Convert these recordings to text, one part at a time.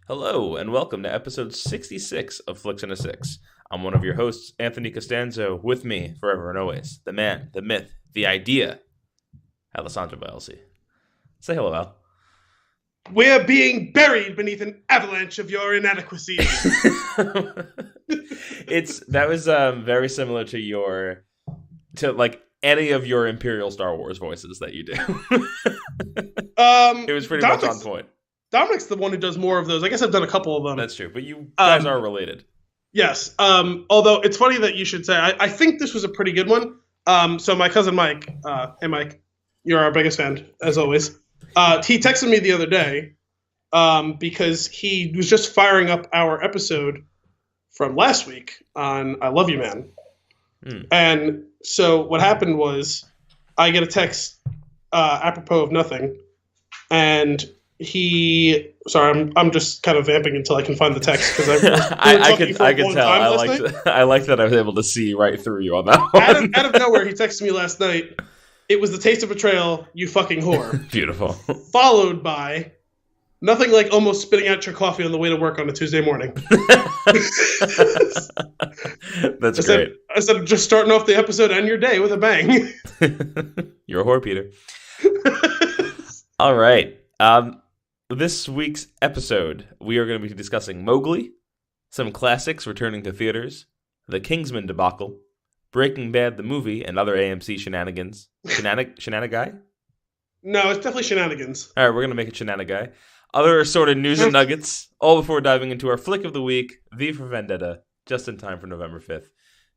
Hello, and welcome to episode 66 of Flix and a Six. I'm one of your hosts, Anthony Costanzo, with me, forever and always, the man, the myth, the idea, Alessandro Bielsi. Say hello, Al. We're being buried beneath an avalanche of your inadequacies. That was very similar to any of your Imperial Star Wars voices that you do. It was pretty much on point. Dominic's the one who does more of those. I guess I've done a couple of them. That's true, but you guys are related. Yes. Although it's funny that you should say, I think this was a pretty good one. So my cousin Mike, hey Mike, you're our biggest fan, as always. He texted me the other day because he was just firing up our episode from last week on I Love You, Man. And so what happened was I get a text apropos of nothing, and I'm just kind of vamping until I can find the text because I can tell. I like that I was able to see right through you on that one. Out of nowhere, he texted me last night. It was the taste of betrayal, you fucking whore. Beautiful. Followed by nothing like almost spitting out your coffee on the way to work on a Tuesday morning. That's great. I said, just starting off the episode and your day with a bang. You're a whore, Peter. All right. This week's episode, we are going to be discussing Mowgli, some classics returning to theaters, the Kingsman debacle, Breaking Bad the movie, and other AMC shenanigans. Shenanigai? No, it's definitely shenanigans. All right, we're going to make it shenanigai. Other assorted news and nuggets, all before diving into our flick of the week, V for Vendetta, just in time for November 5th.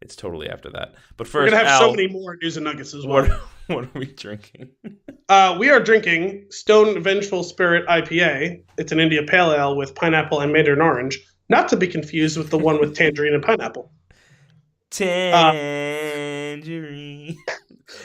It's totally after that. But first, we're going to have Al, so many more news and nuggets as well. What are we drinking? We are drinking Stone Vengeful Spirit IPA. It's an India Pale Ale with pineapple and mandarin orange, not to be confused with the one with tangerine and pineapple. Tangerine.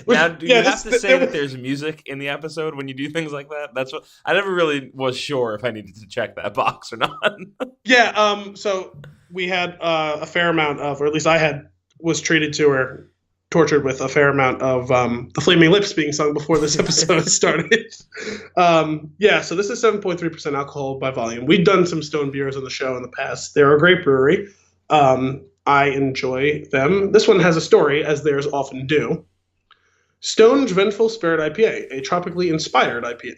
Now, do you have to say that there's music in the episode when you do things like that? That's what I never really was sure if I needed to check that box or not. Yeah. So we had a fair amount of, or at least I was treated to or tortured with a fair amount of the Flaming Lips being sung before this episode started. So this is 7.3% alcohol by volume. We've done some Stone beers on the show in the past. They're a great brewery. I enjoy them. This one has a story, as theirs often do. Stone's Vengeful Spirit IPA, a tropically inspired IPA.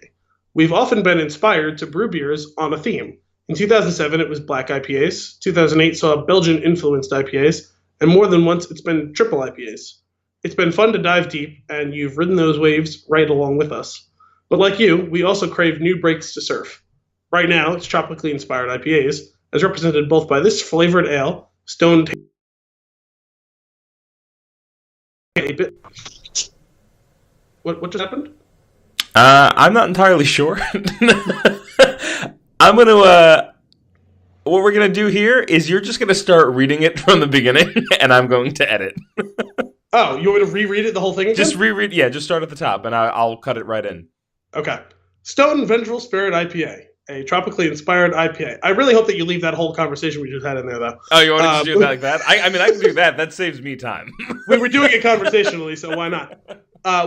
We've often been inspired to brew beers on a theme. In 2007, it was black IPAs. 2008 saw Belgian-influenced IPAs. And more than once, it's been triple IPAs. It's been fun to dive deep, and you've ridden those waves right along with us. But like you, we also crave new breaks to surf. Right now, it's tropically inspired IPAs, as represented both by this flavored ale, Stone. What just happened? I'm not entirely sure. What we're gonna do here is you're just gonna start reading it from the beginning, and I'm going to edit. Oh, you want me to reread it, the whole thing again? Just reread, yeah. Just start at the top, and I'll cut it right in. Okay. Stone Vengeful Spirit IPA, a tropically inspired IPA. I really hope that you leave that whole conversation we just had in there, though. Oh, you want to do that like that? I mean, I can do that. That saves me time. We were doing it conversationally, so why not?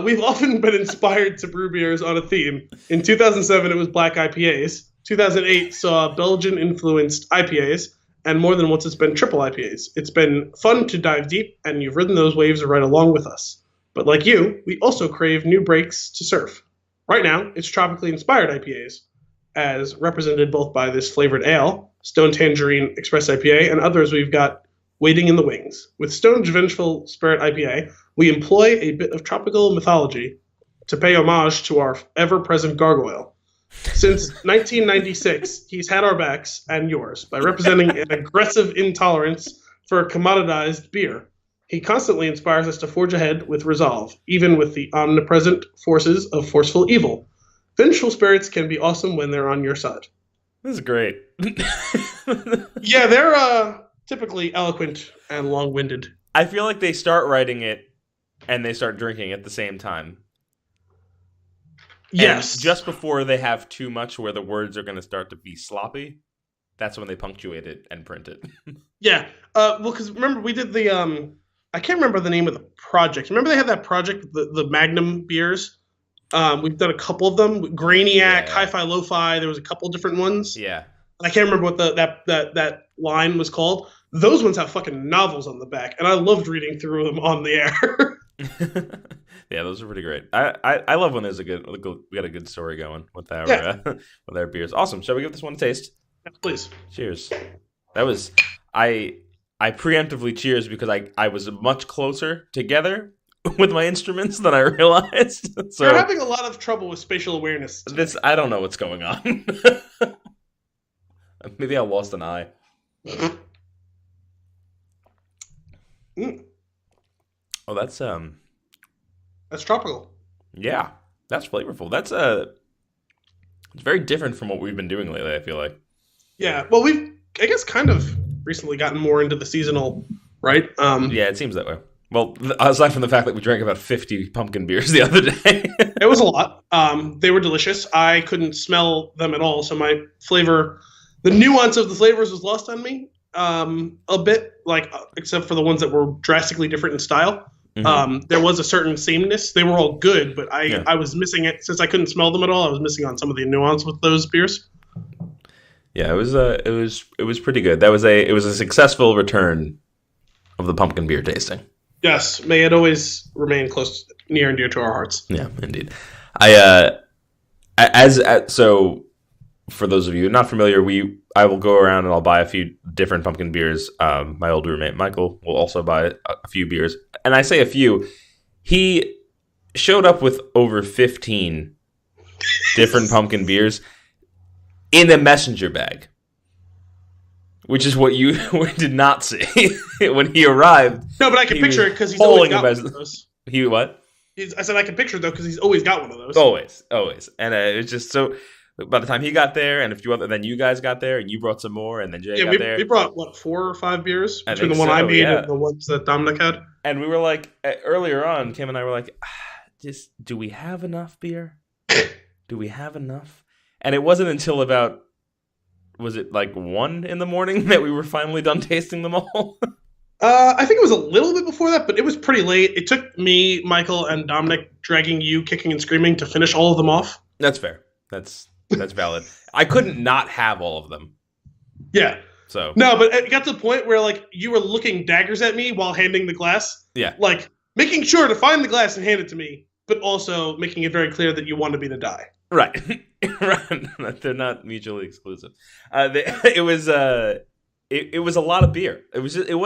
We've often been inspired to brew beers on a theme. In 2007, it was black IPAs. 2008 saw Belgian-influenced IPAs, and more than once it's been triple IPAs. It's been fun to dive deep, and you've ridden those waves right along with us. But like you, we also crave new breaks to surf. Right now, it's tropically inspired IPAs, as represented both by this flavored ale, Stone Tangerine Express IPA, and others we've got waiting in the wings. With Stone's Vengeful Spirit IPA, we employ a bit of tropical mythology to pay homage to our ever-present gargoyle. Since 1996, he's had our backs and yours by representing an aggressive intolerance for commoditized beer. He constantly inspires us to forge ahead with resolve, even with the omnipresent forces of forceful evil. Vengeful spirits can be awesome when they're on your side. This is great. Yeah, they're typically eloquent and long-winded. I feel like they start writing it and they start drinking at the same time. Yes. And just before they have too much where the words are going to start to be sloppy, that's when they punctuate it and print it. Yeah. Well, because remember, we did the, I can't remember the name of the project. Remember they had that project, the Magnum beers? We've done a couple of them. Grainiac, Hi-Fi, Lo-Fi. There was a couple different ones. Yeah. I can't remember what that line was called. Those ones have fucking novels on the back, and I loved reading through them on the air. Yeah, those are pretty great. I love when there's we got a good story going with our with our beers. Awesome. Shall we give this one a taste? Yes, please. Cheers. That was I preemptively cheers because I was much closer together with my instruments than I realized. So you're having a lot of trouble with spatial awareness today. I don't know what's going on. Maybe I lost an eye. Oh, that's tropical. Yeah, that's flavorful. That's it's very different from what we've been doing lately, I feel like. Yeah, well, we've, I guess, kind of recently gotten more into the seasonal, right? Yeah, it seems that way. Well, aside from the fact that we drank about 50 pumpkin beers the other day. It was a lot. They were delicious. I couldn't smell them at all, so my flavor, the nuance of the flavors was lost on me a bit, like except for the ones that were drastically different in style. Mm-hmm. There was a certain sameness. They were all good, but I was missing it since I couldn't smell them at all. I was missing on some of the nuance with those beers. Yeah, it was pretty good. It was a successful return of the pumpkin beer tasting. Yes, may it always remain near and dear to our hearts. Yeah, indeed. So for those of you not familiar, I will go around and I'll buy a few different pumpkin beers. My old roommate Michael will also buy a few beers, and I say a few. He showed up with over 15 different pumpkin beers in a messenger bag, which is what you did not see when he arrived. No, but I can picture it because he's always got one of those. He what? I said I can picture it though because he's always got one of those. Always, and it's just so. By the time he got there, and then you guys got there, and you brought some more, and then Jay got there. We brought 4 or 5 beers between the one I made and the ones that Dominic had. And we were like, earlier on, Kim and I were like, do we have enough beer? Do we have enough? And it wasn't until about, was it like 1 in the morning that we were finally done tasting them all? I think it was a little bit before that, but it was pretty late. It took me, Michael, and Dominic dragging you, kicking and screaming to finish all of them off. That's fair. That's valid. I couldn't not have all of them. Yeah. So no, but it got to the point where like you were looking daggers at me while handing the glass. Yeah. Like making sure to find the glass and hand it to me, but also making it very clear that you wanted me to die. Right. Right. They're not mutually exclusive. It was a lot of beer. It was a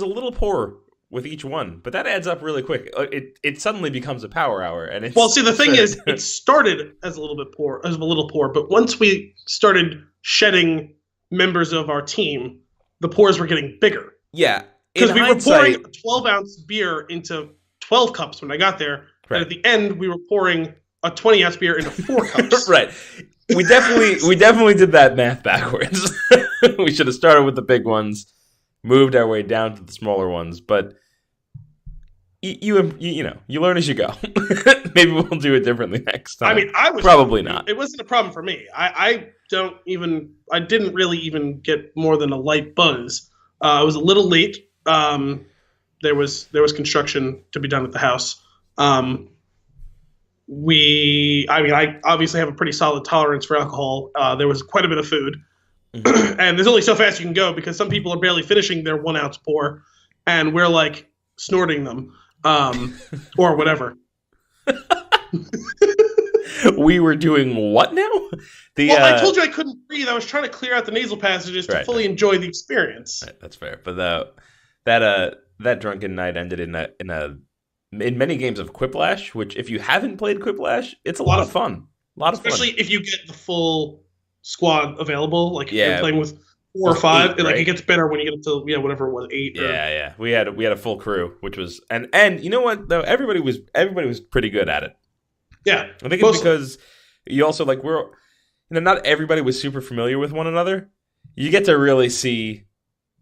little pour with each one, but that adds up really quick. It suddenly becomes a power hour, and it's, well, see, the thing is, it started as a little pour, but once we started shedding members of our team, the pours were getting bigger. Yeah, because we were pouring a 12-ounce beer into 12 cups when I got there, right. And at the end, we were pouring a 20-ounce beer into 4 cups. Right. We definitely did that math backwards. We should have started with the big ones, moved our way down to the smaller ones, but. You learn as you go. Maybe we'll do it differently next time. I mean, probably not. It wasn't a problem for me. I didn't really even get more than a light buzz. I was a little late. There was construction to be done at the house. I obviously have a pretty solid tolerance for alcohol. There was quite a bit of food, and there's only so fast you can go because some people are barely finishing their 1-ounce pour, and we're like snorting them. Or whatever. We were doing what now? I told you I couldn't breathe. I was trying to clear out the nasal passages to fully enjoy the experience. Right, that's fair. But that drunken night ended in many games of Quiplash, which if you haven't played Quiplash, it's a lot of fun. Especially if you get the full squad available. Like if you're playing with 4 or 5, 8, like it gets better when you get up to whatever it was, 8. Yeah. We had a full crew, which was and you know what though, everybody was pretty good at it. Yeah, I think it's because you also like not everybody was super familiar with one another. You get to really see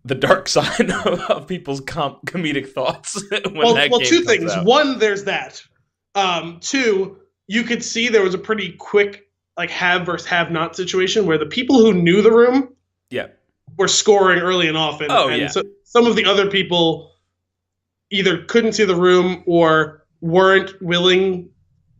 the dark side of people's comedic thoughts. Well, 2 things. Out. 1, there's that. 2, you could see there was a pretty quick like have versus have not situation where the people who knew the room. Yeah. Were scoring early and often. So some of the other people either couldn't see the room or weren't willing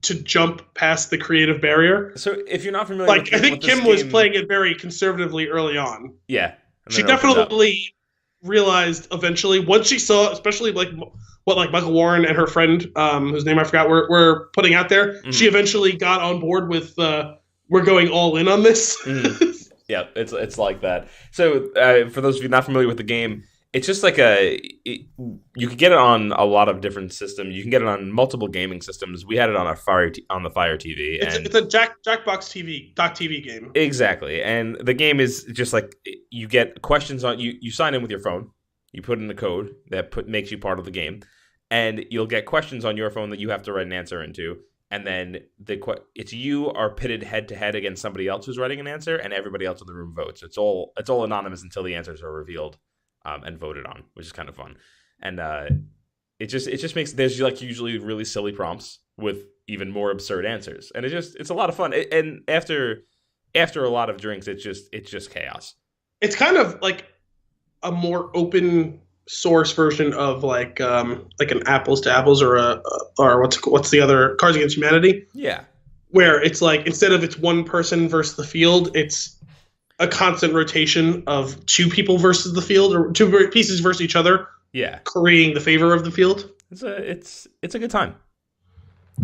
to jump past the creative barrier. So if you're not familiar with I think Kim was playing it very conservatively early on. Yeah. She definitely realized eventually, once she saw, especially what Michael Warren and her friend, whose name I forgot, were putting out there, she eventually got on board with we're going all in on this. Yeah, it's like that. So for those of you not familiar with the game, it's just like you could get it on a lot of different systems. You can get it on multiple gaming systems. We had it on the Fire TV. It's a Jackbox TV game. Exactly, and the game is just like you get questions on you. You sign in with your phone. You put in a code that makes you part of the game, and you'll get questions on your phone that you have to write an answer into. And then it's you are pitted head to head against somebody else who's writing an answer, and everybody else in the room votes. It's all anonymous until the answers are revealed. And voted on, which is kind of fun, and it just makes there's like usually really silly prompts with even more absurd answers, and it's a lot of fun. And after a lot of drinks, it's just chaos. It's kind of like a more open source version of like an apples to apples or what's the other Cards Against Humanity? Yeah, where it's like instead of it's one person versus the field, it's a constant rotation of two people versus the field, or two pieces versus each other. Yeah, creating the favor of the field. It's a good time.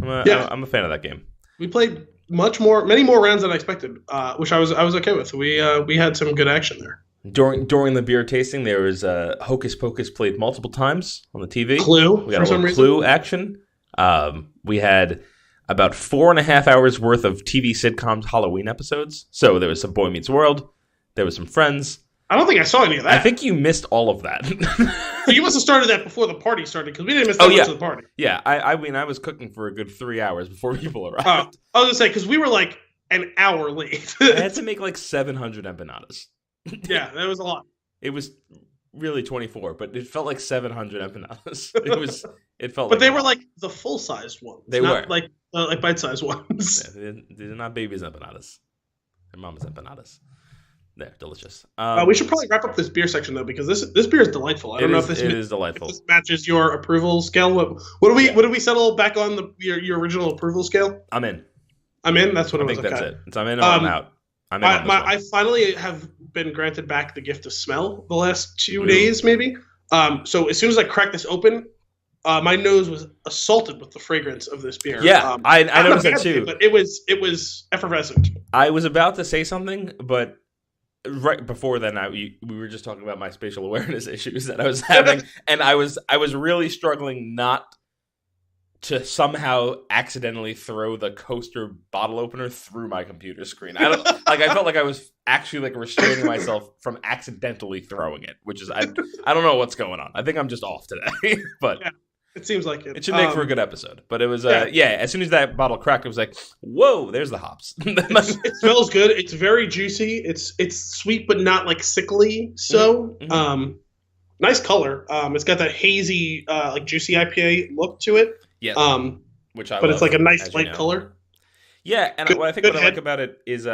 I'm a fan of that game. We played many more rounds than I expected, which I was okay with. We had some good action there. During the beer tasting, there was Hocus Pocus played multiple times on the TV. Clue, we got a little Clue action. We had about 4.5 hours worth of TV sitcoms Halloween episodes. So there was some Boy Meets World. There was some Friends. I don't think I saw any of that. I think you missed all of that. So you must have started that before the party started, because we didn't miss that much of the party. Yeah, I mean, I was cooking for a good 3 hours before people arrived. I was going to say, because we were like an hour late. I had to make like 700 empanadas. Yeah, that was a lot. It was really 24, but it felt like 700 empanadas. But they were like the full-sized ones. They were. Like bite-sized ones. Yeah, these are not babies' empanadas. They're mama's empanadas. They're delicious. We should probably wrap up this beer section, though, because this beer is delightful. I don't know if this is delightful. If this matches your approval scale. What do we settle back on your original approval scale? I'm in. That's what I it was. think that's it. I'm in or I'm out. I finally have been granted back the gift of smell the last 2 days, maybe. So as soon as I cracked this open, my nose was assaulted with the fragrance of this beer. Yeah, I noticed that too. But it was effervescent. I was about to say something, but right before then, we were just talking about my spatial awareness issues that I was having, and I was really struggling not to somehow accidentally throw the coaster bottle opener through my computer screen. I felt like I was actually like restraining myself from accidentally throwing it, which is I don't know what's going on. I think I'm just off today, but yeah, it seems like it. It should make for a good episode. But it was as soon as that bottle cracked, it was like, whoa, there's the hops. It smells good. It's very juicy. It's sweet but not like sickly. So nice color. It's got that hazy like juicy IPA look to it. Yeah, which but it's like a nice light color. Yeah, and what I like about it is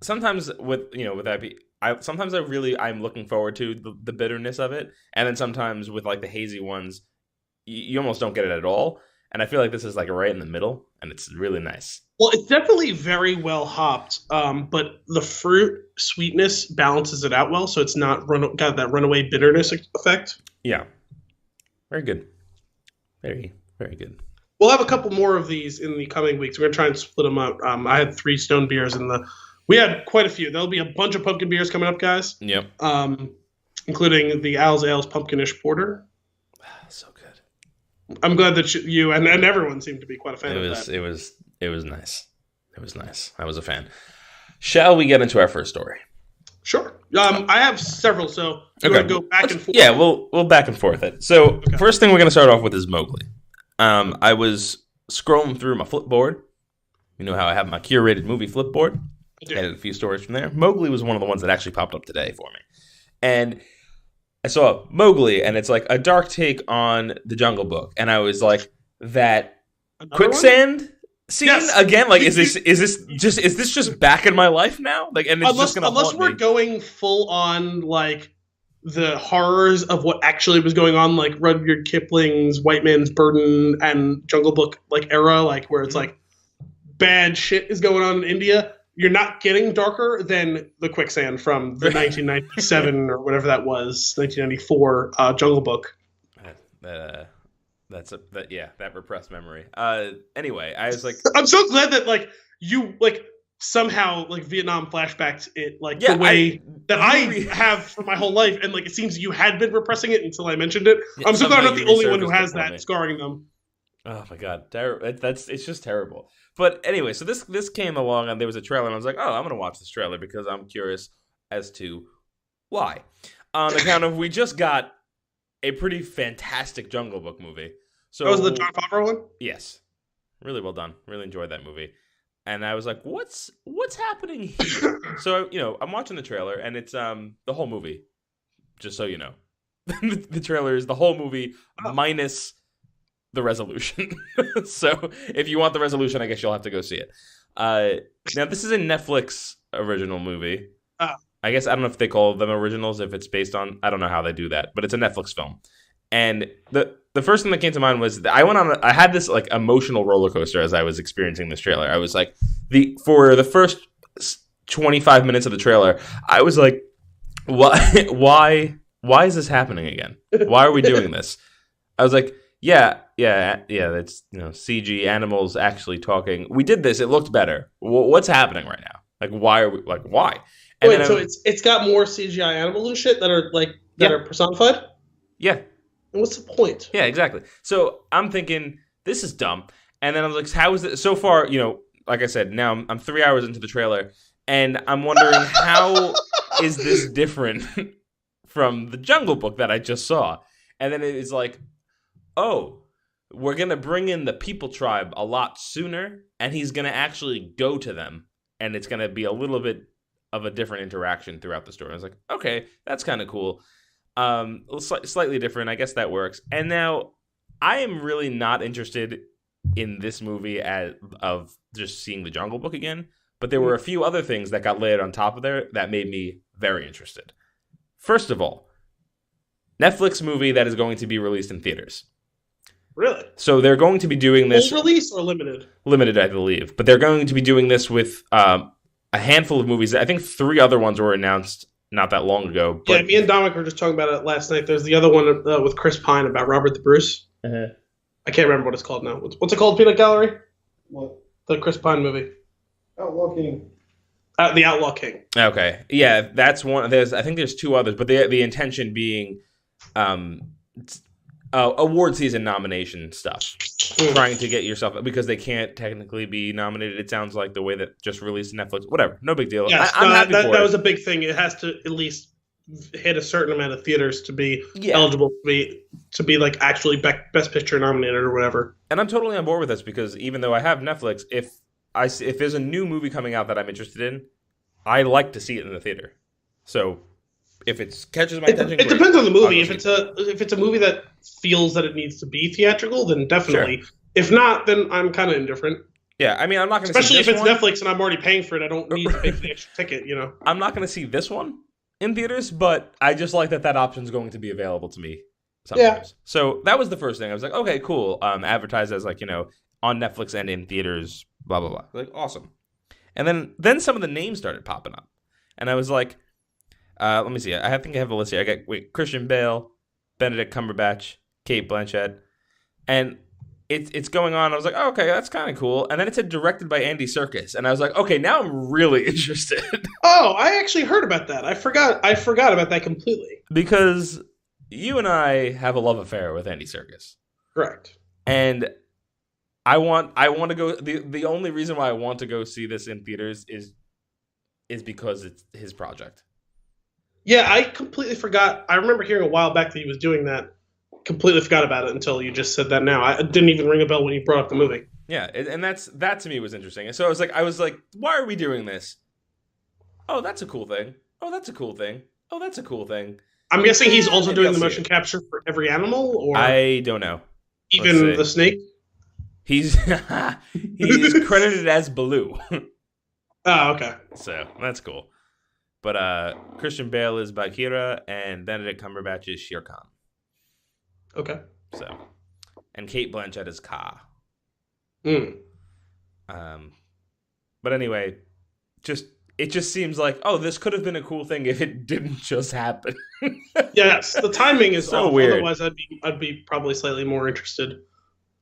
sometimes with IPA, I'm looking forward to the bitterness of it, and then sometimes with like the hazy ones, you almost don't get it at all. And I feel like this is like right in the middle, and it's really nice. Well, it's definitely very well hopped, but the fruit sweetness balances it out well, so it's not got that runaway bitterness effect. Yeah, very good. Very, very good. We'll have a couple more of these in the coming weeks. We're going to try and split them up. I had 3 stone beers we had quite a few. There'll be a bunch of pumpkin beers coming up, guys. Yep. Including the Al's Ales Pumpkinish Porter. So good. I'm glad that you and everyone seemed to be quite a fan of that. It was nice. It was nice. I was a fan. Shall we get into our first story? Sure. I have several, so we're going to go back and forth. Yeah, we'll back and forth it. So First thing we're going to start off with is Mowgli. I was scrolling through my Flipboard. You know how I have my curated movie Flipboard? I had a few stories from there. Mowgli was one of the ones that actually popped up today for me. And I saw Mowgli, and it's like a dark take on the Jungle Book. And I was like, that Another quicksand one? scene Yes. again? Like, is this just back in my life now? Like, and it's unless just gonna unless haunt we're me. going full on like the horrors of what actually was going on, like Rudyard Kipling's White Man's Burden and Jungle Book like era, like where it's like bad shit is going on in India. You're not getting darker than the quicksand from the 1997 or whatever that was, 1994 Jungle Book. That repressed memory. Anyway, I was like, I'm so glad that like you like somehow like Vietnam flashbacks it like the way I have for my whole life, and like it seems you had been repressing it until I mentioned it. I'm so glad I'm not the only one who has that scarring them. Oh my god, it's just terrible. But anyway, so this came along and there was a trailer and I was like, oh, I'm gonna watch this trailer because I'm curious as to why. On account of we just got a pretty fantastic Jungle Book movie. So that was the Jon Favreau one? Yes. Really well done. Really enjoyed that movie. And I was like, what's happening here? So, I'm watching the trailer and it's the whole movie. Just so you know. The trailer is the whole movie minus the resolution. So if you want the resolution, I guess you'll have to go see it. Now, this is a Netflix original movie. I guess I don't know if they call them originals, if it's based on, I don't know how they do that, but it's a Netflix film. And the first thing that came to mind was I had this like emotional roller coaster as I was experiencing this trailer. I was like, for the first 25 minutes of the trailer, I was like, why is this happening again? Why are we doing this? I was like, yeah, that's CG animals actually talking. We did this. It looked better. What's happening right now? Like, why are we why? And wait, so it's got more CGI animals and shit that are like are personified? Yeah. And what's the point? Yeah, exactly. So I'm thinking this is dumb, and then I was like, how is it so far? Like I said, now I'm 3 hours into the trailer, and I'm wondering how is this different from the Jungle Book that I just saw? And then it's like, oh, we're going to bring in the people tribe a lot sooner, and he's going to actually go to them, and it's going to be a little bit of a different interaction throughout the story. I was like, okay, that's kind of cool. Slightly different. I guess that works. And now I am really not interested in this movie of just seeing the Jungle Book again, but there were a few other things that got layered on top of there that made me very interested. First of all, Netflix movie that is going to be released in theaters. Really? So they're going to be doing this... Full release or limited? Limited, I believe. But they're going to be doing this with a handful of movies. I think 3 other ones were announced not that long ago. But... Yeah, me and Dominic were just talking about it last night. There's the other one with Chris Pine about Robert the Bruce. Uh-huh. I can't remember what it's called now. What's it called, Peanut Gallery? What? The Chris Pine movie. Outlaw King. The Outlaw King. Okay. Yeah, that's one. I think there's 2 others, but the intention being award season nomination stuff. Trying to get yourself, because they can't technically be nominated, it sounds like, the way that just released Netflix. Whatever. No big deal. Yes, I'm happy for it. That was a big thing. It has to at least hit a certain amount of theaters to be eligible to be like actually Best Picture nominated or whatever. And I'm totally on board with this, because even though I have Netflix, if there's a new movie coming out that I'm interested in, I like to see it in the theater. So if it catches my attention, it depends on the movie. If it's a movie that feels that it needs to be theatrical, then definitely. Sure. If not, then I'm kind of indifferent. Yeah, I mean, I'm not going to especially if it's Netflix and I'm already paying for it. I don't need to pay for the extra ticket. I'm not going to see this one in theaters, but I just like that option is going to be available to me sometimes. Yeah. So that was the first thing. I was like, okay, cool. Advertised as like, on Netflix and in theaters, blah, blah, blah. Like, awesome. And then some of the names started popping up. And I was like, let me see. I think I have a list here. I got Christian Bale, Benedict Cumberbatch, Cate Blanchett. And it's going on. I was like, oh, okay, that's kind of cool. And then it said directed by Andy Serkis. And I was like, okay, now I'm really interested. Oh, I actually heard about that. I forgot about that completely. Because you and I have a love affair with Andy Serkis. Correct. And I want to go. The only reason why I want to go see this in theaters is because it's his project. Yeah, I completely forgot. I remember hearing a while back that he was doing that. Completely forgot about it until you just said that now. I didn't even ring a bell when you brought up the movie. Yeah, and that to me was interesting. And so I was like, why are we doing this? Oh, that's a cool thing. Oh, that's a cool thing. Oh, that's a cool thing. I'm guessing he's also doing the motion capture for every animal, or I don't know. Even the snake. He's credited as Baloo. Oh, okay. So that's cool. But Christian Bale is Bagheera, and Benedict Cumberbatch is Shere Khan. Okay. So, and Kate Blanchett is Ka. But anyway, it just seems like, oh, this could have been a cool thing if it didn't just happen. Yes, the timing is so off. weird. Otherwise, I'd be probably slightly more interested.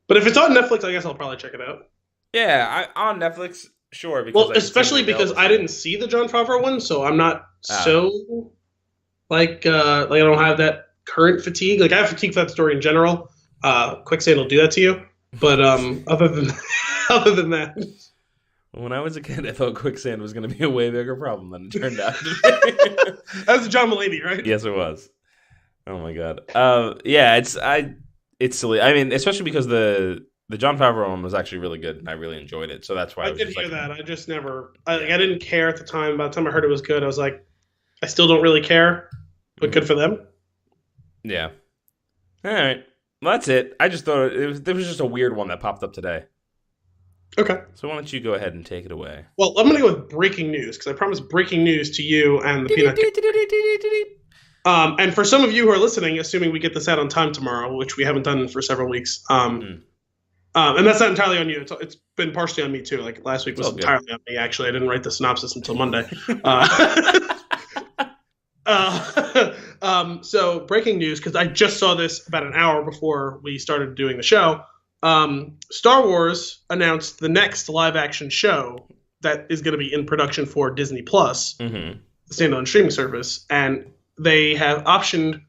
But if it's on Netflix, I guess I'll probably check it out. Yeah, on Netflix, sure. Because especially because I didn't see the Jon Favreau one, so I'm not so like I don't have that current fatigue. Like I have fatigue for that story in general. Quicksand will do that to you. But other than that. When I was a kid, I thought Quicksand was going to be a way bigger problem than it turned out. That was John Mulaney, right? Yes, it was. Oh my god. Yeah, it's silly. I mean, especially because the Jon Favreau one was actually really good, and I really enjoyed it. So that's why I did hear that. I just never. I didn't care at the time. By the time I heard it was good, I was like, I still don't really care, but good for them. Yeah. All right. Well, that's it. I just thought there was just a weird one that popped up today. Okay. So why don't you go ahead and take it away? Well, I'm going to go with breaking news, because I promised breaking nenews to you and the Peanut and for some of you who are listening, assuming we get this out on time tomorrow, which we haven't done for several weeks, and that's not entirely on you. It's been partially on me, too. Like, last week was entirely on me, actually. I didn't write the synopsis until Monday. So, breaking news, because I just saw this about an hour before we started doing the show. Star Wars announced the next live-action show that is going to be in production for Disney Plus, the standalone streaming service, and they have optioned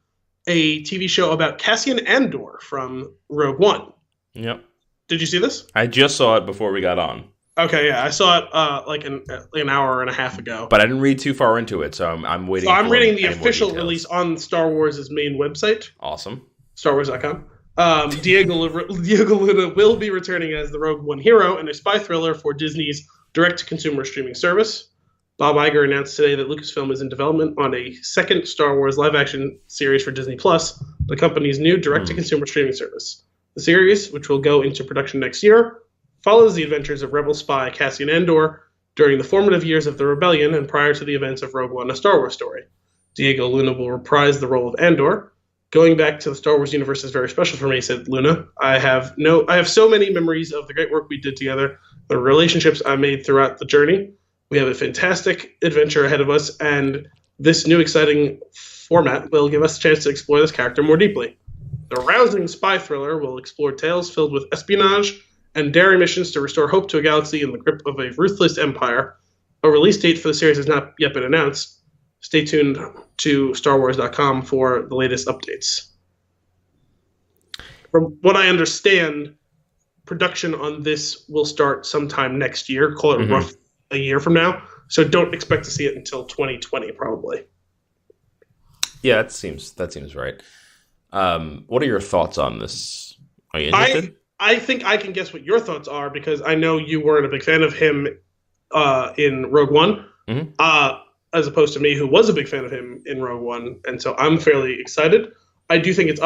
a TV show about Cassian Andor from Rogue One. Yep. Did you see this? I just saw it before we got on. Okay, yeah, I saw it like an hour and a half ago. But I didn't read too far into it, so I'm waiting. So I'm reading the official release on Star Wars' main website. Awesome. StarWars.com. Diego Luna will be returning as the Rogue One hero in a spy thriller for Disney's direct-to-consumer streaming service. Bob Iger announced today that Lucasfilm is in development on a second Star Wars live-action series for Disney Plus, the company's new direct-to-consumer streaming service. The series, which will go into production next year, follows the adventures of rebel spy Cassian Andor during the formative years of the Rebellion and prior to the events of Rogue One, a Star Wars story. Diego Luna will reprise the role of Andor. Going back to the Star Wars universe is very special for me, said Luna. I have so many memories of the great work we did together, the relationships I made throughout the journey. We have a fantastic adventure ahead of us, and this new exciting format will give us a chance to explore this character more deeply. The rousing spy thriller will explore tales filled with espionage and daring missions to restore hope to a galaxy in the grip of a ruthless empire. A release date for the series has not yet been announced. Stay tuned to StarWars.com for the latest updates. From what I understand, production on this will start sometime next year, call it rough a year from now. So don't expect to see it until 2020, probably. Yeah, that seems right. What are your thoughts on this? Are you interested? I think I can guess what your thoughts are, because I know you weren't a big fan of him in Rogue One. As opposed to me, who was a big fan of him in Rogue One, and so I'm fairly excited. I do think it's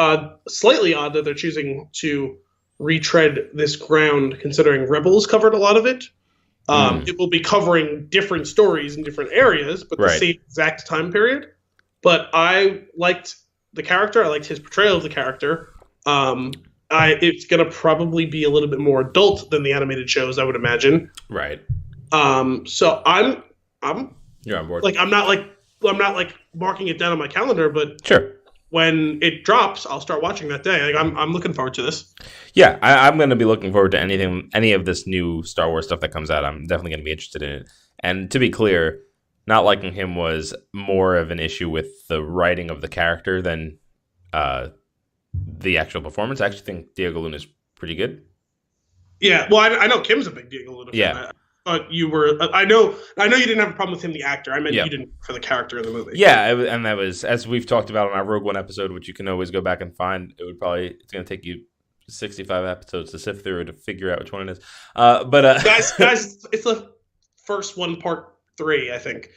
slightly odd that they're choosing to retread this ground, considering Rebels covered a lot of it. It will be covering different stories in different areas, but the same exact time period. But I liked the character. I liked his portrayal of the character. It's going to probably be a little bit more adult than the animated shows, I would imagine. Right. So I'm You're on board. Like I'm not marking it down on my calendar, but sure. When it drops, I'll start watching that day. Like I'm looking forward to this. Yeah, I'm going to be looking forward to any of this new Star Wars stuff that comes out. I'm definitely going to be interested in it. And to be clear, not liking him was more of an issue with the writing of the character than the actual performance. I actually think Diego Luna is pretty good. Yeah, well, I know Kim's a big Diego Luna fan. Yeah. You were. I know you didn't have a problem with him, the actor. I meant you didn't for the character in the movie. Yeah, and that was, as we've talked about on our Rogue One episode, which you can always go back and find. It's going to take you 65 episodes to sift through to figure out which one it is. Guys, it's the first one, part 3, I think.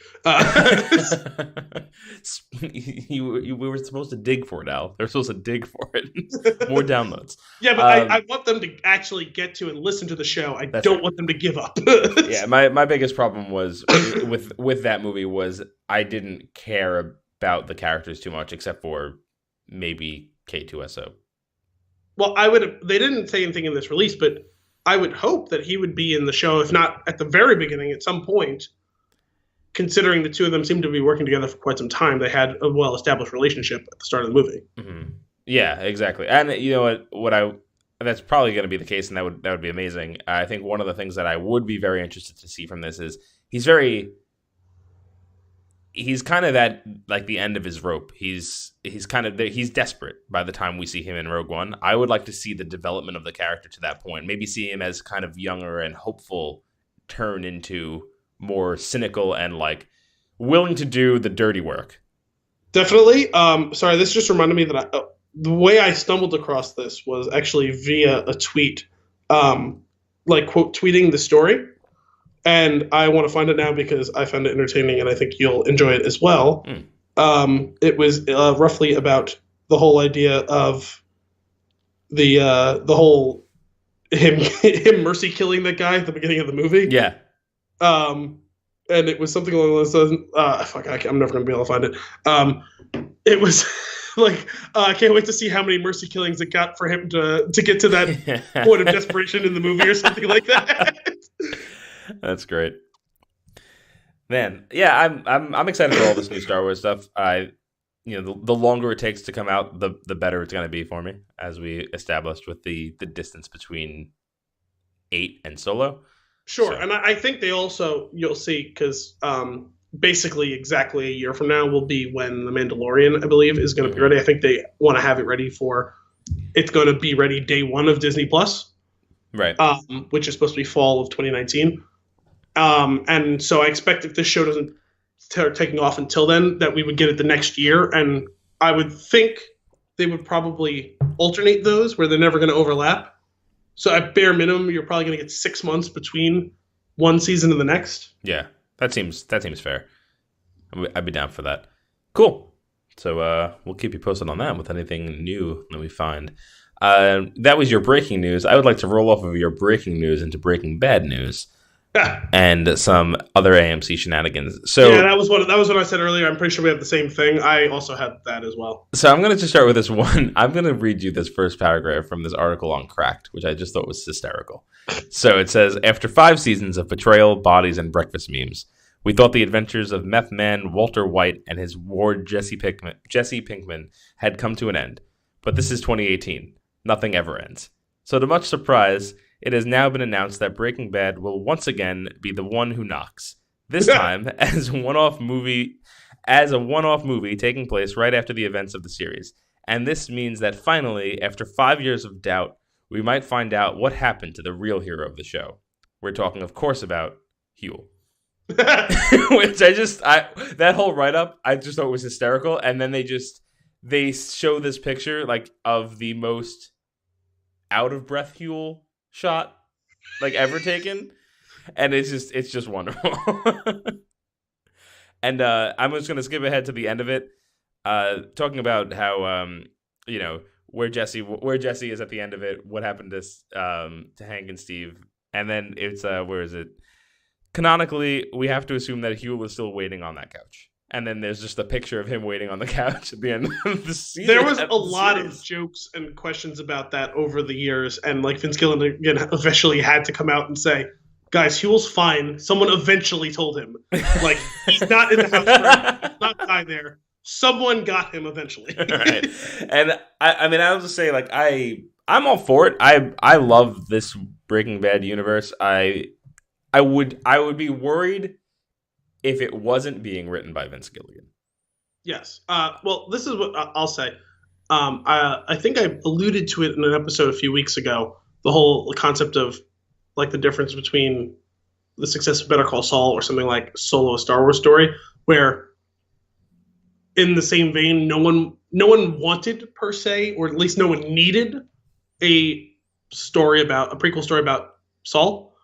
We were supposed to dig for it, Al. They're supposed to dig for it. More downloads. Yeah, but I want them to actually get to and listen to the show. I don't want them to give up. Yeah, my biggest problem was with that movie was I didn't care about the characters too much, except for maybe K2SO. Well, they didn't say anything in this release, but I would hope that he would be in the show, if not at the very beginning, at some point. Considering the two of them seem to be working together for quite some time, they had a well-established relationship at the start of the movie. Mm-hmm. Yeah, exactly. And you know what? That's probably going to be the case, and that would be amazing. I think one of the things that I would be very interested to see from this is he's kind of at like the end of his rope. He's desperate by the time we see him in Rogue One. I would like to see the development of the character to that point. Maybe see him as kind of younger and hopeful, turn into more cynical and like willing to do the dirty work. Definitely. Sorry, this just reminded me that the way I stumbled across this was actually via a tweet, like quote tweeting the story. And I want to find it now because I found it entertaining and I think you'll enjoy it as well. It was roughly about the whole idea of the whole him mercy killing that guy at the beginning of the movie. Yeah. And it was something along those lines. I'm never going to be able to find it. It was like, I can't wait to see how many mercy killings it got for him to get to that point of desperation in the movie or something like that. That's great. Man, yeah, I'm excited for all this new Star Wars stuff. The longer it takes to come out, the better it's going to be for me, as we established with the distance between 8 and Solo. Sure, So. and I think they also, you'll see, because basically exactly a year from now will be when The Mandalorian, I believe, is going to be ready. I think they want to have it ready it's going to be ready day one of Disney Plus, Right. Which is supposed to be fall of 2019. And so I expect if this show doesn't start taking off until then, that we would get it the next year. And I would think they would probably alternate those where they're never going to overlap. So at bare minimum, you're probably going to get 6 months between one season and the next. Yeah, that seems fair. I'd be down for that. Cool. So we'll keep you posted on that with anything new that we find. That was your breaking news. I would like to roll off of your breaking news into breaking bad news and some other AMC shenanigans. So yeah, that was what I said earlier. I'm pretty sure we have the same thing. I also had that as well. So I'm going to just start with this one. I'm going to read you this first paragraph from this article on Cracked, which I just thought was hysterical. So it says, after 5 seasons of betrayal, bodies, and breakfast memes, we thought the adventures of meth man Walter White and his ward Jesse Pinkman had come to an end. But this is 2018. Nothing ever ends. So to much surprise, it has now been announced that Breaking Bad will once again be the one who knocks. This time as a one-off movie taking place right after the events of the series. And this means that finally, after 5 years of doubt, we might find out what happened to the real hero of the show. We're talking, of course, about Huel. Which that whole write-up, I just thought was hysterical. And then they show this picture like of the most out-of-breath Huel shot like ever taken, and it's just wonderful. And I'm just gonna skip ahead to the end of it, talking about how where Jesse is at the end of it, what happened to Hank and Steve, and then it's where is it? Canonically, we have to assume that Huel is still waiting on that couch. And then there's just a picture of him waiting on the couch at the end of the season. There was a lot of jokes and questions about that over the years, and like Vince Gilligan eventually had to come out and say, "Guys, Huel's fine. Someone eventually told him, like he's not in the house, right? Not die there. Someone got him eventually." Right. And I mean, I'll just say, like, I'm all for it. I love this Breaking Bad universe. I would be worried if it wasn't being written by Vince Gilligan. Yes. Well, this is what I'll say. I think I alluded to it in an episode a few weeks ago, the whole concept of like the difference between the success of Better Call Saul or something like Solo, a Star Wars story, where in the same vein, no one wanted per se, or at least no one needed a prequel story about Saul.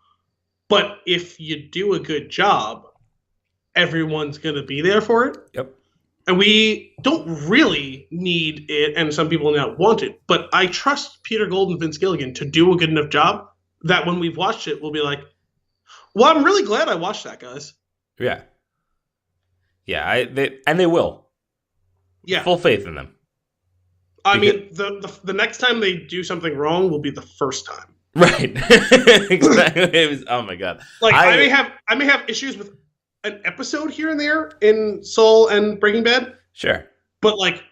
But if you do a good job, everyone's going to be there for it. Yep. And we don't really need it, and some people now want it. But I trust Peter Gould and Vince Gilligan to do a good enough job that when we've watched it, we'll be like, well, I'm really glad I watched that, guys. Yeah. Yeah, they will. Yeah. Full faith in them. I mean, the next time they do something wrong will be the first time. Right. Exactly. Oh my god. Like I may have issues with an episode here and there in Soul and Breaking Bad. Sure. But like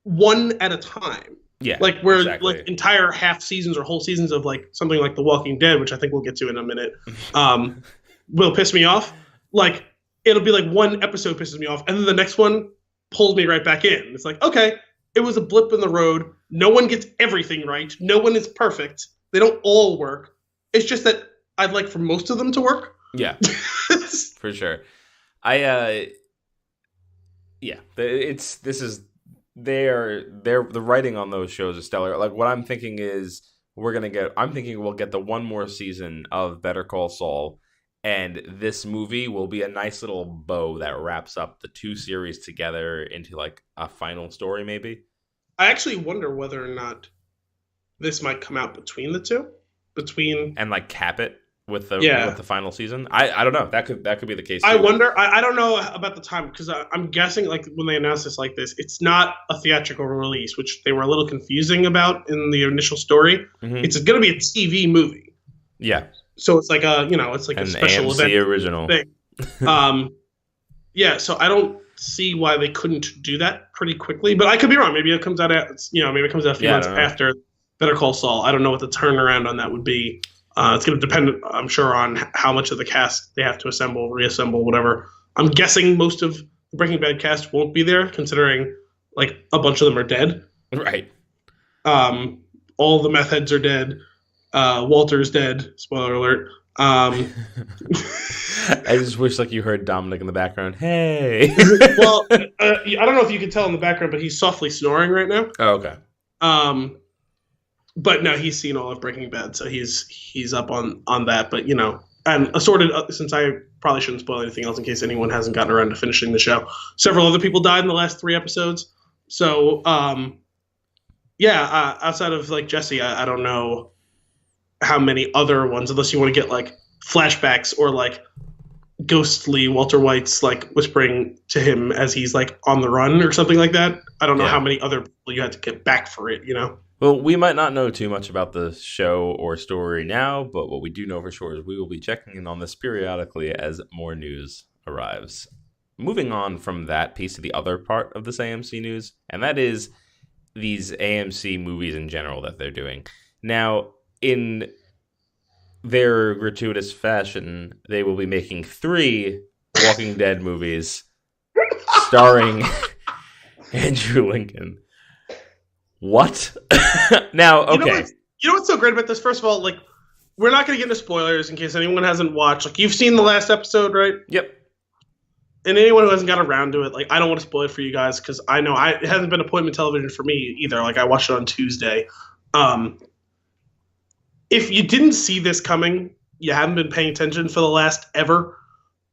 one at a time. Yeah. Like where exactly. like entire half seasons or whole seasons of like something like The Walking Dead, which I think we'll get to in a minute, will piss me off. Like it'll be like one episode pisses me off, and then the next one pulls me right back in. It's like, okay, it was a blip in the road. No one gets everything right. No one is perfect. They don't all work. It's just that I'd like for most of them to work. Yeah. For sure. The writing on those shows is stellar. Like what I'm thinking is I'm thinking we'll get the one more season of Better Call Saul, and this movie will be a nice little bow that wraps up the two series together into like a final story maybe. I actually wonder whether or not this might come out between the two. And like cap it with the final season. I don't know. That could be the case too. I wonder. I don't know about the time, because I'm guessing like when they announce this like this, it's not a theatrical release, which they were a little confusing about in the initial story. Mm-hmm. It's going to be a TV movie. Yeah. So it's like a special AMC event original thing. Yeah. So I don't see why they couldn't do that pretty quickly, but I could be wrong. Maybe it comes out a few months after Better Call Saul. I don't know what the turnaround on that would be. It's going to depend, I'm sure, on how much of the cast they have to assemble, reassemble, whatever. I'm guessing most of the Breaking Bad cast won't be there, considering like a bunch of them are dead. Right. All the meth heads are dead. Walter's dead. Spoiler alert. I just wish like you heard Dominic in the background. Hey. Well, I don't know if you can tell in the background, but he's softly snoring right now. Oh, okay. But no, he's seen all of Breaking Bad, so he's up on that. But and assorted, since I probably shouldn't spoil anything else in case anyone hasn't gotten around to finishing the show. Several other people died in the last 3 episodes. So outside of like Jesse, I don't know how many other ones, unless you want to get like flashbacks or like ghostly Walter White's like whispering to him as he's like on the run or something like that. I don't know how many other people you had to get back for it, Well, we might not know too much about the show or story now, but what we do know for sure is we will be checking in on this periodically as more news arrives. Moving on from that piece to the other part of this AMC news, and that is these AMC movies in general that they're doing. Now, in their gratuitous fashion, they will be making 3 Walking Dead movies starring Andrew Lincoln. What? Now, okay. You know what's so great about this? First of all, like, we're not going to get into spoilers in case anyone hasn't watched. Like, you've seen the last episode, right? Yep. And anyone who hasn't got around to it, like, I don't want to spoil it for you guys because I know it hasn't been appointment television for me either. Like, I watched it on Tuesday. If you didn't see this coming, you haven't been paying attention for the last ever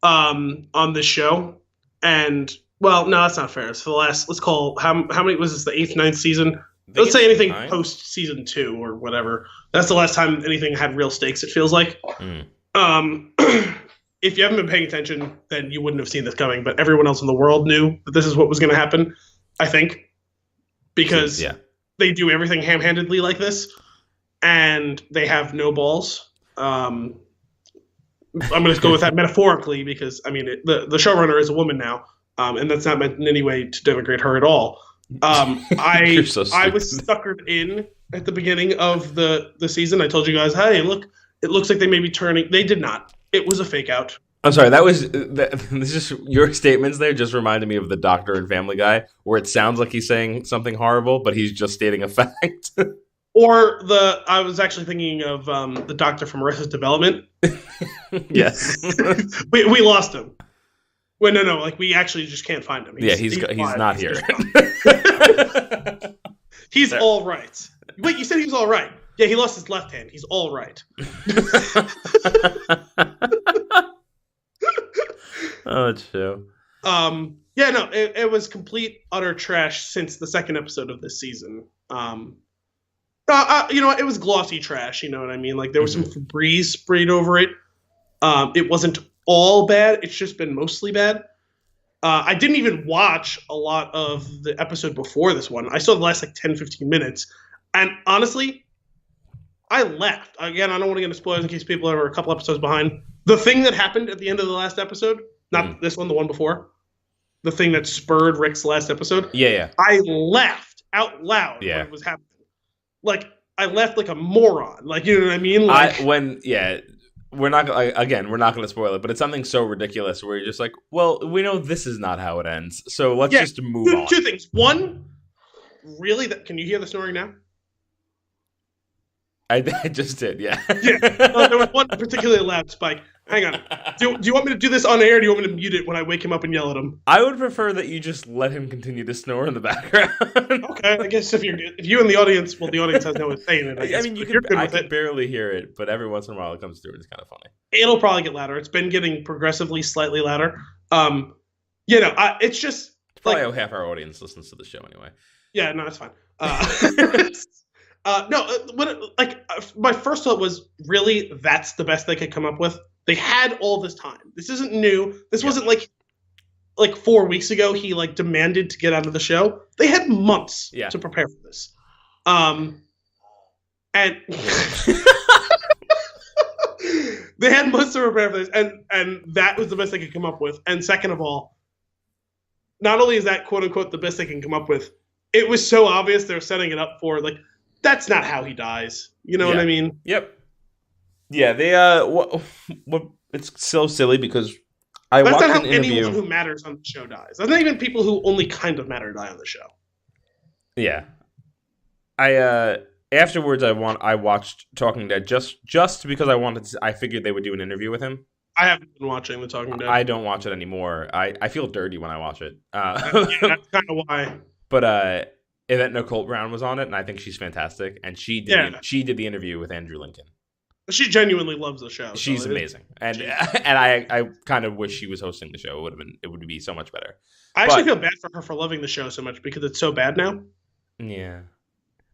on this show. And, well, no, that's not fair. It's for the last, let's call, how many was this, the 8th, 9th season? Let's say anything post season 2 or whatever. That's the last time anything had real stakes, it feels like. If you haven't been paying attention, then you wouldn't have seen this coming. But everyone else in the world knew that this is what was going to happen, I think. Because they do everything ham-handedly like this. And they have no balls. I'm going to go with that metaphorically because, I mean, the showrunner is a woman now. And that's not meant in any way to denigrate her at all. I was suckered in at the beginning of the season. I told you guys, hey, look, it looks like they may be turning. They did not. It was a fake out. I'm sorry. This is your statements there just reminded me of the Doctor in Family Guy, where it sounds like he's saying something horrible, but he's just stating a fact. Or I was actually thinking of the Doctor from Arrested Development. Yes. we lost him. Wait, no, like we actually just can't find him. He's not here. He's all right. Wait, you said he was all right. Yeah, he lost his left hand. He's all right. Oh, it's true. Yeah, no, it was complete utter trash since the second episode of this season. You know, it was glossy trash. You know what I mean? Like there was some Febreze sprayed over it. It wasn't all bad. It's just been mostly bad. I didn't even watch a lot of the episode before this one. I saw the last like 10, 15 minutes. And honestly, I left. Again, I don't want to get into spoilers in case people are a couple episodes behind. The thing that happened at the end of the last episode, not this one, the one before, the thing that spurred Rick's last episode. Yeah. I laughed out loud when it was happening. Like, I left like a moron. Like, you know what I mean? Like, we're not going to spoil it, but it's something so ridiculous where you're just like, well, we know this is not how it ends, so let's just move on. Two things. One, really, can you hear the snoring now? I just did, yeah. There was one particularly loud spike. Hang on. Do you want me to do this on air, or do you want me to mute it when I wake him up and yell at him? I would prefer that you just let him continue to snore in the background. Okay, I guess if you in the audience, well, the audience has no way of saying it. I mean, I can barely hear it, but every once in a while it comes through and it's kind of funny. It'll probably get louder. It's been getting progressively slightly louder. It's just... It's probably how half our audience listens to the show anyway. Yeah, no, it's fine. My first thought was, really, that's the best they could come up with? They had all this time. This isn't new. This wasn't like 4 weeks ago he like demanded to get out of the show. They had months to prepare for this. And they had months to prepare for this, and that was the best they could come up with. And second of all, not only is that quote unquote the best they can come up with, it was so obvious they're setting it up for like that's not how he dies. You know what I mean? Yep. Yeah, they it's so silly because that's watched not how anyone who matters on the show dies. That's not even people who only kind of matter die on the show. Yeah. Afterwards I watched Talking Dead just because I figured they would do an interview with him. I haven't been watching The Talking Dead. I don't watch it anymore. I feel dirty when I watch it. That's kind of why. But Yvette Nicole Brown was on it, and I think she's fantastic. And she did the interview with Andrew Lincoln. She genuinely loves the show. She's amazing, and I kind of wish she was hosting the show. It would be so much better. I actually feel bad for her for loving the show so much because it's so bad now. Yeah,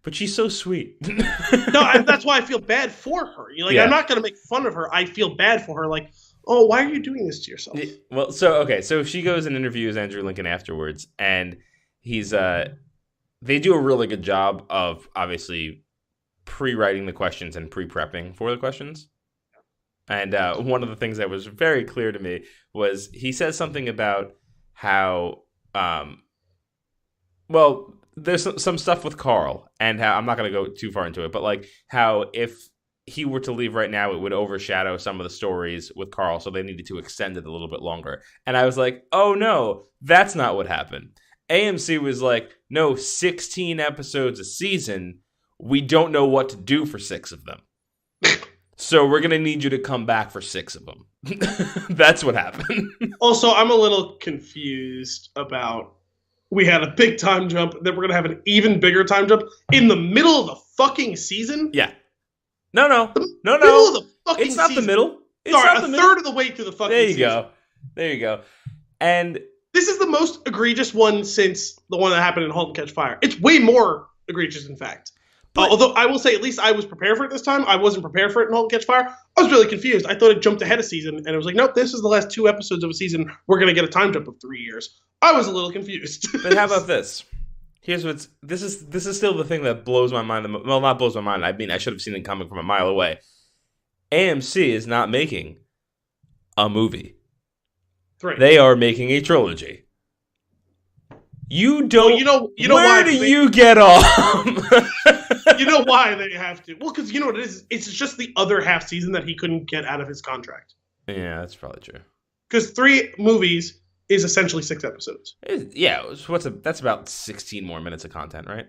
but she's so sweet. No, that's why I feel bad for her. I'm not going to make fun of her. I feel bad for her. Like, oh, why are you doing this to yourself? Well, so she goes and interviews Andrew Lincoln afterwards, and he's they do a really good job of obviously pre-writing the questions and pre-prepping for the questions. And one of the things that was very clear to me was he says something about how, there's some stuff with Carl, and how I'm not going to go too far into it, but like how if he were to leave right now, it would overshadow some of the stories with Carl, so they needed to extend it a little bit longer. And I was like, oh no, that's not what happened. AMC was like, no, 16 episodes a season. We don't know what to do for 6 of them. So we're going to need you to come back for 6 of them. That's what happened. Also, I'm a little confused about we had a big time jump, then we're going to have an even bigger time jump in the middle of the fucking season? Yeah. No. Middle of the fucking it's not season. The middle. It's Sorry, not the third of the way through the fucking season. There you go. And this is the most egregious one since the one that happened in *Halt and Catch Fire*. It's way more egregious, in fact. Although I will say, at least I was prepared for it this time. I wasn't prepared for it in *Halt and Catch Fire*. I was really confused. I thought it jumped ahead a season, and it was like, nope, this is the last 2 episodes of a season. We're going to get a time jump of 3 years. I was a little confused. But how about this? This is still the thing that blows my mind. Well, not blows my mind. I mean, I should have seen it coming from a mile away. AMC is not making a movie. 3. They are making a trilogy. You don't. Well, you know where why do you get off? You know why they have to? Well, because you know what it is. It's just the other half season that he couldn't get out of his contract. Yeah, that's probably true. Because 3 movies is essentially 6 episodes. That's about 16 more minutes of content, right?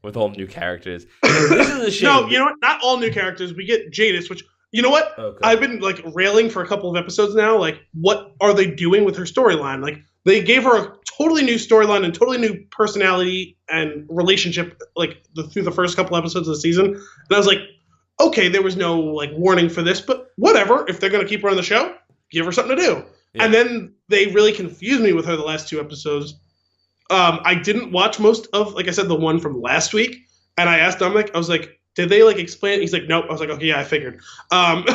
With all new characters. This is a shame. No, you know what? Not all new characters. We get Jadis, which, you know what? Okay. I've been like railing for a couple of episodes now. Like, what are they doing with her storyline? Like, they gave her a totally new storyline and totally new personality and relationship, like through the first couple episodes of the season. And I was like, okay, there was no like warning for this, but whatever. If they're going to keep her on the show, give her something to do. Yeah. And then they really confused me with her the last 2 episodes. I didn't watch most of, like I said, the one from last week. And I asked Dominic, I was like, did they like explain it? He's like, nope. I was like, okay, yeah, I figured. And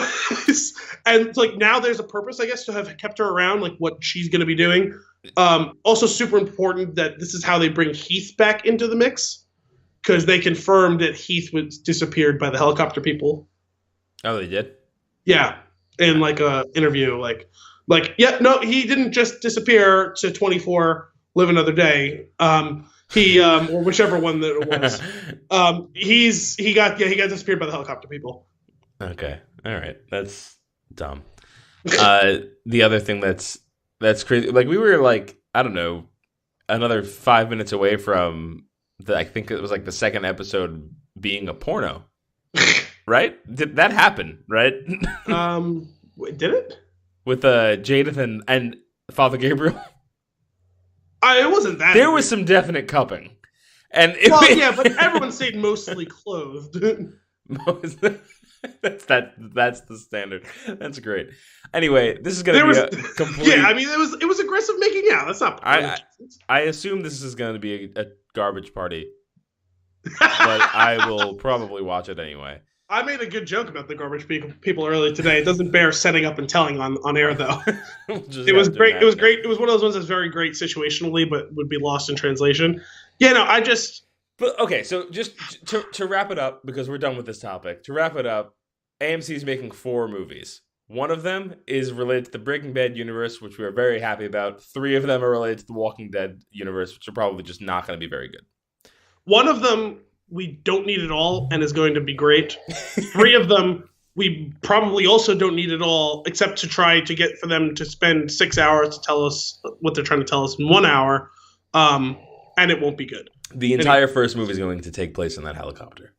it's like now there's a purpose, I guess, to have kept her around, like what she's going to be doing. Also super important that this is how they bring Heath back into the mix, because they confirmed that Heath was disappeared by the helicopter people. Oh, they did? Yeah. In like a interview, like, yeah, no, he didn't just disappear to 24, live another day. He or whichever one that it was. He got disappeared by the helicopter people. Okay. All right. That's dumb. The other thing that's crazy, like we were like, I don't know, another 5 minutes away from I think it was like the second episode being a porno. Right? Did that happen, right? Did it? With Jadith and Father Gabriel? It wasn't that. There was some definite cupping. Yeah, but everyone stayed mostly clothed. That's the standard. That's great. Anyway, this is going to be a complete... Yeah, I mean, it was aggressive making out. That's not... I assume this is going to be a garbage party. But I will probably watch it anyway. I made a good joke about the garbage people earlier today. It doesn't bear setting up and telling on air, though. It was great. It was great. It was one of those ones that's very great situationally, but would be lost in translation. Yeah, no, But, okay, so just to wrap it up, because we're done with this topic, to wrap it up, AMC is making 4 movies. One of them is related to the Breaking Bad universe, which we are very happy about. 3 of them are related to the Walking Dead universe, which are probably just not going to be very good. One of them we don't need at all and is going to be great. 3 of them we probably also don't need at all, except to try to get for them to spend 6 hours to tell us what they're trying to tell us in 1 hour, and it won't be good. The entire first movie is going to take place in that helicopter.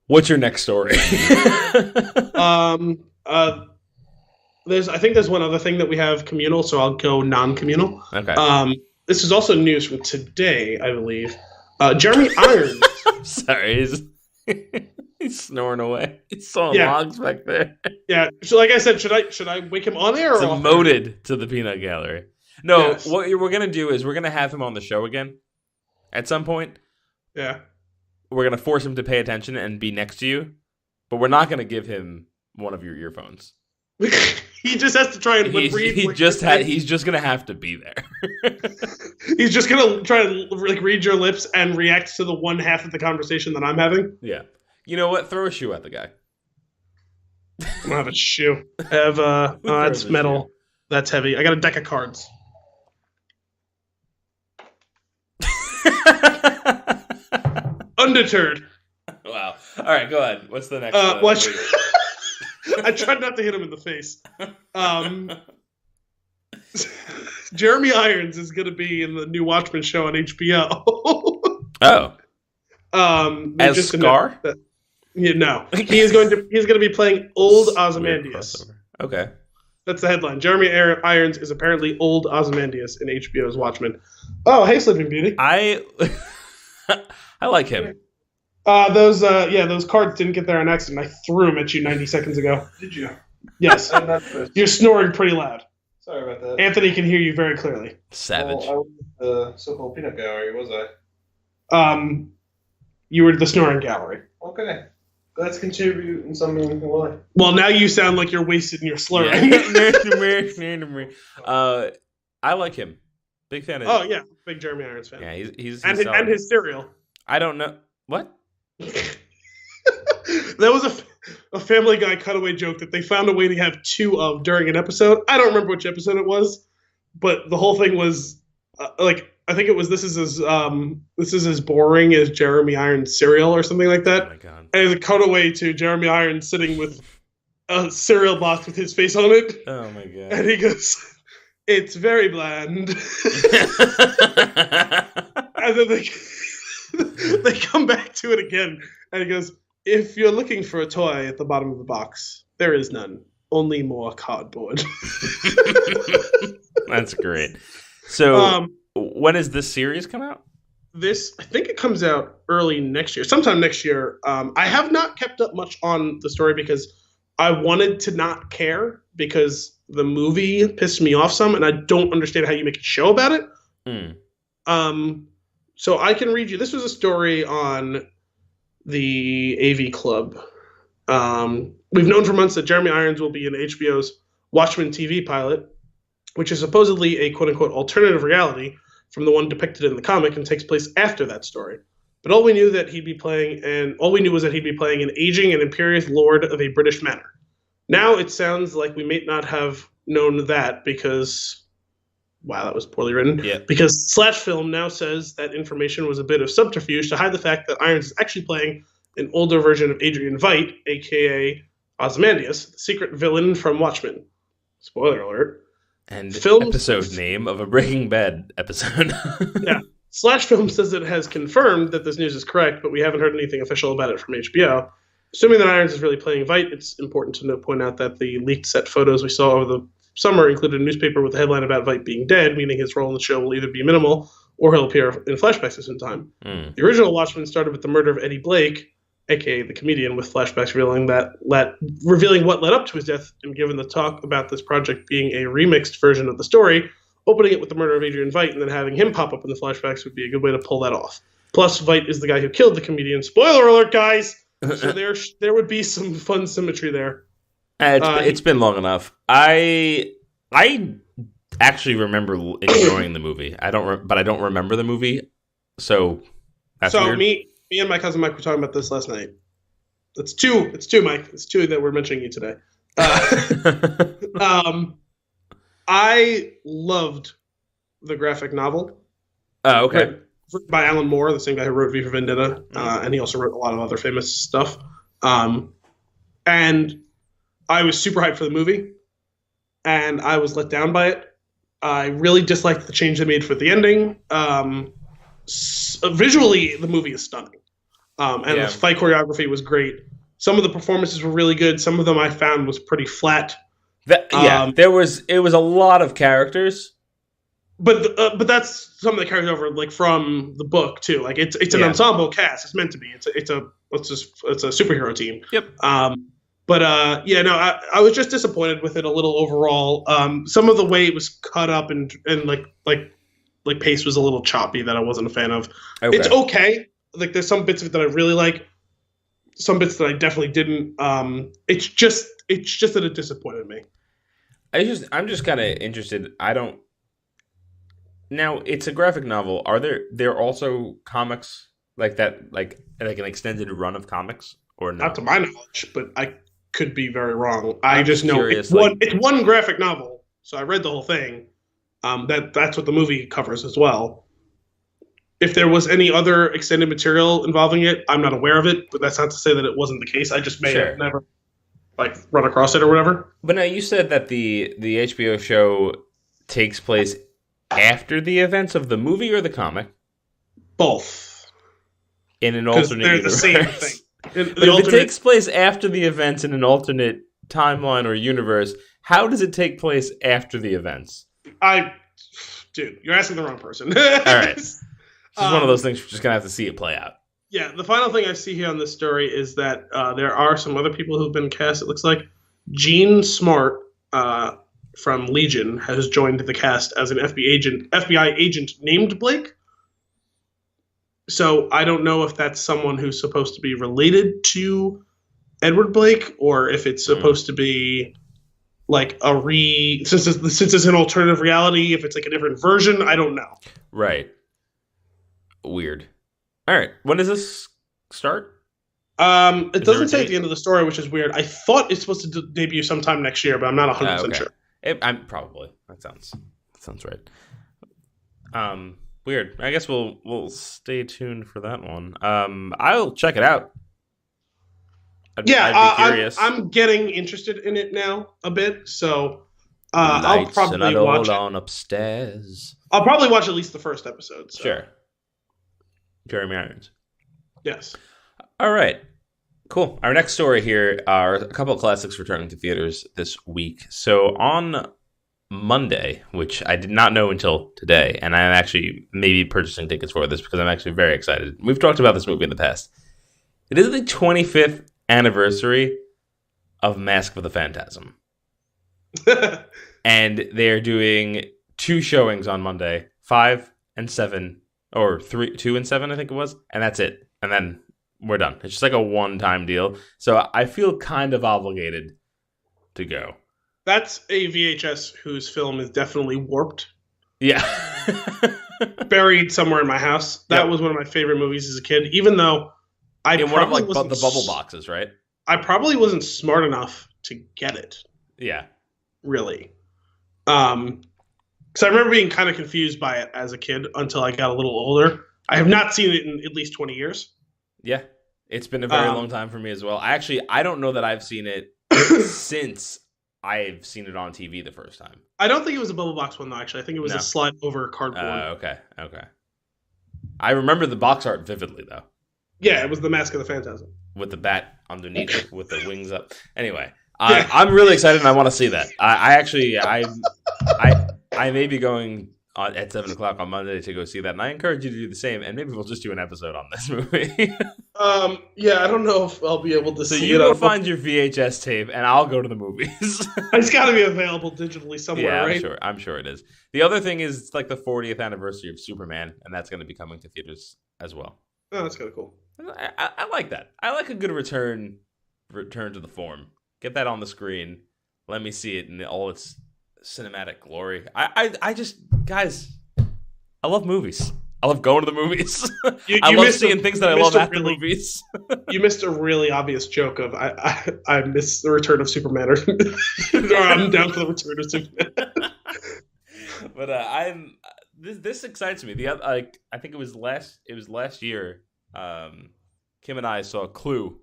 What's your next story? I think there's one other thing that we have communal, so I'll go non-communal. Okay. This is also news from today, I believe. Jeremy Irons. Sorry, he's snoring away. He's sawing logs back there. Yeah. So, like I said, should I wake him on air? Demoted to the peanut gallery. No, yes. What we're gonna do is we're gonna have him on the show again at some point. Yeah. We're gonna force him to pay attention and be next to you, but we're not gonna give him one of your earphones. He just has to try and read. He's just gonna have to be there. He's just gonna try to read your lips and react to the one half of the conversation that I'm having. Yeah. You know what? Throw a shoe at the guy. I don't have a shoe. I have it's metal. Shoe. That's heavy. I got a deck of cards. Undeterred. Wow. All right, go ahead. What's the next one? I tried not to hit him in the face. Jeremy Irons is going to be in the new Watchmen show on HBO. Oh. As Scar? No. He's going to be playing old Ozymandias. Okay. That's the headline. Jeremy Irons is apparently old Ozymandias in HBO's Watchmen. Oh, hey, Sleeping Beauty. I like him. Those cards didn't get there on accident. I threw them at you 90 seconds ago. Did you? Yes. You're snoring pretty loud. Sorry about that. Anthony can hear you very clearly. Savage. Well, I was the so-called peanut gallery, was I? You were the snoring gallery. Okay. Let's contribute in some meaningful way. Well, now you sound like you're wasted and you're slurring. I like him. Big fan of him. Oh, yeah. Big Jeremy Irons fan. Yeah, he's and his cereal. I don't know. What? That was a Family Guy cutaway joke that they found a way to have 2 of during an episode. I don't remember which episode it was, but the whole thing was I think it was this is as boring as Jeremy Irons cereal or something like that. Oh my God. And it's a cutaway to Jeremy Irons sitting with a cereal box with his face on it. Oh my God. And he goes, "It's very bland." And then they come back to it again, and he goes, "If you're looking for a toy at the bottom of the box, there is none. Only more cardboard." That's great. So, when does this series come out? I think it comes out early next year, sometime next year. I have not kept up much on the story because I wanted to not care because the movie pissed me off some, and I don't understand how you make a show about it. Mm. So I can read you. This was a story on the AV Club. We've known for months that Jeremy Irons will be in HBO's Watchmen TV pilot, which is supposedly a quote-unquote alternative reality from the one depicted in the comic and takes place after that story. But all we knew was that he'd be playing an aging and imperious lord of a British manor. Now it sounds like we may not have known that because, wow, that was poorly written. Yeah. Because Slash Film now says that information was a bit of subterfuge to hide the fact that Irons is actually playing an older version of Adrian Veidt, aka Ozymandias, the secret villain from Watchmen. Spoiler alert. And episode name of a Breaking Bad episode. Yeah. Slash Film says it has confirmed that this news is correct, but we haven't heard anything official about it from HBO. Assuming that Irons is really playing Veidt, it's important to point out that the leaked set photos we saw over the summer included a newspaper with a headline about Veidt being dead, meaning his role in the show will either be minimal or he'll appear in flashbacks at some time. The original Watchmen started with the murder of Eddie Blake, aka the comedian, with flashbacks revealing what led up to his death, and given the talk about this project being a remixed version of the story, opening it with the murder of Adrian Veidt and then having him pop up in the flashbacks would be a good way to pull that off. Plus, Veidt is the guy who killed the comedian. Spoiler alert, guys! So there would be some fun symmetry there. It's been long enough. I actually remember enjoying the movie. But I don't remember the movie. So that's weird. Me and my cousin Mike were talking about this last night. It's two, Mike. It's two that we're mentioning you today. I loved the graphic novel. Oh, okay. By Alan Moore, the same guy who wrote V for Vendetta, and he also wrote a lot of other famous stuff. And I was super hyped for the movie, and I was let down by it. I really disliked the change they made for the ending. Visually, the movie is stunning, and the fight choreography was great. Some of the performances were really good. Some of them I found was pretty flat. It was a lot of characters. But that's some of the characters over from the book too. Like it's an ensemble cast. It's meant to be. It's a superhero team. Yep. I was just disappointed with it a little overall. Some of the way it was cut up and pace was a little choppy that I wasn't a fan of. Okay. It's okay. Like there's some bits of it that I really like. Some bits that I definitely didn't. It's just that it disappointed me. I'm just kind of interested. Now, it's a graphic novel. Are there also comics like that, like an extended run of comics, or no? Not to my knowledge, but I could be very wrong. I just know it's one graphic novel, so I read the whole thing. That's what the movie covers as well. If there was any other extended material involving it, I'm not aware of it, but that's not to say that it wasn't the case. I just may have never run across it or whatever. But now you said that the HBO show takes place after the events of the movie or the comic? Both. In an alternate they're universe. The same thing. But if it takes place after the events in an alternate timeline or universe, how does it take place after the events? Dude, you're asking the wrong person. All right. This is one of those things we're just going to have to see it play out. Yeah, the final thing I see here on this story is that there are some other people who've been cast. It looks like Gene Smart from Legion has joined the cast as an FBI agent named Blake. So I don't know if that's someone who's supposed to be related to Edward Blake, or if it's supposed to be since it's an alternative reality, if it's like a different version. I don't know. Right. Weird. All right. When does this start? It doesn't say at the end of the story, which is weird. I thought it's supposed to debut sometime next year, but I'm not 100% sure. I'm probably. That sounds right. Weird. I guess we'll stay tuned for that one. I'll check it out. I'd be curious. I'm getting interested in it now a bit, so I'll probably watch it. On upstairs. I'll probably watch at least the first episode. So. Sure. Jeremy Irons. Yes. All right. Cool. Our next story here are a couple of classics returning to theaters this week. So on Monday, which I did not know until today, and I'm actually maybe purchasing tickets for this because I'm actually very excited. We've talked about this movie in the past. It is the 25th anniversary of Mask of the Phantasm. And they're doing 2 showings on Monday, 5 and 7, or 2 and 7, I think it was, and that's it. And then we're done. It's just like a one-time deal. So I feel kind of obligated to go. That's a VHS whose film is definitely warped. Yeah. Buried somewhere in my house. That was one of my favorite movies as a kid, even though in one of like the bubble boxes, right? I probably wasn't smart enough to get it. Yeah. Really. Because I remember being kind of confused by it as a kid until I got a little older. I have not seen it in at least 20 years. Yeah. It's been a very long time for me as well. I don't know that I've seen it since I've seen it on TV the first time. I don't think it was a bubble box one, though, actually. I think it was a slide over cardboard. Okay. I remember the box art vividly, though. Yeah, it was the Mask of the Phantasm. With the bat underneath, with the wings up. Anyway, I'm really excited and I want to see that. I may be going at 7 o'clock on Monday to go see that, and I encourage you to do the same, and maybe we'll just do an episode on this movie. Yeah, I don't know if I'll be able to see it. So you go find your VHS tape, and I'll go to the movies. It's got to be available digitally somewhere, right? Yeah, I'm sure it is. The other thing is it's like the 40th anniversary of Superman, and that's going to be coming to theaters as well. Oh, that's kind of cool. I like that. I like a good return to the form. Get that on the screen. Let me see it in all its cinematic glory. I just, guys, I love movies. I love going to the movies. I love seeing things that I love after movies. You missed a really obvious joke of I miss the return of Superman, or I'm down for the return of Superman. But this excites me. I think it was last year. Kim and I saw Clue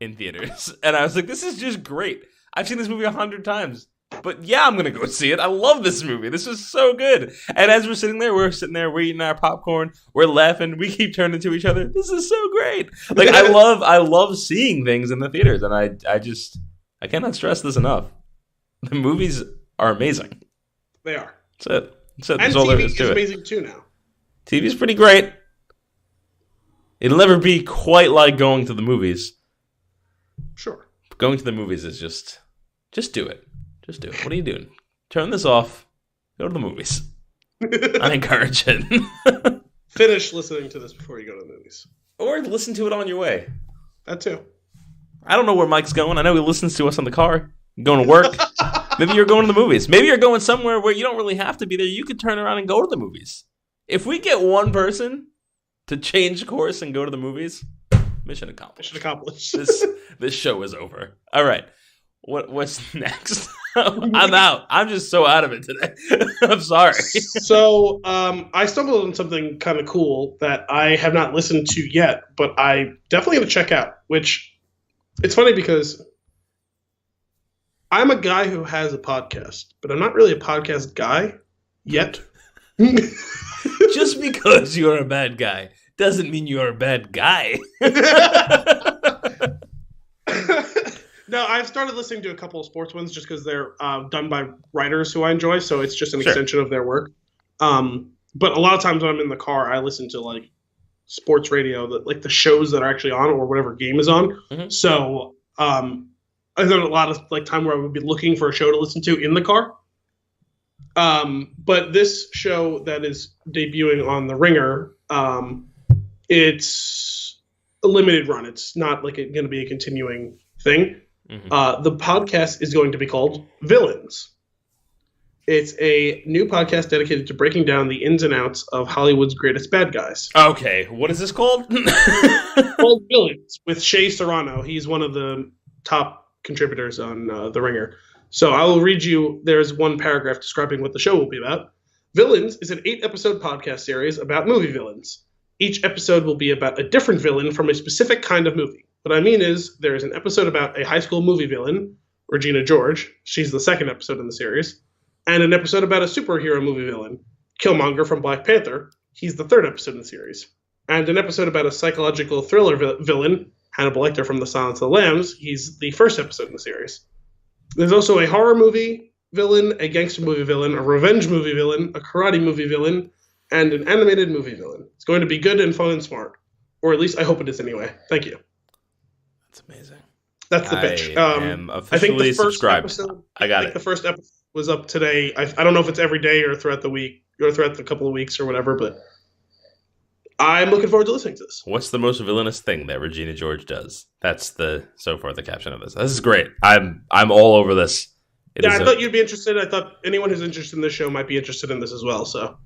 in theaters, and I was like, "This is just great." I've seen this movie 100 times. But yeah, I'm gonna go see it. I love this movie. This is so good. And as we're sitting there, we're eating our popcorn, we're laughing, we keep turning to each other. This is so great. Like I love seeing things in the theaters, and I cannot stress this enough. The movies are amazing. They are. That's it. And that's all TV there is to is it. amazing too now. TV's pretty great. It'll never be quite like going to the movies. Sure. Going to the movies is just do it. Just do it. What are you doing? Turn this off. Go to the movies. I encourage it. Finish listening to this before you go to the movies. Or listen to it on your way. That too. I don't know where Mike's going. I know he listens to us in the car. Going to work. Maybe you're going to the movies. Maybe you're going somewhere where you don't really have to be there. You could turn around and go to the movies. If we get one person to change course and go to the movies, mission accomplished. Mission accomplished. This show is over. All right. What's next? I'm out. I'm just so out of it today. I'm sorry. So I stumbled on something kind of cool that I have not listened to yet, but I definitely going to check out, which it's funny because I'm a guy who has a podcast, but I'm not really a podcast guy yet. Just because you're a bad guy doesn't mean you're a bad guy. No, I've started listening to a couple of sports ones just because they're done by writers who I enjoy, so it's just an extension of their work. But a lot of times when I'm in the car, I listen to like sports radio, like the shows that are actually on or whatever game is on. Mm-hmm. So I've done a lot of like time where I would be looking for a show to listen to in the car. But this show that is debuting on The Ringer, it's a limited run. It's not like going to be a continuing thing. Mm-hmm. The podcast is going to be called Villains. It's a new podcast dedicated to breaking down the ins and outs of Hollywood's greatest bad guys. Okay, what is this called? Called Villains, with Shea Serrano. He's one of the top contributors on The Ringer. So I will read you, there's one paragraph describing what the show will be about. Villains is an 8-episode podcast series about movie villains. Each episode will be about a different villain from a specific kind of movie. What I mean is, there is an episode about a high school movie villain, Regina George. She's the second episode in the series. And an episode about a superhero movie villain, Killmonger from Black Panther. He's the third episode in the series. And an episode about a psychological thriller villain, Hannibal Lecter from The Silence of the Lambs. He's the first episode in the series. There's also a horror movie, villain, a gangster movie villain, a revenge movie villain, a karate movie villain, and an animated movie villain. It's going to be good and fun and smart. Or at least I hope it is anyway. Thank you. That's amazing. That's the pitch. I am officially subscribed. I got it. The first episode was up today. I don't know if it's every day or throughout the week or throughout the couple of weeks or whatever, but I'm looking forward to listening to this. What's the most villainous thing that Regina George does? That's so far the caption of this. This is great. I'm all over this. I thought you'd be interested. I thought anyone who's interested in this show might be interested in this as well. So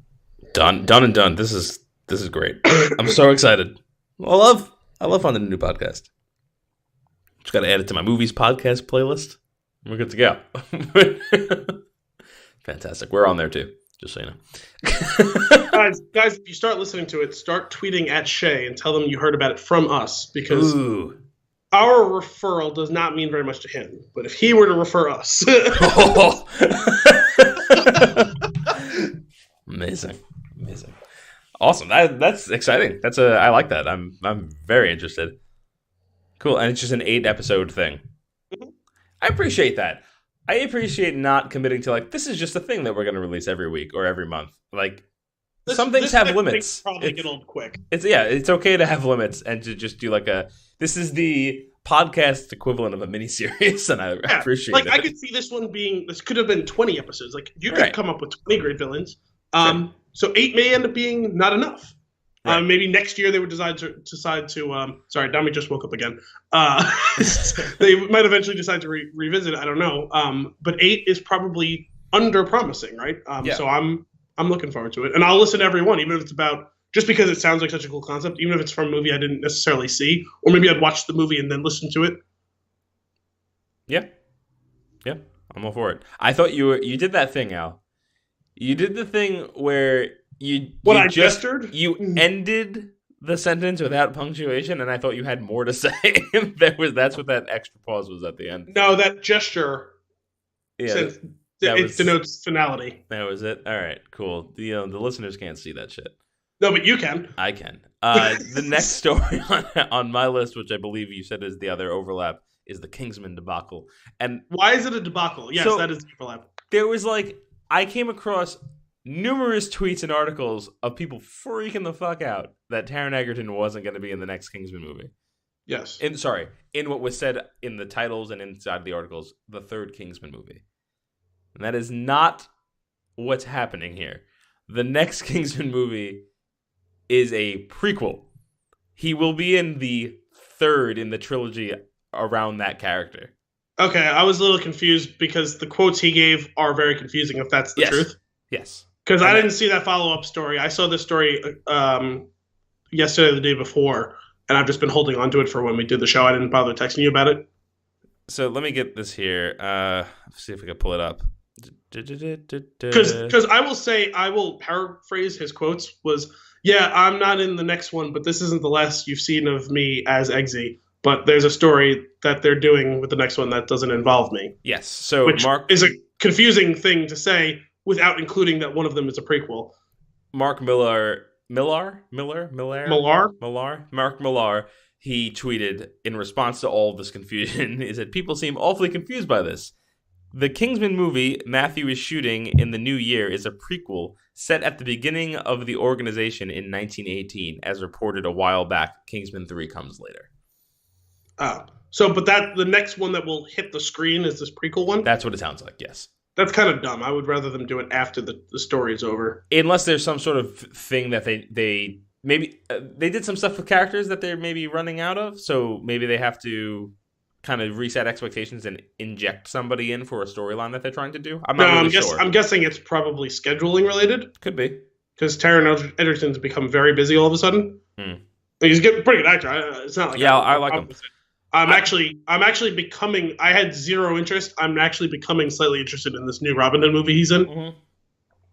done and done. This is great. I'm so excited. I love finding a new podcast. Just got to add it to my movies podcast playlist. We're good to go. Fantastic. We're on there too, just so you know. guys, if you start listening to it, start tweeting at Shay and tell them you heard about it from us, because our referral does not mean very much to him. But if he were to refer us. Amazing. Awesome. That's exciting. I like that. I'm very interested. Cool. And it's just an 8-episode thing. Mm-hmm. I appreciate that. I appreciate not committing to this is just a thing that we're going to release every week or every month. Some things have limits. Probably get old quick. It's okay to have limits and to just do this is the podcast equivalent of a miniseries, and I appreciate it. I could see this could have been 20 episodes. You could come up with 20 great villains. So 8 may end up being not enough. Right. Maybe next year they would decide to sorry, Dami just woke up again. They might eventually decide to revisit it. I don't know. But 8 is probably under promising, right? So I'm looking forward to it, and I'll listen to every one, even if it's about, just because it sounds like such a cool concept, even if it's from a movie I didn't necessarily see, or maybe I'd watch the movie and then listen to it. Yeah, I'm all for it. I thought you did that thing, Al. You did the thing where you gestured? You ended the sentence without punctuation, and I thought you had more to say. That's what that extra pause was at the end. No, that gesture. Yeah, it denotes finality. That was it. All right, cool. The listeners can't see that shit. No, but you can. I can. The next story on my list, which I believe you said is the other overlap, is the Kingsman debacle. And why is it a debacle? Yes, that is the overlap. There was I came across numerous tweets and articles of people freaking the fuck out that Taron Egerton wasn't going to be in the next Kingsman movie. Yes. In what was said in the titles and inside the articles, the third Kingsman movie. And that is not what's happening here. The next Kingsman movie is a prequel. He will be in the third in the trilogy around that character. Okay, I was a little confused because the quotes he gave are very confusing, if that's the truth. Yes. Because I didn't see that follow-up story. I saw this story yesterday or the day before, and I've just been holding on to it for when we did the show. I didn't bother texting you about it. So let me get this here. See if we can pull it up. Because I will paraphrase his quotes was, I'm not in the next one, but this isn't the last you've seen of me as Eggsy. But there's a story that they're doing with the next one that doesn't involve me. Yes. So which Mark is a confusing thing to say without including that one of them is a prequel. Mark Millar, he tweeted in response to all of this confusion is that people seem awfully confused by this. The Kingsman movie Matthew is shooting in the new year is a prequel set at the beginning of the organization in 1918, as reported a while back. Kingsman 3 comes later. Oh, but the next one that will hit the screen is this prequel one? That's what it sounds like, yes. That's kind of dumb. I would rather them do it after the story is over. Unless there's some sort of thing that they maybe they did some stuff with characters that they're maybe running out of, so maybe they have to kind of reset expectations and inject somebody in for a storyline that they're trying to do. I'm not really sure. I'm guessing it's probably scheduling related. Could be. Because Taron Egerton's become very busy all of a sudden. He's a pretty good actor. It's not like I like him. I'm actually becoming. I had zero interest. I'm actually becoming slightly interested in this new Robin Hood movie he's in.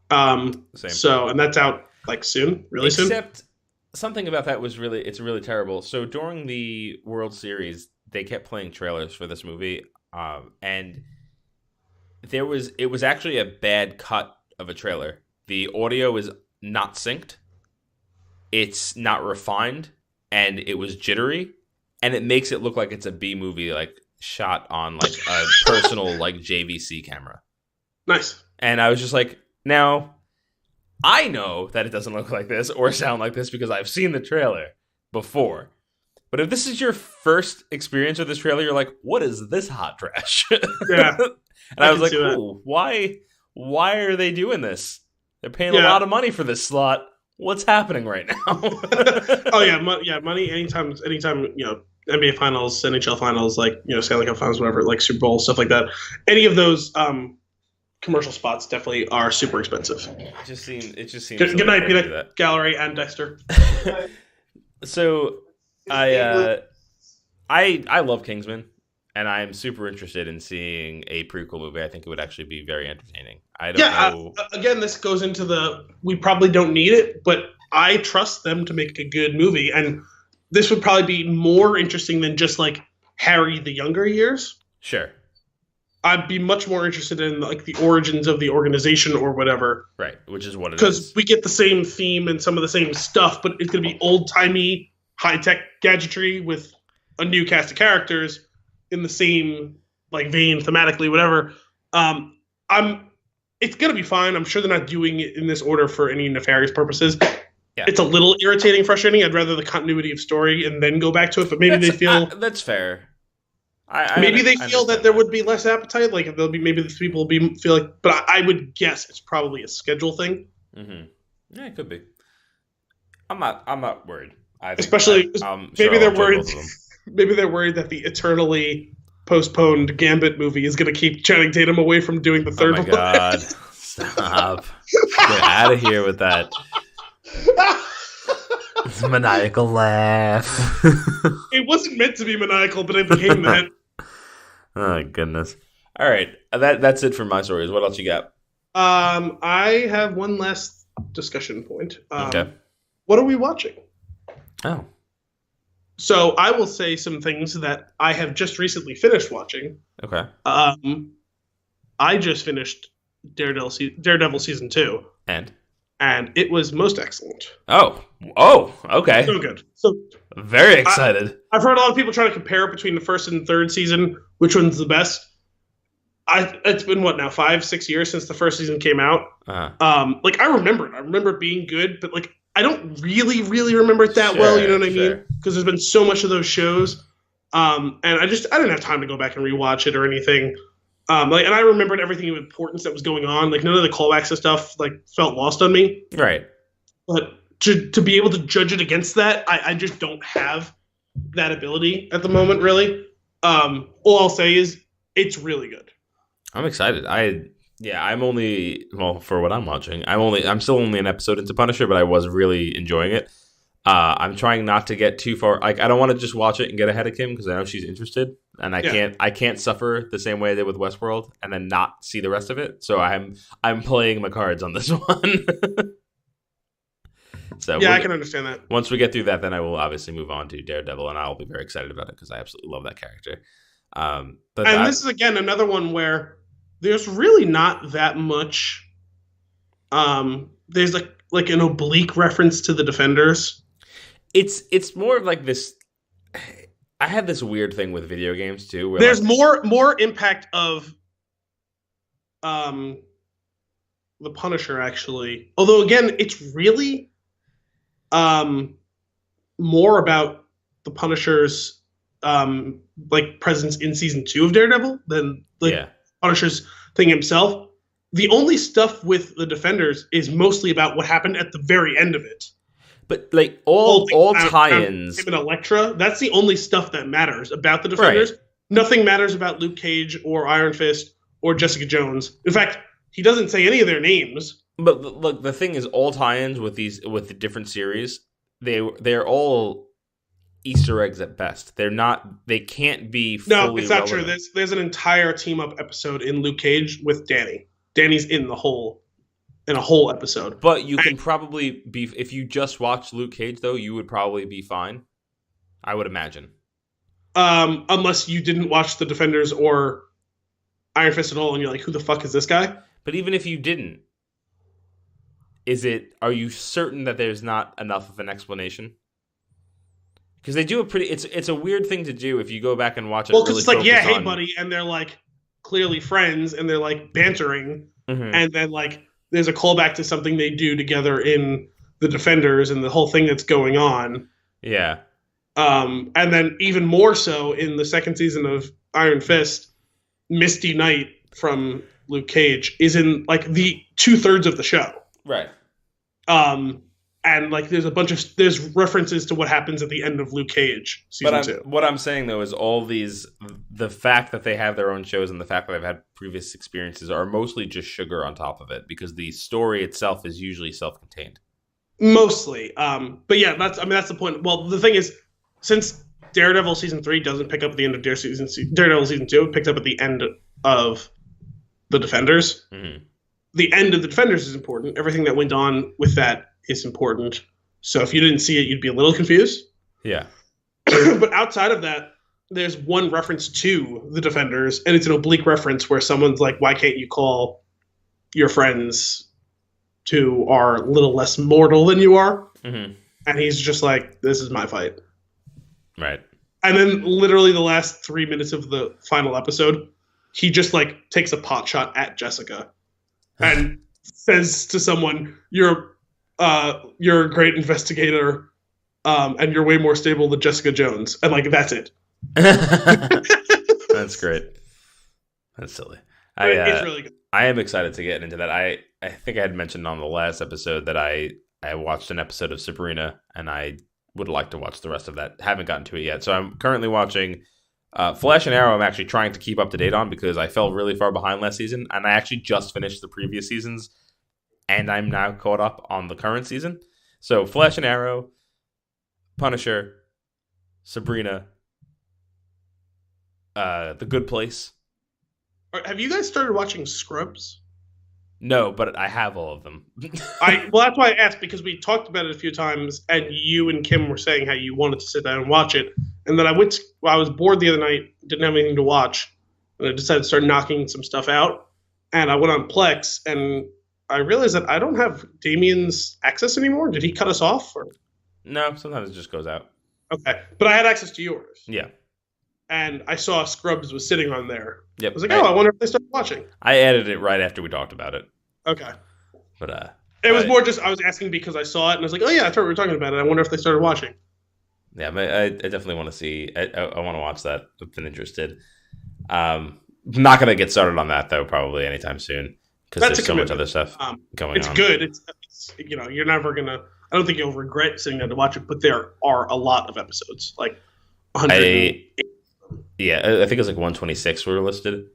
Same. So, and that's out soon, really soon. Except something about that was it's really terrible. So during the World Series, they kept playing trailers for this movie, and it was actually a bad cut of a trailer. The audio is not synced. It's not refined, and it was jittery. And it makes it look like it's a B movie, shot on a personal JVC camera. Nice. And I was just like, now, I know that it doesn't look like this or sound like this because I've seen the trailer before. But if this is your first experience with this trailer, you're like, what is this hot trash? Yeah. And I was like, ooh, why are they doing this? They're paying a lot of money for this slot. What's happening right now? Oh yeah, money. Anytime, NBA Finals, NHL Finals, like Stanley Cup Finals, whatever, like Super Bowl stuff like that. Any of those commercial spots definitely are super expensive. It just seems. Good night, Peanut Gallery and Dexter. So, I love Kingsman, and I'm super interested in seeing a prequel movie. I think it would actually be very entertaining. I don't know. Again, this goes into we probably don't need it, but I trust them to make a good movie, and this would probably be more interesting than just like Harry the younger years. Sure. I'd be much more interested in like the origins of the organization or whatever. Right, which is what it is. Because we get the same theme and some of the same stuff, but it's going to be old-timey, high-tech gadgetry with a new cast of characters in the same like vein, thematically, whatever. It's going to be fine. I'm sure they're not doing it in this order for any nefarious purposes. Yeah. It's a little irritating, frustrating. I'd rather the continuity of story and then go back to it, but maybe they feel... that's fair. Maybe they feel that there would be less appetite. Like maybe the people will feel like, but I would guess it's probably a schedule thing. Mm-hmm. Yeah, it could be. I'm not worried. Especially maybe they're worried. Maybe they're worried that the eternally postponed Gambit movie is going to keep Channing Tatum away from doing the third one. Oh my god! Stop! Get out of here with that. It's a maniacal laugh. It wasn't meant to be maniacal, but it became that. Oh goodness! All right, that's it for my stories. What else you got? I have one last discussion point. Okay. What are we watching? Oh. So I will say some things that I have just recently finished watching. Okay. I just finished Daredevil season 2. And it was most excellent. Oh, okay. So good. So very excited. I've heard a lot of people trying to compare it between the first and third season, which one's the best. It's been what now, 5-6 years since the first season came out. Like I remember it. I remember it being good, but like I don't really remember it that well. You know what I mean? Because there's been so much of those shows, and I didn't have time to go back and rewatch it or anything. And I remembered everything of importance that was going on. Like none of the callbacks and stuff like felt lost on me. Right. But to be able to judge it against that, I just don't have that ability at the moment. Really. All I'll say is it's really good. I'm excited. I'm only for what I'm watching. I'm still only an episode into Punisher, but I was really enjoying it. I'm trying not to get too far. Like I don't want to just watch it and get ahead of Kim because I know she's interested, and I can't suffer the same way I did with Westworld and then not see the rest of it. So I'm playing my cards on this one. So I can understand that. Once we get through that, then I will obviously move on to Daredevil, and I'll be very excited about it because I absolutely love that character. This is again another one where there's really not that much. There's like an oblique reference to the Defenders. It's more of like this. I have this weird thing with video games too. Where there's more impact of the Punisher actually. Although again, it's really more about the Punisher's like presence in season 2 of Daredevil than Punisher's thing himself. The only stuff with the Defenders is mostly about what happened at the very end of it. But like all tie-ins, him and Elektra, that's the only stuff that matters about the Defenders. Right. Nothing matters about Luke Cage or Iron Fist or Jessica Jones. In fact, he doesn't say any of their names. But look, the thing is, all tie-ins with the different series, they're all Easter eggs at best. They're not. They can't be fully No, it's not relevant. True. There's an entire team-up episode in Luke Cage with Danny. Danny's in a whole episode. But you can probably be, if you just watch Luke Cage, though, you would probably be fine. I would imagine. Unless you didn't watch the Defenders or Iron Fist at all, and you're like, who the fuck is this guy? But even if you didn't, are you certain that there's not enough of an explanation? Because they do it's a weird thing to do if you go back and watch it. Well, because it's like, hey, buddy, and they're like, clearly friends and they're like bantering, and then like there's a callback to something they do together in the Defenders and the whole thing that's going on. Yeah. And then even more so in the second season of Iron Fist, Misty Knight from Luke Cage is in like the 2/3 of the show. Right. And like there's references to what happens at the end of Luke Cage season 2. What I'm saying though is the fact that they have their own shows and the fact that they've had previous experiences are mostly just sugar on top of it, because the story itself is usually self-contained. Mostly. But yeah, that's the point. Well, the thing is, since Daredevil season 3 doesn't pick up at the end of Daredevil season 2, it picks up at the end of the Defenders. Mm-hmm. The end of the Defenders is important. Everything that went on with that is important. So if you didn't see it, you'd be a little confused. Yeah. But outside of that, there's one reference to the Defenders, and it's an oblique reference where someone's like, why can't you call your friends who are a little less mortal than you are? Mm-hmm. And he's just like, this is my fight. Right. And then literally the last 3 minutes of the final episode, he just like takes a pot shot at Jessica and says to someone, you're a great investigator, and you're way more stable than Jessica Jones. And like, that's it. That's great. That's silly. It's really good. I am excited to get into that. I think I had mentioned on the last episode that I watched an episode of Sabrina, and I would like to watch the rest of that. Haven't gotten to it yet. So I'm currently watching Flash and Arrow. I'm actually trying to keep up to date on because I fell really far behind last season, and I actually just finished the previous seasons, and I'm now caught up on the current season. So Flash and Arrow, Punisher, Sabrina, The Good Place. Have you guys started watching Scrubs? No, but I have all of them. Well, that's why I asked, because we talked about it a few times, and you and Kim were saying how you wanted to sit down and watch it. And then I was bored the other night, didn't have anything to watch, and I decided to start knocking some stuff out. And I went on Plex, and I realized that I don't have Damien's access anymore. Did he cut us off? Or? No, sometimes it just goes out. Okay, but I had access to yours. Yeah. And I saw Scrubs was sitting on there. Yep. I was like, I wonder if they started watching. I added it right after we talked about it. Okay. But it was more just I was asking because I saw it and I was like, oh yeah, I thought we were talking about it. I wonder if they started watching. Yeah, but I definitely want to see. I want to watch that. I've been interested. Not gonna get started on that though. Probably anytime soon because there's so much other stuff going on. It's good. It's you're never gonna. I don't think you'll regret sitting down to watch it. But there are a lot of episodes, like 100. Yeah, I think it was like 126 were listed.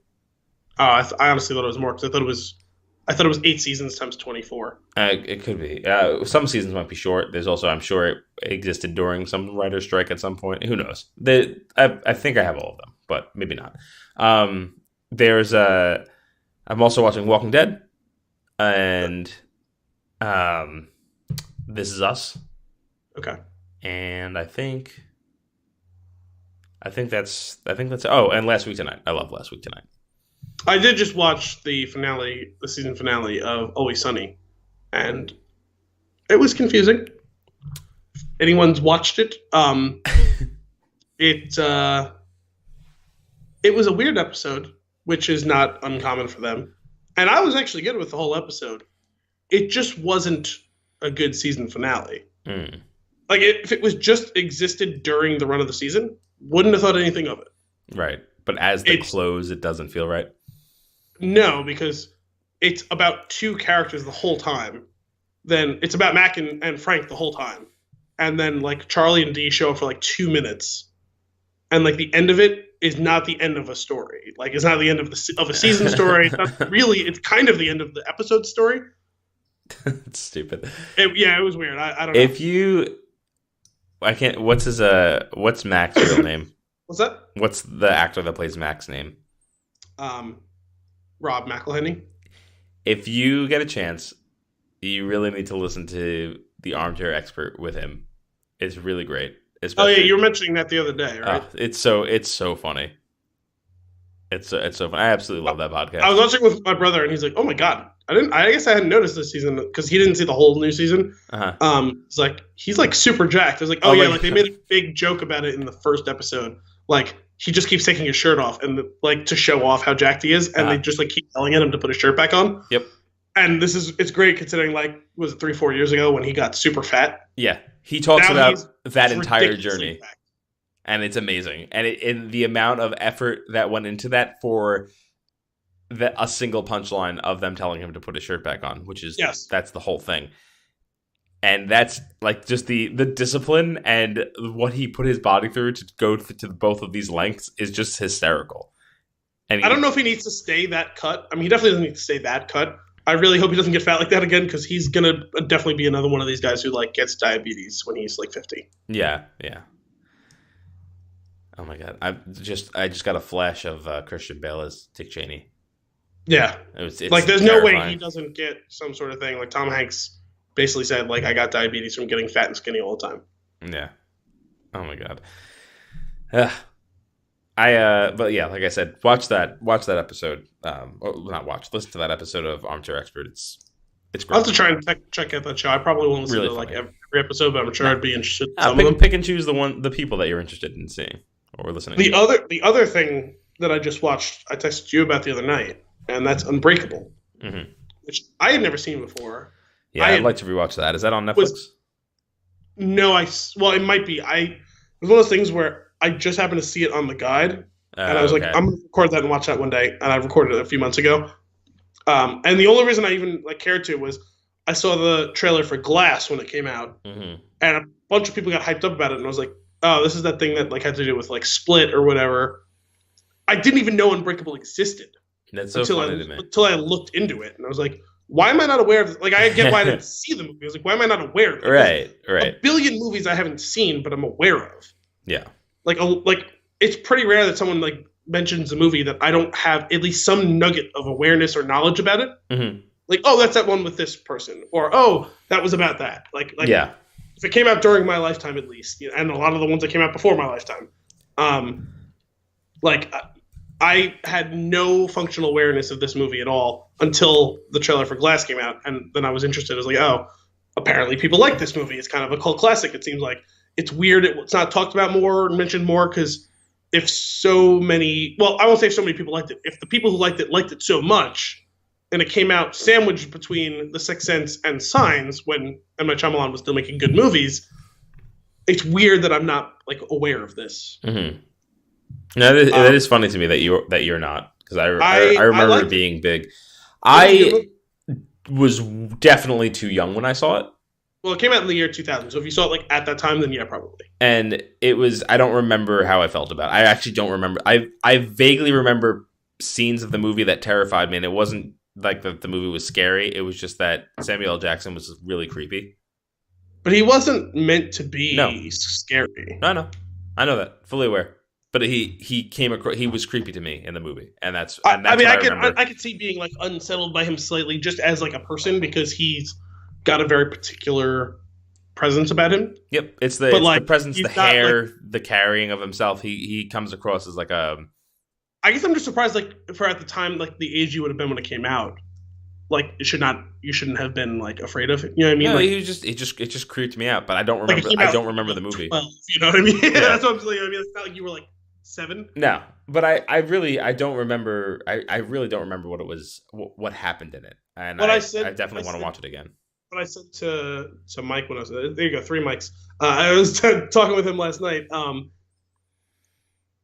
I honestly thought it was more because I thought it was 8 seasons times 24. It could be. Some seasons might be short. There's also, I'm sure it existed during some writer's strike at some point. Who knows? I think I have all of them, but maybe not. I'm also watching Walking Dead, and This Is Us. Okay. And I think that's oh, and Last Week Tonight. I love Last Week Tonight. I did just watch the season finale of Always Sunny, and it was confusing. If anyone's watched it, it was a weird episode, which is not uncommon for them. And I was actually good with the whole episode. It just wasn't a good season finale. Mm. Like if it was just existed during the run of the season, wouldn't have thought anything of it. Right. But as the close, it doesn't feel right. No, because it's about 2 characters the whole time. Then it's about Mac and Frank the whole time. And then like Charlie and Dee show up for like 2 minutes. And like the end of it is not the end of a story. Like it's not the end of a season story. It's not really, it's kind of the end of the episode story. It's stupid. It was weird. I don't know. What's Mac's real name? What's that? What's the actor that plays Mac's name? Rob McElhenney. If you get a chance, you really need to listen to The Armchair Expert with him. It's really great. Especially, you were mentioning that the other day, right? It's so funny. It's so funny. I absolutely love that podcast. I was watching with my brother, and he's like, "Oh my god, I guess I hadn't noticed this season because he didn't see the whole new season." Uh-huh. It's like he's like super jacked. I was like, "Oh yeah," like they made a big joke about it in the first episode like he just keeps taking his shirt off and like to show off how jacked he is, and they just like keep yelling at him to put his shirt back on. Yep. And it's great considering like was it 3-4 years ago when he got super fat. Yeah, he talks Now about he's that entire ridiculously journey, fat. and it's amazing. And in the amount of effort that went into that for a single punchline of them telling him to put his shirt back on, which is that's the whole thing. And that's like just the discipline and what he put his body through to go to both of these lengths is just hysterical. And I don't know if he needs to stay that cut. I mean, he definitely doesn't need to stay that cut. I really hope he doesn't get fat like that again, because he's gonna definitely be another one of these guys who like gets diabetes when he's like 50. Yeah. Oh my god, I just got a flash of Christian Bale as Dick Cheney. Yeah, it's like there's terrifying. no way he doesn't get some sort of thing. Like Tom Hanks basically said, like I got diabetes from getting fat and skinny all the time. Yeah. Oh my god. But yeah, like I said, watch that episode. Listen to that episode of Armchair Expert. It's great. I'll have to try and check out that show. I probably won't listen Really to like funny. every episode, but I'm sure I'd be interested in some of them. Pick and choose the people that you're interested in seeing or listening to. The other thing that I just watched, I texted you about the other night, and that's Unbreakable, which I had never seen before. Yeah, I'd like to rewatch that. Is that on Netflix? No, well, it might be. It was one of those things where I just happened to see it on the guide, and I was like, I'm going to record that and watch that one day, and I recorded it a few months ago. And the only reason I even like cared to was I saw the trailer for Glass when it came out, and a bunch of people got hyped up about it, and I was like, oh, this is that thing that like had to do with like Split or whatever. I didn't even know Unbreakable existed. That's so funny to me. Until I looked into it, and I was like, why am I not aware of this? Like, I get why I didn't see the movie. I was like, why am I not aware of it? Right. A billion movies I haven't seen, but I'm aware of. Yeah. Like it's pretty rare that someone like mentions a movie that I don't have at least some nugget of awareness or knowledge about it. Like, oh, that's that one with this person, or oh, that was about that. Like yeah. If it came out during my lifetime, at least, and a lot of the ones that came out before my lifetime, like I had no functional awareness of this movie at all until the trailer for Glass came out, and then I was interested. I was like, oh, apparently people like this movie. It's kind of a cult classic. It seems like it's weird. It's not talked about more, mentioned more, because if so many, well, I won't say if so many people liked it. If the people who liked it so much, and it came out sandwiched between The Sixth Sense and Signs when M. Night Shyamalan was still making good movies, it's weird that I'm not like aware of this. No, that is funny to me that you're not, because I remember it being big. I was definitely too young when I saw it. Well, it came out in the year 2000, so if you saw it like at that time, then yeah, probably. And it was, I don't remember how I felt about it. I actually don't remember. I vaguely remember scenes of the movie that terrified me, and it wasn't like the movie was scary. It was just that Samuel L. Jackson was really creepy. But he wasn't meant to be scary. I know that, fully aware. But he came across, he was creepy to me in the movie, and that's. I mean, I could see being like unsettled by him slightly, just as like a person, because he's got a very particular presence about him. Yep, it's the presence, the hair, the carrying of himself. He comes across as like a. I guess I'm just surprised, like for at the time, like the age you would have been when it came out, like you shouldn't have been like afraid of it. You know what I mean? No, like, it just creeped me out, but I don't remember. I don't remember the movie. 12, you know what I mean? Yeah. That's what I'm saying. I mean, it's not like you were like 7. No, but I really don't remember. I really don't remember what it was, what happened in it, and I definitely want to watch it again. What I said to Mike when I was there, you go, 3 mics. I was talking with him last night.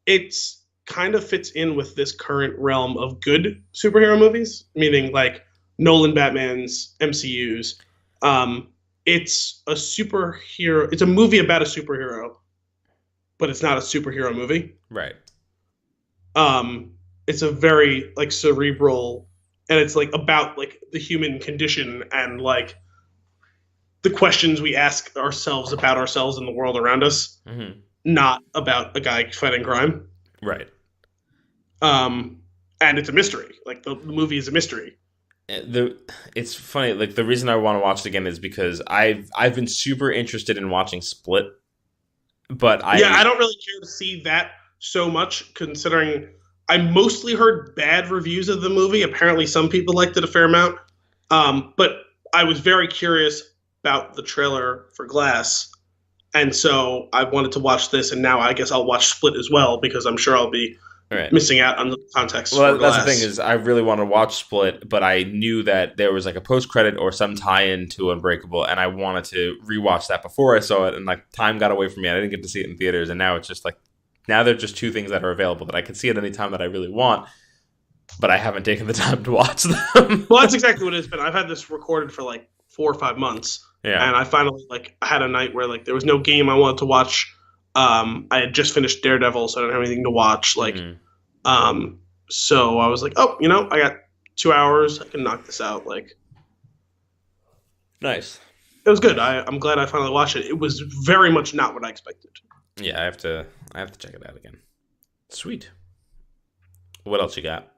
It's kind of fits in with this current realm of good superhero movies, meaning like Nolan Batman's MCUs. It's a superhero. It's a movie about a superhero, but it's not a superhero movie. Right. It's a very like cerebral, and it's like about like the human condition and like the questions we ask ourselves about ourselves and the world around us, not about a guy fighting crime. Right. And it's a mystery. Like the movie is a mystery. It's funny. Like the reason I want to watch it again is because I've been super interested in watching Split, but I don't really care to see that so much, considering I mostly heard bad reviews of the movie. Apparently, some people liked it a fair amount. But I was very curious about the trailer for Glass, And so I wanted to watch this, and now I guess I'll watch Split as well because I'm sure I'll be Right. missing out on the context. Well, for that's Glass. the thing is, I really want to watch Split, but I knew that there was like a post credit or some tie-in to Unbreakable, and I wanted to rewatch that before I saw it, and like time got away from me. I didn't get to see it in theaters, and now it's just like now they're just two things that are available that I can see at any time that I really want, but I haven't taken the time to watch them. Well, that's exactly what it has been. I've had this recorded for like 4 or 5 months, Yeah. and I finally I had a night where like there was no game I wanted to watch. I had just finished Daredevil, so I didn't have anything to watch. So I was like, oh, I got 2 hours. I can knock this out. Like, Nice. it was good. I'm glad I finally watched it. It was very much not what I expected. Yeah, I have to check it out again. Sweet. What else you got?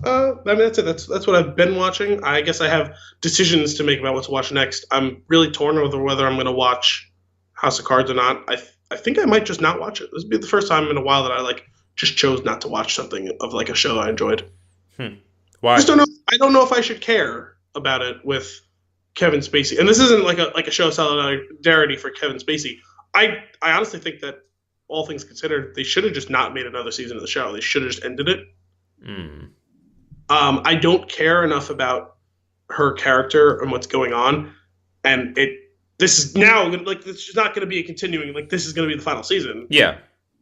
I mean, that's it. That's what I've been watching. I guess I have decisions to make about what to watch next. I'm really torn over whether I'm going to watch House of Cards or not. I think I might just not watch it. This would be the first time in a while that I just chose not to watch something of like a show I enjoyed. Why? I just don't know. I don't know if I should care about it with Kevin Spacey. And this isn't like a show of solidarity for Kevin Spacey. I honestly think that all things considered, they should have just not made another season of the show. They should have just ended it. I don't care enough about her character and what's going on, and this is now like this is not going to be a continuing. Like this is going to be the final season. Yeah.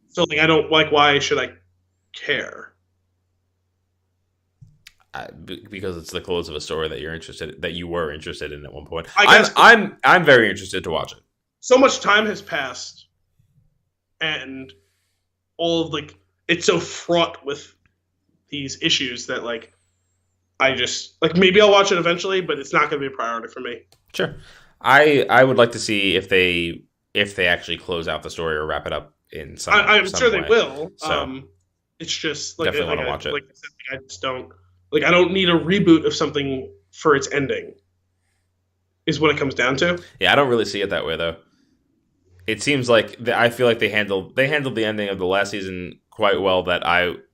So like I don't like. Why should I care? Because it's the close of a story that you were interested in at one point. I guess I'm very interested to watch it. So much time has passed, and all of it's so fraught with these issues that I just maybe I'll watch it eventually, but it's not going to be a priority for me. Sure. I would like to see if they actually close out the story or wrap it up in some. I'm some sure way. they will. So, it's just definitely want to watch it. Like I said, I just don't I don't need a reboot of something for its ending. Is what it comes down to. Yeah, I don't really see it that way though. It seems like I feel like they handled the ending of the last season quite well. That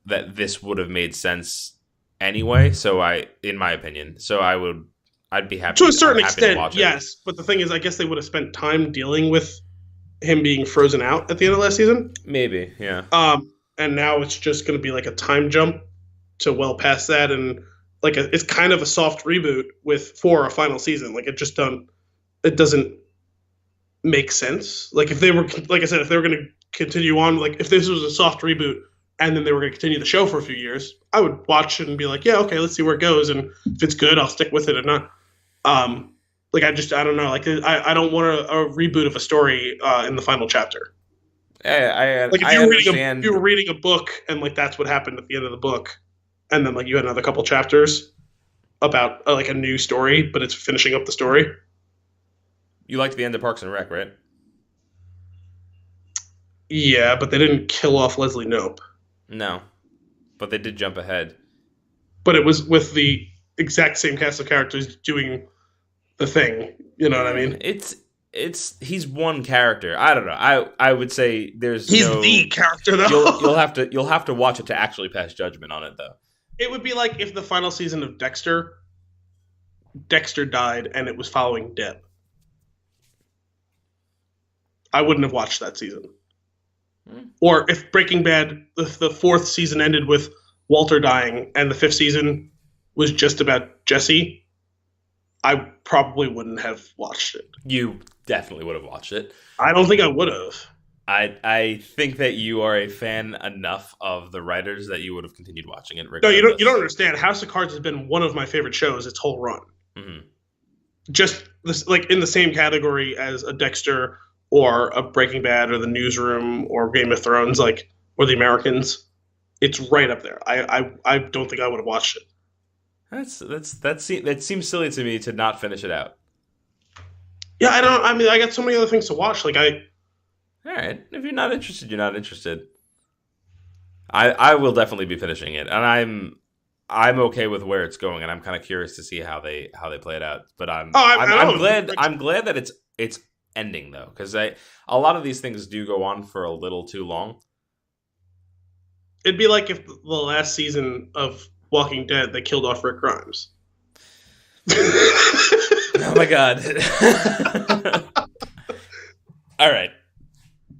this would have made sense anyway. So in my opinion, I'd be happy to a certain extent. To watch yes, but the thing is, I guess they would have spent time dealing with him being frozen out at the end of last season. Maybe, yeah. And now it's just going to be like a time jump to well past that, and it's kind of a soft reboot for a final season. It doesn't make sense. If they were, like I said, if they were going to continue on, if this was a soft reboot and then they were going to continue the show for a few years, I would watch it and be like, yeah, okay, let's see where it goes, and if it's good, I'll stick with it or not. I don't know. I don't want a reboot of a story in the final chapter. If you were reading a book and that's what happened at the end of the book, and then you had another couple chapters about a new story, but it's finishing up the story. You liked the end of Parks and Rec, right? Yeah, but they didn't kill off Leslie Knope. No, but they did jump ahead. But it was with the exact same cast of characters doing the thing. You know what I mean? He's one character. I don't know. I would say he's the character though. You'll have to watch it to actually pass judgment on it though. It would be like if the final season of Dexter died and it was following Deb. I wouldn't have watched that season. Or if Breaking Bad, the 4th season ended with Walter dying and the 5th season was just about Jesse, I probably wouldn't have watched it. You definitely would have watched it. I don't think I would have. I think that you are a fan enough of the writers that you would have continued watching it. No, you don't understand. House of Cards has been one of my favorite shows its whole run. Mm-hmm. Just this, in the same category as a Dexter or a Breaking Bad or the Newsroom or Game of Thrones, or the Americans. It's right up there. I don't think I would have watched it. That seems silly to me to not finish it out. Yeah, I got so many other things to watch. All right, if you're not interested, you're not interested. I will definitely be finishing it, and I'm okay with where it's going, and I'm kind of curious to see how they play it out. But I'm glad that it's ending though, because a lot of these things do go on for a little too long. It'd be like if the last season of Walking Dead they killed off Rick Grimes. Oh my god. All right.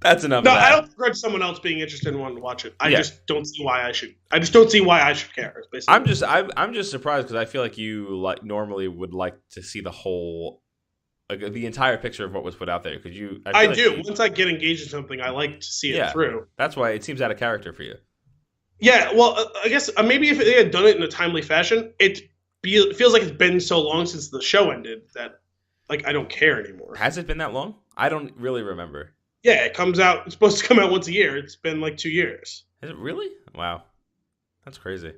That's enough No, of that. I don't begrudge someone else being interested and wanting to watch it. I Yeah. just don't see why I should. I just don't see why I should care. Basically. I'm just surprised because I feel like you normally would like to see the whole, like the entire picture of what was put out there. Because I do. Once I get engaged in something, I like to see it through. That's why it seems out of character for you. Yeah, well, I guess maybe if they had done it in a timely fashion, it feels like it's been so long since the show ended that, like, I don't care anymore. Has it been that long? I don't really remember. Yeah, it comes out. It's supposed to come out once a year. It's been like 2 years. Is it really? Wow, that's crazy.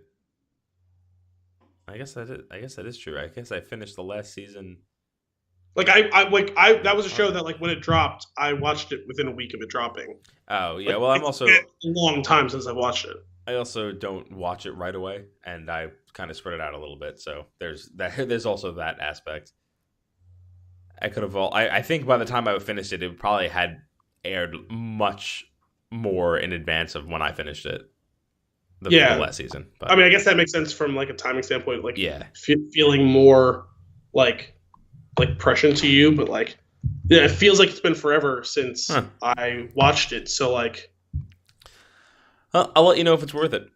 I guess that is true. I guess I finished the last season. Like that was a show that, like, when it dropped, I watched it within a week of it dropping. Oh yeah, like, well I'm also been a long time since I've watched it. I also don't watch it right away, and I kind of spread it out a little bit. So there's that. There's also that aspect. I could have. I think by the time I finished it, it probably had aired much more in advance of when I finished it. The last season. But, I mean, I guess that makes sense from, like, a timing standpoint. Like, yeah, feeling more like prescient to you, but, like, yeah, it feels like it's been forever since I watched it. So, like, I'll let you know if it's worth it.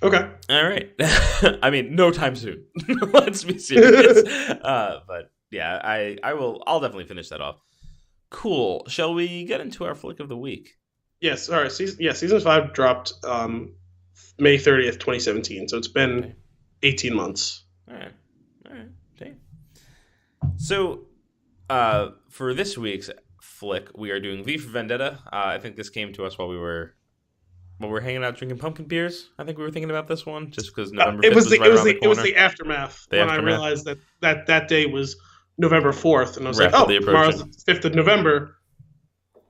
Okay. All right. I mean, no time soon. Let's be serious. But yeah, I'll definitely finish that off. Cool. Shall we get into our flick of the week? Yes. All right. Season 5 dropped May 30th, 2017. So it's been 18 months. All right. Damn. So, for this week's flick, we are doing V for Vendetta. I think this came to us while we were hanging out drinking pumpkin beers. I think we were thinking about this one just because November 5th was right around the corner. It was the aftermath when I realized that day was November 4th, and I was like, tomorrow's the 5th of November.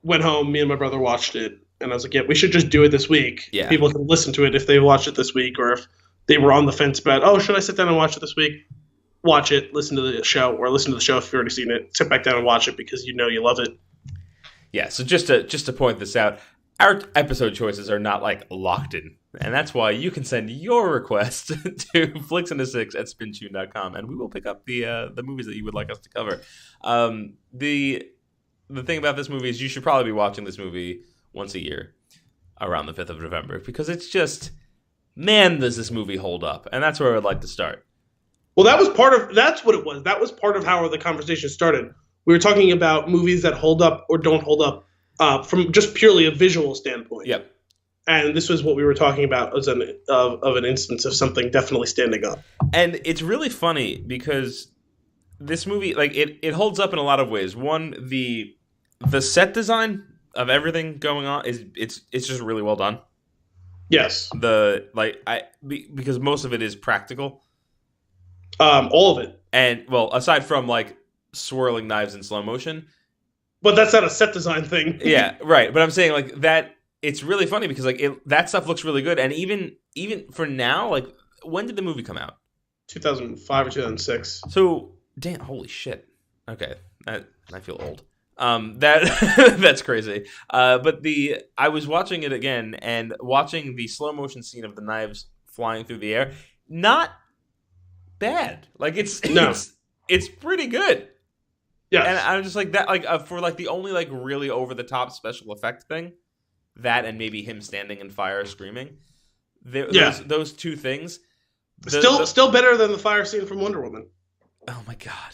Went home, me and my brother watched it, and I was like, yeah, we should just do it this week. Yeah. People can listen to it if they watched it this week, or if they were on the fence about, should I sit down and watch it this week? Watch it, listen to the show, or listen to the show if you've already seen it. Sit back down and watch it because you know you love it. Yeah, so just to point this out, our episode choices are not, like, locked in. And that's why you can send your request to flixinto6@spintune.com, and we will pick up the movies that you would like us to cover. The thing about this movie is you should probably be watching this movie once a year around the 5th of November, because it's just, man, does this movie hold up. And that's where I would like to start. Well, that's what it was. That was part of how the conversation started. We were talking about movies that hold up or don't hold up from just purely a visual standpoint. Yep. And this was what we were talking about as an instance of something definitely standing up. And it's really funny because this movie, like, it holds up in a lot of ways. One, the set design of everything going on it's just really well done. Yes. Because most of it is practical. All of it. And, well, aside from, like, swirling knives in slow motion. But that's not a set design thing. Yeah, right. But I'm saying, like, that it's really funny because, like, that stuff looks really good. And even for now, like, when did the movie come out? 2005 or 2006. So, damn, holy shit. Okay, I feel old. That's crazy. But I was watching it again and watching the slow motion scene of the knives flying through the air. Not bad. Like, it's pretty good. Yeah. And I'm just like that, like, for, like, the only, like, really over the top special effect thing, that and maybe him standing in fire screaming. Those two things. Still better than the fire scene from Wonder Woman. Oh my god.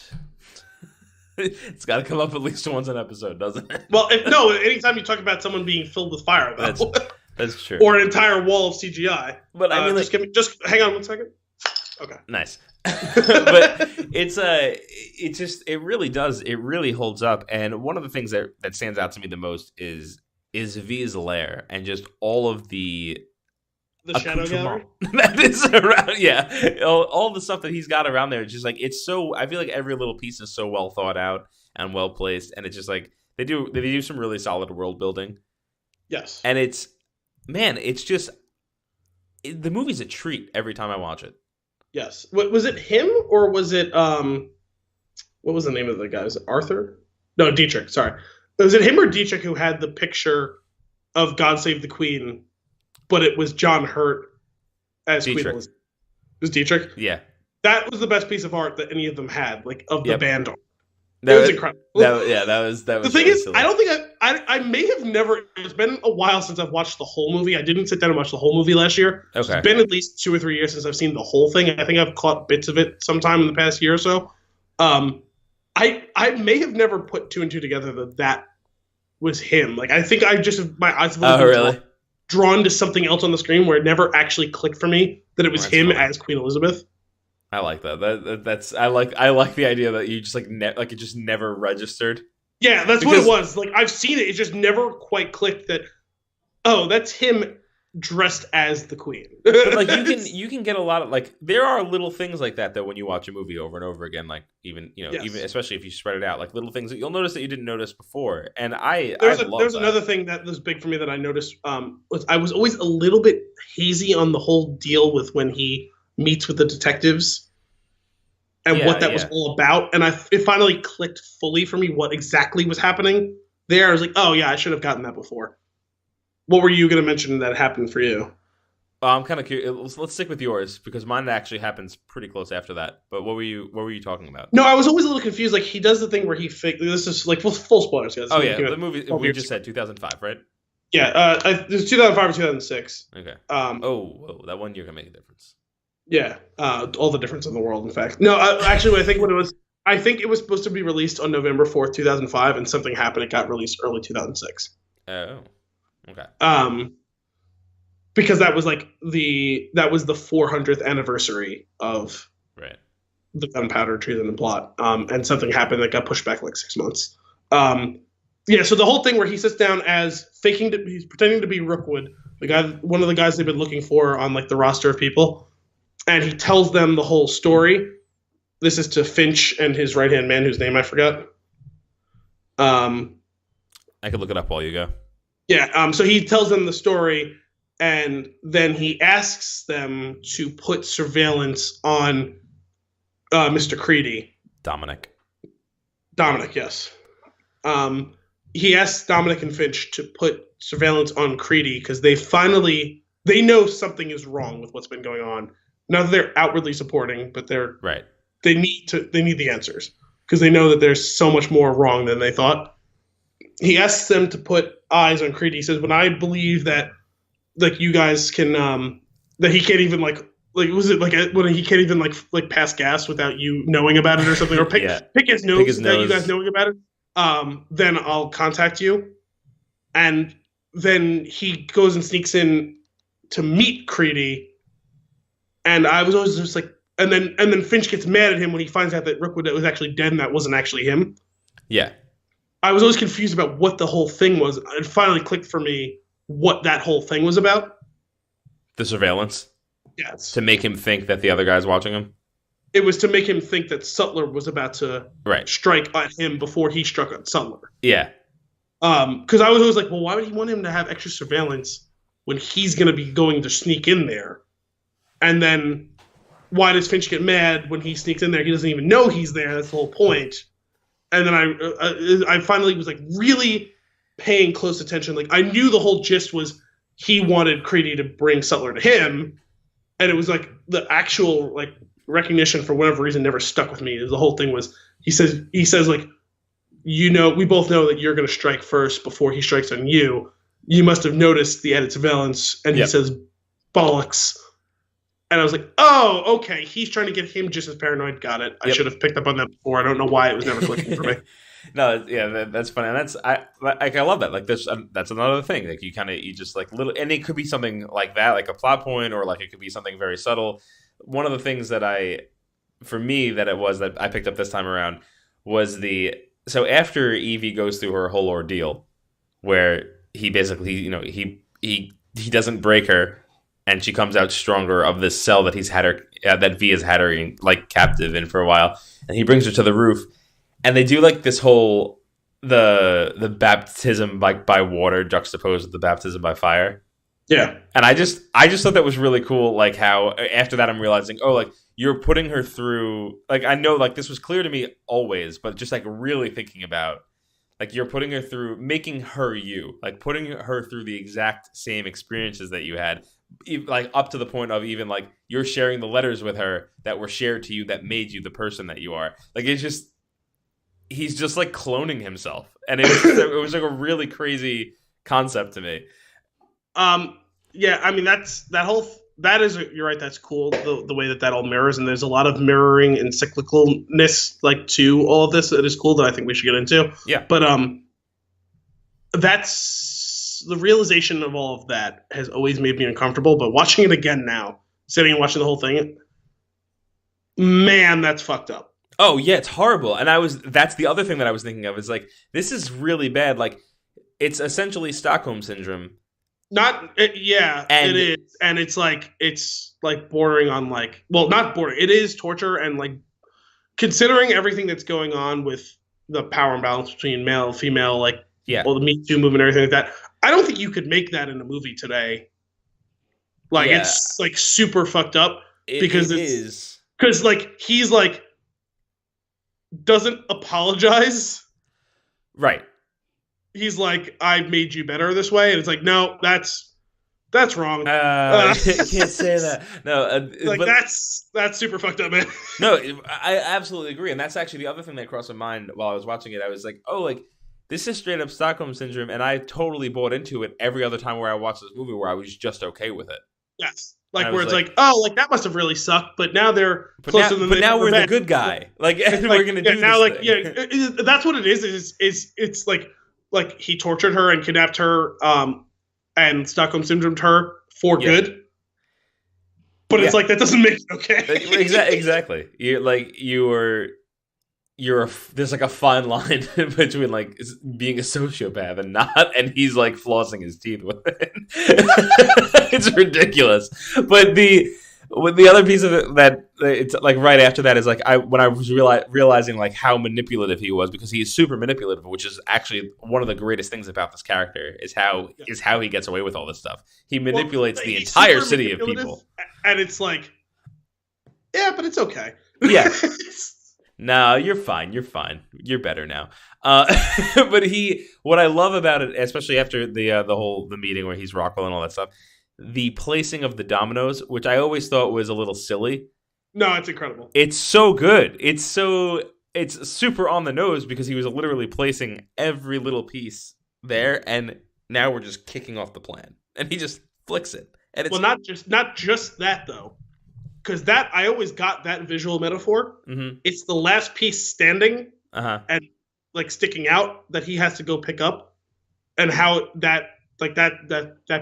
It's got to come up at least once an episode, doesn't it? Well, anytime you talk about someon being filled with fire, though. That's true. Or an entire wall of CGI. But I mean, just hang on 1 second. Okay. Nice. But it really holds up. And one of the things that stands out to me the most is V's lair and just all of the shadow gallery that is around. Yeah, all the stuff that he's got around there. It's just like, it's so, I feel like every little piece is so well thought out and well placed, and it's just like they do some really solid world building. Yes, and it's just the movie's a treat every time I watch it. Yes. Was it him or was it what was the name of the guy? Was it Arthur? No, Dietrich. Sorry. Was it him or Dietrich who had the picture of God Save the Queen, but it was John Hurt as Queen Elizabeth? It was Dietrich? Yeah. That was the best piece of art that any of them had, like, of the band art. It was incredible. That was the thing really is, silly. I don't think I may have never. It's been a while since I've watched the whole movie. I didn't sit down and watch the whole movie last year. Okay. It's been at least 2 or 3 years since I've seen the whole thing. I think I've caught bits of it sometime in the past year or so. I may have never put 2 and 2 together that was him. Like I think I just my eyes have really drawn to something else on the screen where it never actually clicked for me that it was him funny. as Queen Elizabeth. I like that. That's I like the idea that you just like it just never registered. Yeah, that's what it was. Like I've seen it, it just never quite clicked that. Oh, that's him dressed as the Queen. But like you can get a lot of like there are little things like that though when you watch a movie over and over again. Like even even especially if you spread it out, like little things that you'll notice that you didn't notice before. And there's another thing that was big for me that I noticed. Was I was always a little bit hazy on the whole deal with when he meets with the detectives and what that was all about. And it finally clicked fully for me what exactly was happening there. I was like, oh yeah, I should have gotten that before. What were you going to mention that happened for you? I'm kind of curious. Let's stick with yours because mine actually happens pretty close after that. But what were you talking about? No, I was always a little confused. Like he does the thing where he this is like full spoilers, guys. Oh yeah, the movie we just said 2005, right? Yeah, it was 2005 or 2006. Okay. Whoa, that 1 year can make a difference. Yeah, all the difference in the world. In fact, no, actually, I think it was supposed to be released on November 4th, 2005, and something happened. It got released early 2006. Oh, okay. Because that was the 400th anniversary of the Gunpowder Treason and Plot. And something happened that got pushed back like 6 months. Yeah, so the whole thing where he sits down as he's pretending to be Rookwood, one of the guys they've been looking for on like the roster of people, and he tells them the whole story. This is to Finch and his right-hand man, whose name I forgot. I could look it up while you go. Yeah, so he tells them the story, and then he asks them to put surveillance on Mr. Creedy. Dominic, yes. He asks Dominic and Finch to put surveillance on Creedy because they know something is wrong with what's been going on. Not that they're outwardly supporting, but they need the answers because they know that there's so much more wrong than they thought. He asks them to put eyes on Creedy. He says, "When I believe that, like you guys can, that he can't even when he can't even like pass gas without you knowing about it or something, or pick his nose without you guys knowing about it, then I'll contact you." And then he goes and sneaks in to meet Creedy. And I was always just like, and then Finch gets mad at him when he finds out that Rookwood was actually dead and that wasn't actually him. Yeah. I was always confused about what the whole thing was. It finally clicked for me what that whole thing was about. The surveillance? Yes. To make him think that the other guy's watching him? It was to make him think that Sutler was about to strike at him before he struck at Sutler. Yeah. Because I was always like, well, why would he want him to have extra surveillance when he's going to be going to sneak in there? And then why does Finch get mad when he sneaks in there? He doesn't even know he's there. That's the whole point. And then I finally was like really paying close attention. Like I knew the whole gist was he wanted Creedy to bring Sutler to him. And it was like the actual like recognition for whatever reason never stuck with me. The whole thing was he says like, we both know that you're going to strike first before he strikes on you. You must have noticed the added surveillance. And he says, bollocks. And I was like, oh, okay. He's trying to get him just as paranoid. Got it. I should have picked up on that before. I don't know why it was never clicking for me. No, yeah, that's funny. And I love that. Like that's another thing. Like you just like little, and it could be something like that, like a plot point, or like it could be something very subtle. One of the things that I picked up this time around was so after Evie goes through her whole ordeal, where he basically, he doesn't break her. And she comes out stronger of this cell that he's had her, that V has had her in, like captive in for a while, and he brings her to the roof, and they do like this whole the baptism by water juxtaposed with the baptism by fire. Yeah, and I just thought that was really cool. Like how after that I'm realizing, oh, like you're putting her through. Like I know, like this was clear to me always, but just like really thinking about. Like you're putting her through, making her you, like putting her through the exact same experiences that you had, like up to the point of even like you're sharing the letters with her that were shared to you that made you the person that you are. Like it's just, he's just like cloning himself, and it was like a really crazy concept to me. Yeah, I mean that is you're right. That's cool. The way that all mirrors, and there's a lot of mirroring and cyclicalness like to all of this that is cool that I think we should get into. Yeah, but that's the realization of all of that has always made me uncomfortable. But watching it again now, sitting and watching the whole thing, man, that's fucked up. Oh yeah, it's horrible. And that's the other thing that I was thinking of is like, this is really bad. Like, it's essentially Stockholm syndrome. It is, and it's like bordering on like, well, not bordering. It is torture, and like considering everything that's going on with the power imbalance between male and female, like all the Me Too movement, and everything like that. I don't think you could make that in a movie today. Like it's like super fucked up because like he's like doesn't apologize. Right. He's like, I made you better this way, and it's like, no, that's wrong. You can't say that. No, like that's super fucked up, man. No, I absolutely agree, and that's actually the other thing that crossed my mind while I was watching it. I was like, oh, like this is straight up Stockholm syndrome, and I totally bought into it every other time where I watched this movie where I was just okay with it. Yes. Like where it's like, oh, like that must have really sucked, but now they're closer than. But now we're the good guy. Like, and we're gonna do now. This like, thing. That's what it is. It's like he tortured her and kidnapped her, and Stockholm syndromed her for good. But it's like that doesn't make it okay. Exactly. There's like a fine line between like being a sociopath and not, and he's like flossing his teeth with it. It's ridiculous. But the other piece of it that it's like right after that is like when I was realizing like how manipulative he was, because he is super manipulative, which is actually one of the greatest things about this character is how he gets away with all this stuff. He manipulates the entire city of people, and it's like, yeah, but it's okay. Yeah. No, you're fine. You're fine. You're better now. But what I love about it, especially after the meeting where he's Rockwell and all that stuff, the placing of the dominoes, which I always thought was a little silly. No, it's incredible. It's so good. It's super on the nose because he was literally placing every little piece there, and now we're just kicking off the plan, and he just flicks it. And it's not just that though. Because I always got that visual metaphor. Mm-hmm. It's the last piece standing and like sticking out that he has to go pick up, and how that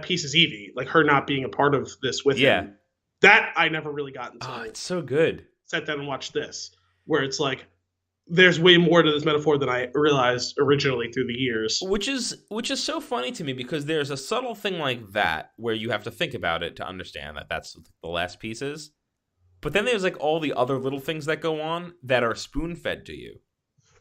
piece is Evie, like her not being a part of this with him. That I never really got until it's so good. Sat down and watched this, where it's like there's way more to this metaphor than I realized originally through the years. Which is so funny to me because there's a subtle thing like that where you have to think about it to understand that that's the last pieces. But then there's like all the other little things that go on that are spoon-fed to you.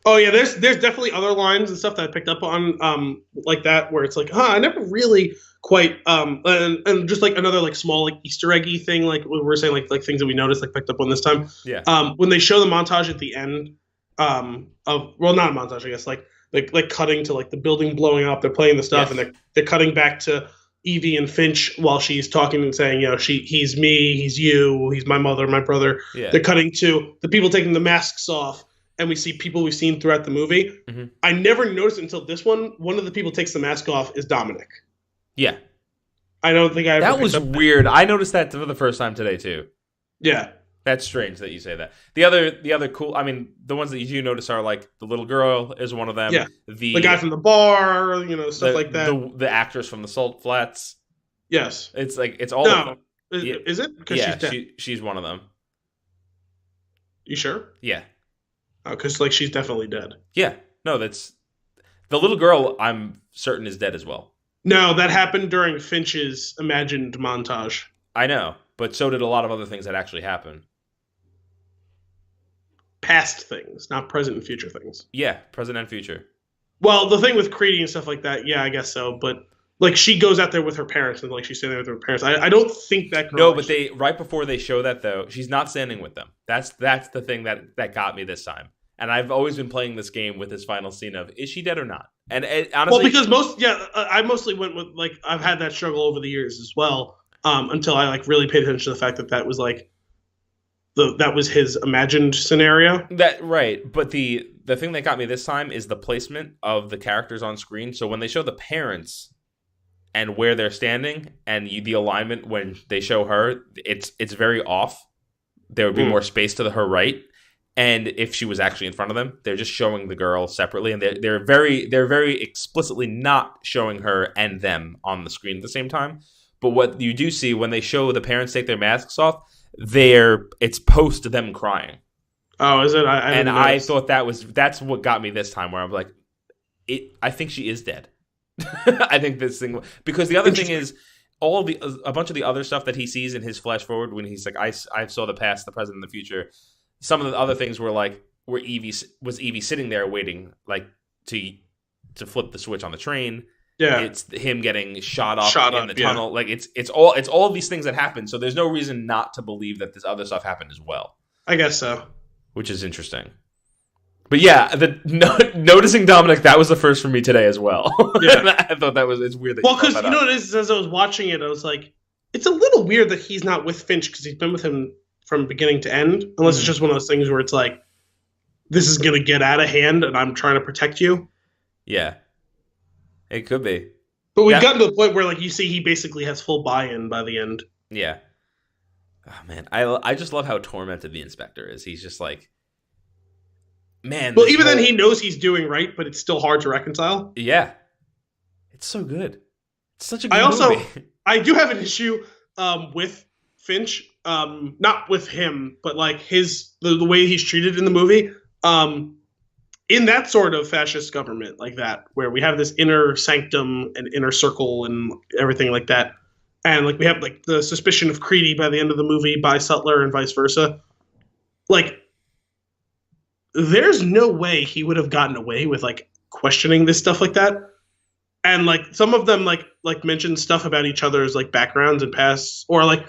Oh yeah, there's definitely other lines and stuff that I picked up on like that where it's like, I never really quite and just like another like small like Easter eggy thing, like we were saying, like things that we noticed, like picked up on this time. Yeah. When they show the montage at the end not a montage, I guess, like cutting to like the building blowing up, they're playing the stuff, and they're cutting back to Evie and Finch while she's talking and saying, he's me, he's you, he's my mother, my brother. Yeah. They're cutting to the people taking the masks off, and we see people we've seen throughout the movie. Mm-hmm. I never noticed until this one. One of the people takes the mask off is Dominic. Yeah. I don't think I ever. That was weird. I noticed that for the first time today too. Yeah. That's strange that you say that. The other cool, I mean, the ones that you do notice are like the little girl is one of them. Yeah. The guy from the bar, stuff like that. The actress from the Salt Flats. Yes. It's like, it's all of them. Is it? Because she's dead. She's one of them. You sure? Yeah. Oh, because like she's definitely dead. Yeah. No, that's the little girl. I'm certain is dead as well. No, that happened during Finch's imagined montage. I know, but so did a lot of other things that actually happened. Past things, not present and future things. Yeah, present and future. Well, the thing with Creedy and stuff like that, yeah, I guess so. But like, she goes out there with her parents, and like she's standing there with her parents. I don't think that girl. No, but right before they show that though, she's not standing with them. That's the thing that got me this time. And I've always been playing this game with this final scene of, is she dead or not? And honestly, well, because I mostly went with like, I've had that struggle over the years as well. Until I like really paid attention to the fact that was like that was his imagined scenario. That right, but the the thing that got me this time is the placement of the characters on screen. So when they show the parents and where they're standing, and the alignment when they show her, it's very off. There would be more space to her right, and if she was actually in front of them, they're just showing the girl separately, and they're very explicitly not showing her and them on the screen at the same time. But what you do see when they show the parents take their masks off, it's post them crying. Oh, is it? I thought that's what got me this time, where I'm like, I think she is dead. I think this thing, because the other thing is a bunch of the other stuff that he sees in his flash forward when he's like, I saw the past, the present, and the future. Some of the other things were like, where Evie sitting there waiting, like to flip the switch on the train. Yeah, it's him getting shot up in the tunnel. Yeah. Like it's all of these things that happen. So there's no reason not to believe that this other stuff happened as well. I guess so, which is interesting. But yeah, noticing Dominic, that was the first for me today as well. Yeah, I thought it's weird. That because you know what it is, as I was watching it, I was like, it's a little weird that he's not with Finch, because he's been with him from beginning to end. Unless it's just one of those things where it's like, this is gonna get out of hand, and I'm trying to protect you. Yeah, it could be. But we've gotten to the point where, like, you see, he basically has full buy-in by the end. Yeah. Oh man, I just love how tormented the inspector is. He's just like, man. Well, even then, he knows he's doing right, but it's still hard to reconcile. Yeah, it's so good. It's such a good movie. I do have an issue with Finch, not with him, but like the way he's treated in the movie. In that sort of fascist government like that, where we have this inner sanctum and inner circle and everything like that, and like we have like the suspicion of Creedy by the end of the movie by Sutler and vice versa. Like, there's no way he would have gotten away with like questioning this stuff like that. And like some of them like mentioned stuff about each other's like backgrounds and pasts, or like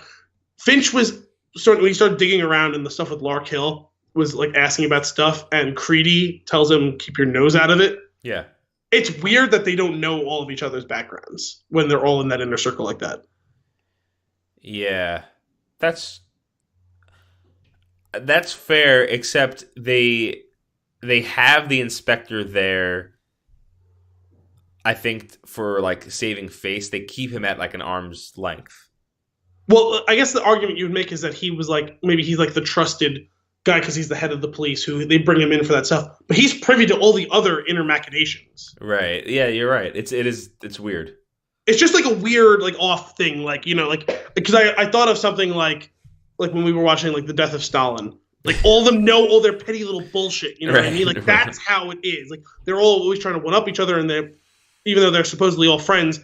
Finch was when he started digging around in the stuff with Lark Hill, was like asking about stuff, and Creedy tells him, keep your nose out of it. Yeah. It's weird that they don't know all of each other's backgrounds when they're all in that inner circle like that. Yeah. That's fair, except they have the inspector there, I think, for like saving face. They keep him at like an arm's length. Well, I guess the argument you would make is that he was like, maybe he's like the trusted guy because he's the head of the police, who they bring him in for that stuff, but he's privy to all the other inner machinations. Right. Yeah, you're right. It's weird. It's just like a weird, like, off thing, like, you know, like, because I thought of something like when we were watching like The Death of Stalin. Like, all of them know all their petty little bullshit, you know what I mean? Like, that's how it is. Like, they're all always trying to one-up each other, and even though they're supposedly all friends,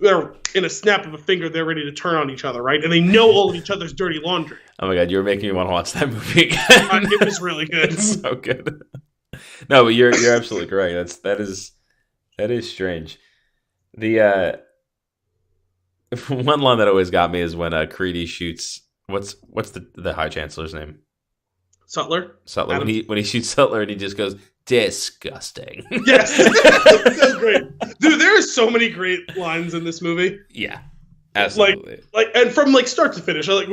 they're in a snap of a finger, they're ready to turn on each other, right? And they know all of each other's dirty laundry. Oh my god, you're making me want to watch that movie again. It was really good. It's so good. No, but you're absolutely correct. That is strange. The one line that always got me is when Creedy shoots what's the High Chancellor's name? Sutler. When he shoots Sutler and he just goes, disgusting. Yes. That's great. Dude, there are so many great lines in this movie. Yeah. Absolutely. Like and from like start to finish. Like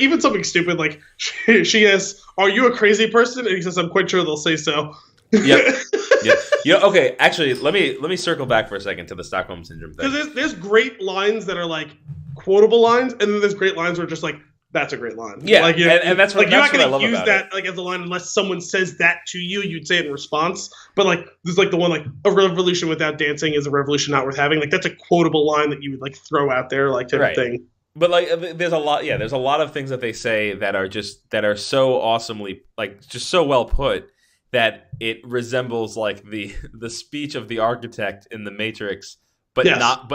even something stupid like she asks, "Are you a crazy person?" And he says, "I'm quite sure they'll say so." Yep. Yep. You know, okay, actually, let me circle back for a second to the Stockholm Syndrome thing. Because there's great lines that are like quotable lines, and then there's great lines where just like, that's a great line. Yeah, like, and that's what, like, you're not going to use that like as a line unless someone says that to you. You'd say it in response. But like, there's like the one like, a revolution without dancing is a revolution not worth having. Like, that's a quotable line that you would like throw out there, like, type of thing. But like, there's a lot of things that they say that are so awesomely, like, just so well put that it resembles like the speech of the architect in The Matrix, but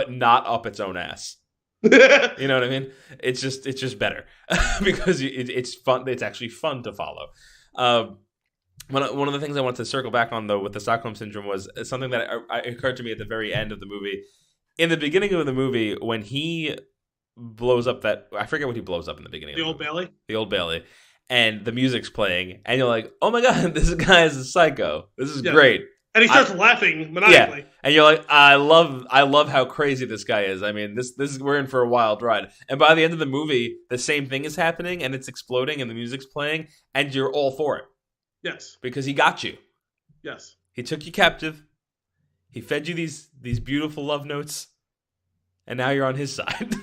not up its own ass. You know what I mean? It's just better because it's fun. It's actually fun to follow. One of the things I wanted to circle back on though with the Stockholm Syndrome was something that occurred to me at the very end of the movie. In the beginning of the movie, when he blows up I forget what he blows up in the beginning. The Old Bailey. The Old Bailey. And the music's playing, and you're like, "Oh my god, this guy is a psycho. This is great." And he starts laughing maniacally. Yeah. And you're like, "I love how crazy this guy is. I mean, we're in for a wild ride." And by the end of the movie, the same thing is happening, and it's exploding, and the music's playing, and you're all for it. Yes, because he got you. Yes. He took you captive. He fed you these beautiful love notes, and now you're on his side.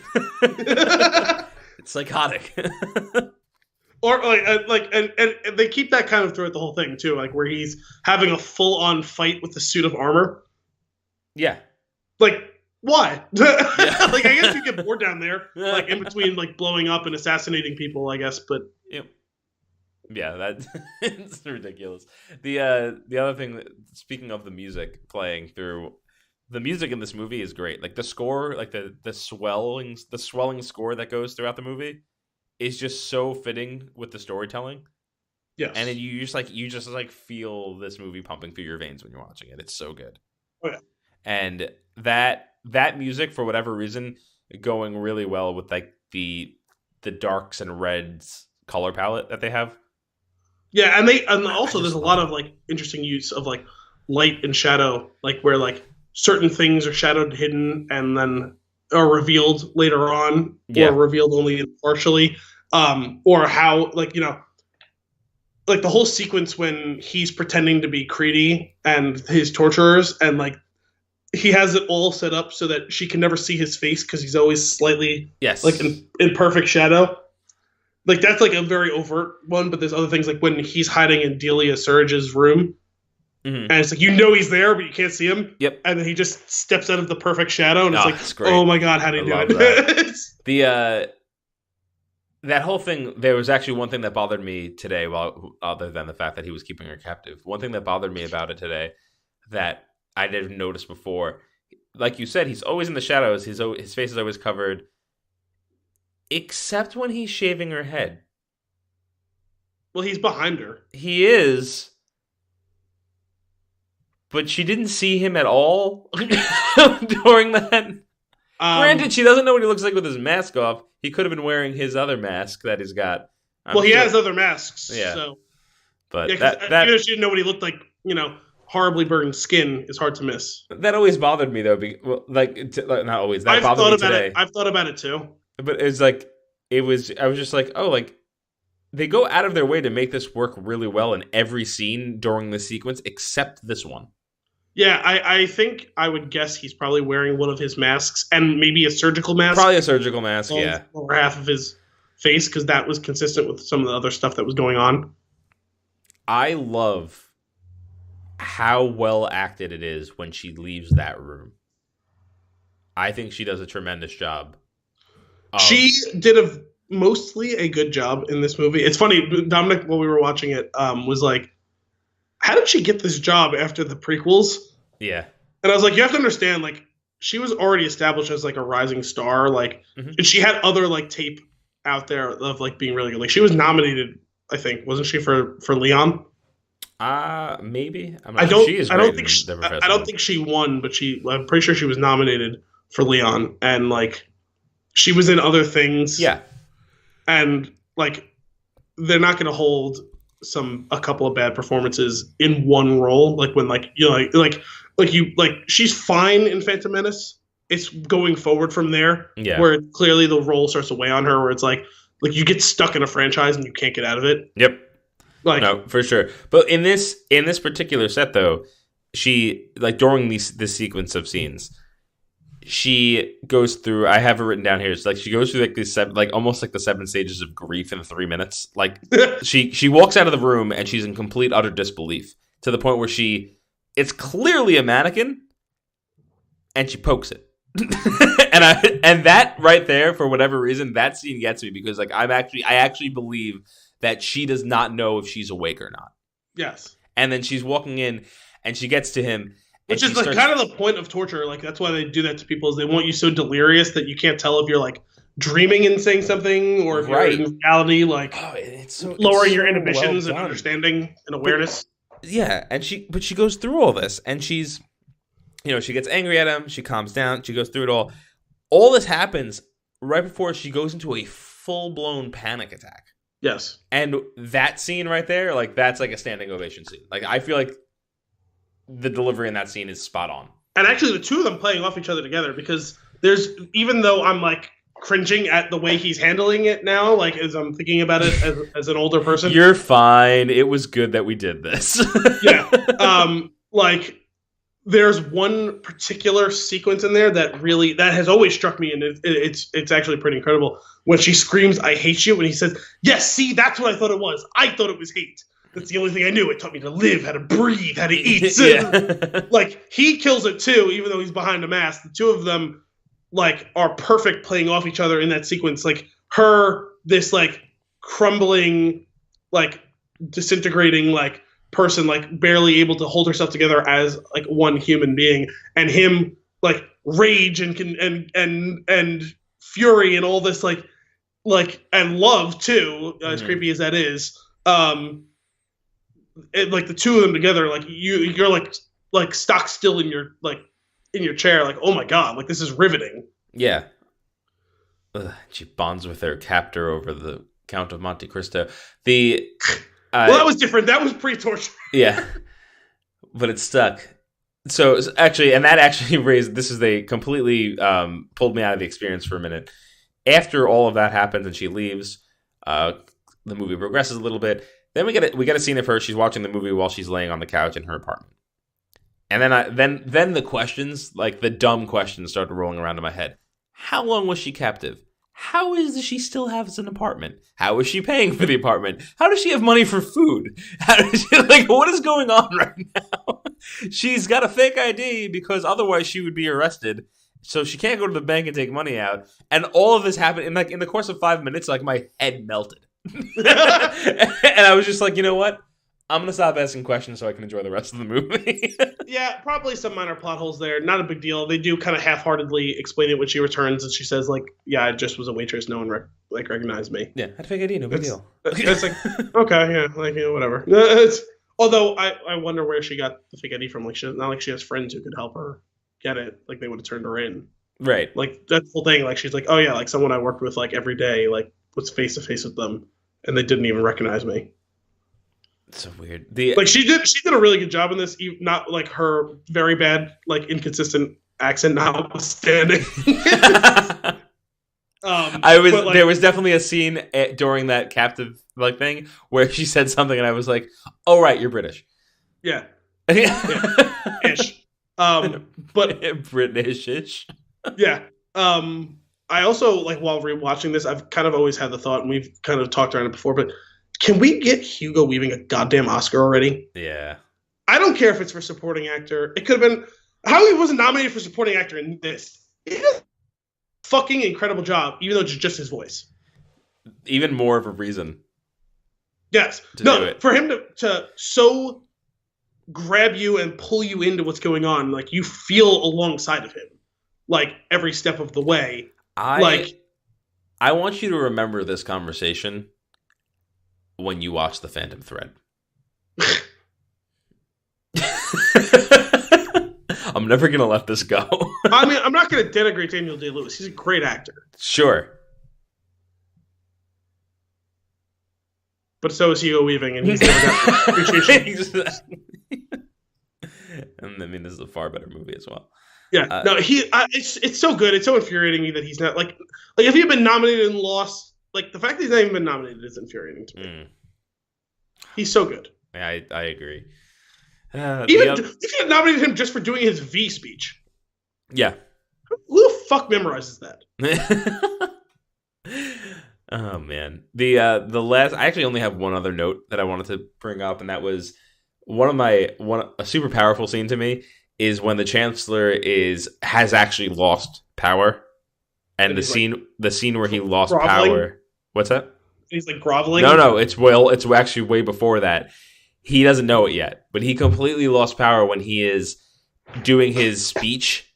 It's psychotic. Or and they keep that kind of throughout the whole thing too, like where he's having a full-on fight with the suit of armor. Yeah. Like, why? Yeah. Like, I guess you get bored down there, like in between like blowing up and assassinating people, I guess. But Yep. Yeah, that it's ridiculous. The other thing, speaking of the music playing through, the music in this movie is great. Like the score, like the swelling score that goes throughout the movie is just so fitting with the storytelling. yes, And then you just feel this movie pumping through your veins when you're watching it. It's so good. Oh, yeah. And that music, for whatever reason, going really well with like the darks and reds color palette that they have. Yeah, and also there's a lot of like interesting use of like light and shadow, like where like certain things are shadowed, hidden, and then are revealed later on, Yeah. or revealed only partially, or how like like the whole sequence when he's pretending to be Creedy and his torturers, and like he has it all set up so that she can never see his face because he's always slightly like in perfect shadow. Like that's like a very overt one, but there's other things like when he's hiding in Delia Surge's room, and it's like he's there, but you can't see him. Yep. And then he just steps out of the perfect shadow, and it's great. oh my god, how do you do love it? That whole thing, there was actually one thing that bothered me today, well, other than the fact that he was keeping her captive. One thing that bothered me about it today that I didn't notice before, like you said, he's always in the shadows. His face is always covered, except when he's shaving her head. Well, he's behind her. He is, but she didn't see him at all during that. Granted, she doesn't know what he looks like with his mask off. He could have been wearing his other mask that he's got. He has other masks. Yeah. So. But that she didn't know what he looked like. Horribly burned skin is hard to miss. That always bothered me though. Not always. That bothered me today. I've thought about it too. But it's like I was just like, oh, like they go out of their way to make this work really well in every scene during the sequence except this one. Yeah, I think I would guess he's probably wearing one of his masks and maybe a surgical mask. Probably a surgical mask, yeah. Over half of his face, because that was consistent with some of the other stuff that was going on. I love how well acted it is when she leaves that room. I think she does a tremendous job. She did mostly a good job in this movie. It's funny, Dominic, while we were watching it, was like, how did she get this job after the prequels? Yeah. And I was like, you have to understand, like, she was already established as like a rising star, like, and she had other like tape out there of like being really good. Like, she was nominated, I think, wasn't she, for Leon? Maybe. I don't think she won, but I'm pretty sure she was nominated for Leon, and like she was in other things. Yeah. And like they're not going to hold a couple of bad performances in one role. Like when she's fine in Phantom Menace. It's going forward from there, where clearly the role starts to weigh on her, where it's like you get stuck in a franchise and you can't get out of it. Yep. Like, no, for sure. But in this particular set, though, she, like, during this sequence of scenes, she goes through, I have it written down here, it's like she goes through like almost like the 7 stages of grief in 3 minutes. Like she walks out of the room and she's in complete utter disbelief to the point where it's clearly a mannequin and she pokes it. and that right there, for whatever reason, that scene gets me because like I actually believe that she does not know if she's awake or not. Yes. And then she's walking in and she gets to him. Which is like kind of the point of torture. Like that's why they do that to people, is they want you so delirious that you can't tell if you're like dreaming and saying something or if you're in reality, like lowering your inhibitions and understanding and awareness. And she goes through all this and she's, she gets angry at him. She calms down. She goes through it all. All this happens right before she goes into a full-blown panic attack. Yes. And that scene right there, like that's like a standing ovation scene. Like I feel like the delivery in that scene is spot on. And actually the two of them playing off each other together, because even though I'm like cringing at the way he's handling it now. Like as I'm thinking about it as an older person. You're fine. It was good that we did this. Yeah. Like there's one particular sequence in there that has always struck me, and it's actually pretty incredible. When she screams, "I hate you," and he says, "Yes, see, that's what I thought it was. I thought it was hate. That's the only thing I knew. It taught me to live, how to breathe, how to eat." Yeah. Like he kills it too, even though he's behind a mask. The two of them like are perfect playing off each other in that sequence. Like her, this like crumbling, like disintegrating, like person, like barely able to hold herself together as like one human being, and him like rage and fury and all this like and love too, as creepy as that is. Like the two of them together, like you're like stock still in your chair, like, oh my god, like this is riveting. Yeah. Ugh, she bonds with her captor over the Count of Monte Cristo. Well, that was different. That was pre-torture. Yeah, but it stuck. So actually, and that actually they completely pulled me out of the experience for a minute. After all of that happens and she leaves, the movie progresses a little bit. Then we get a scene of her. She's watching the movie while she's laying on the couch in her apartment. And then the questions, like the dumb questions, started rolling around in my head. How long was she captive? How does she still have an apartment? How is she paying for the apartment? How does she have money for food? How does she, like, what is going on right now? She's got a fake ID because otherwise she would be arrested. So she can't go to the bank and take money out. And all of this happened in the course of 5 minutes. Like my head melted, and I was just like, you know what? I'm going to stop asking questions so I can enjoy the rest of the movie. Yeah, probably some minor plot holes there. Not a big deal. They do kind of half-heartedly explain it when she returns, and she says, like, yeah, I just was a waitress. No one recognized me. Yeah, I had a fake ID. No big deal. It's like, okay, yeah, like, you know, whatever. Although I wonder where she got the fake ID from. Like, not like she has friends who could help her get it. Like, they would have turned her in. Right. Like, that's the whole thing. Like, she's like, oh, yeah, like, someone I worked with, like, every day, like, was face-to-face with them, and they didn't even recognize me. It's so weird. Like she did a really good job in this, not like her very bad, like inconsistent accent notwithstanding. There was definitely a scene during that captive like thing where she said something and I was like, "Oh right, you're British." Yeah. Ish. But British-ish. Yeah. I also like while rewatching this, I've kind of always had the thought, and we've kind of talked around it before, but can we get Hugo Weaving a goddamn Oscar already? Yeah. I don't care if it's for supporting actor. It could have been how he wasn't nominated for supporting actor in this. He did a fucking incredible job, even though it's just his voice. Even more of a reason. Yes. For him to so grab you and pull you into what's going on, like you feel alongside of him, like every step of the way. I want you to remember this conversation when you watch The Phantom Thread. I'm never going to let this go. I mean, I'm not going to denigrate Daniel Day-Lewis. He's a great actor. Sure. But so is Hugo Weaving, and he's never got appreciation. And I mean, this is a far better movie as well. Yeah. It's so good. It's so infuriating me that he's not, like if he had been nominated and lost, like, the fact that he's not even been nominated is infuriating to me. He's so good. Yeah, I agree. Even if you had nominated him just for doing his V speech. Yeah. Who the fuck memorizes that? Oh, man. The last... I actually only have one other note that I wanted to bring up, and that was a super powerful scene to me is when the Chancellor has actually lost power. And the scene where he lost power. What's that? He's like groveling. No, it's actually way before that. He doesn't know it yet, but he completely lost power when he is doing his speech,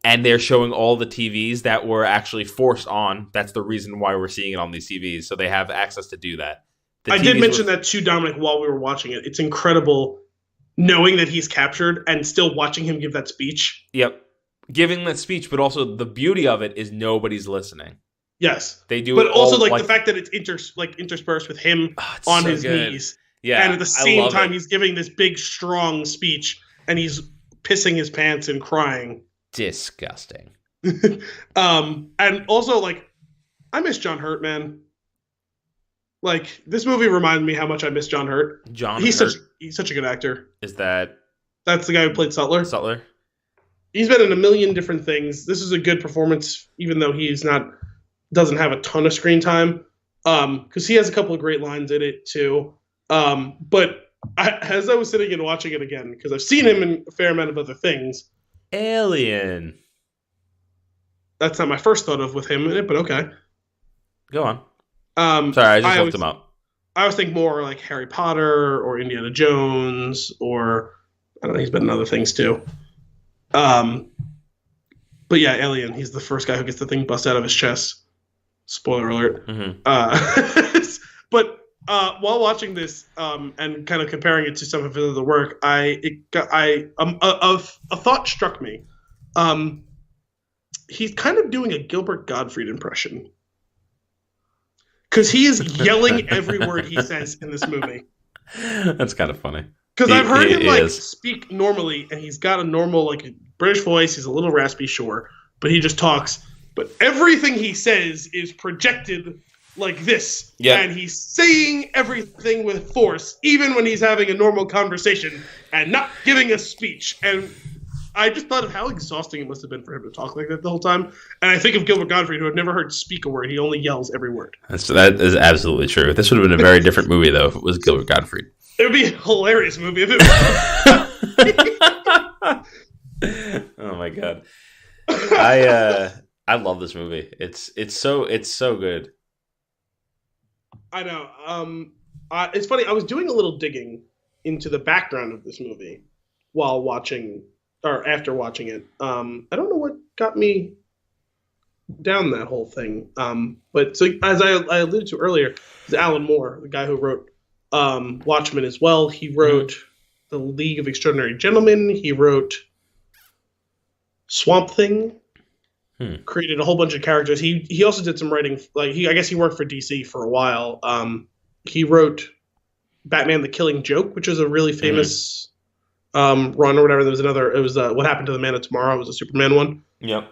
and they're showing all the TVs that were actually forced on. That's the reason why we're seeing it on these TVs, so they have access to do that. I did mention that to Dominic while we were watching it. It's incredible knowing that he's captured and still watching him give that speech. Yep. Giving that speech, but also the beauty of it is nobody's listening. Yes, they do. But also, like the fact that it's interspersed with him on his knees, yeah, and at the same time he's giving this big, strong speech, and he's pissing his pants and crying. Disgusting. And also, like I miss John Hurt, man. Like, this movie reminded me how much I miss John Hurt. John He's Hurt such a good actor. is that That's the guy who played Sutler. Sutler? He's been in a million different things. This is a good performance, even though doesn't have a ton of screen time. Because he has a couple of great lines in it too. But as I was sitting and watching it again, because I've seen him in a fair amount of other things. Alien. That's not my first thought of with him in it, but okay. Go on. Sorry, I just looked him up. I always think more like Harry Potter or Indiana Jones, or I don't know, he's been in other things too. But yeah, Alien, he's the first guy who gets the thing bust out of his chest. Spoiler alert. Mm-hmm. But while watching this and kind of comparing it to some of his other work, a thought struck me. He's kind of doing a Gilbert Gottfried impression. Because he is yelling every word he says in this movie. That's kind of funny. Because I've heard him speak normally, and he's got a normal British voice. He's a little raspy, sure, but he just talks. But everything he says is projected like this, and he's saying everything with force, even when he's having a normal conversation and not giving a speech. And I just thought of how exhausting it must have been for him to talk like that the whole time. And I think of Gilbert Gottfried, who I've never heard speak a word. He only yells every word. That is absolutely true. This would have been a very different movie, though, if it was Gilbert Gottfried. It would be a hilarious movie if it was. Oh my god. I love this movie. It's so good. I know. It's funny. I was doing a little digging into the background of this movie while watching, or after watching it. I don't know what got me down that whole thing. But so as I alluded to earlier, is Alan Moore, the guy who wrote Watchmen as well. He wrote The League of Extraordinary Gentlemen. He wrote Swamp Thing. Created a whole bunch of characters. He also did some writing. I guess he worked for DC for a while. He wrote Batman: The Killing Joke, which is a really famous run or whatever. There was another. It was What Happened to the Man of Tomorrow. It was a Superman one. Yep.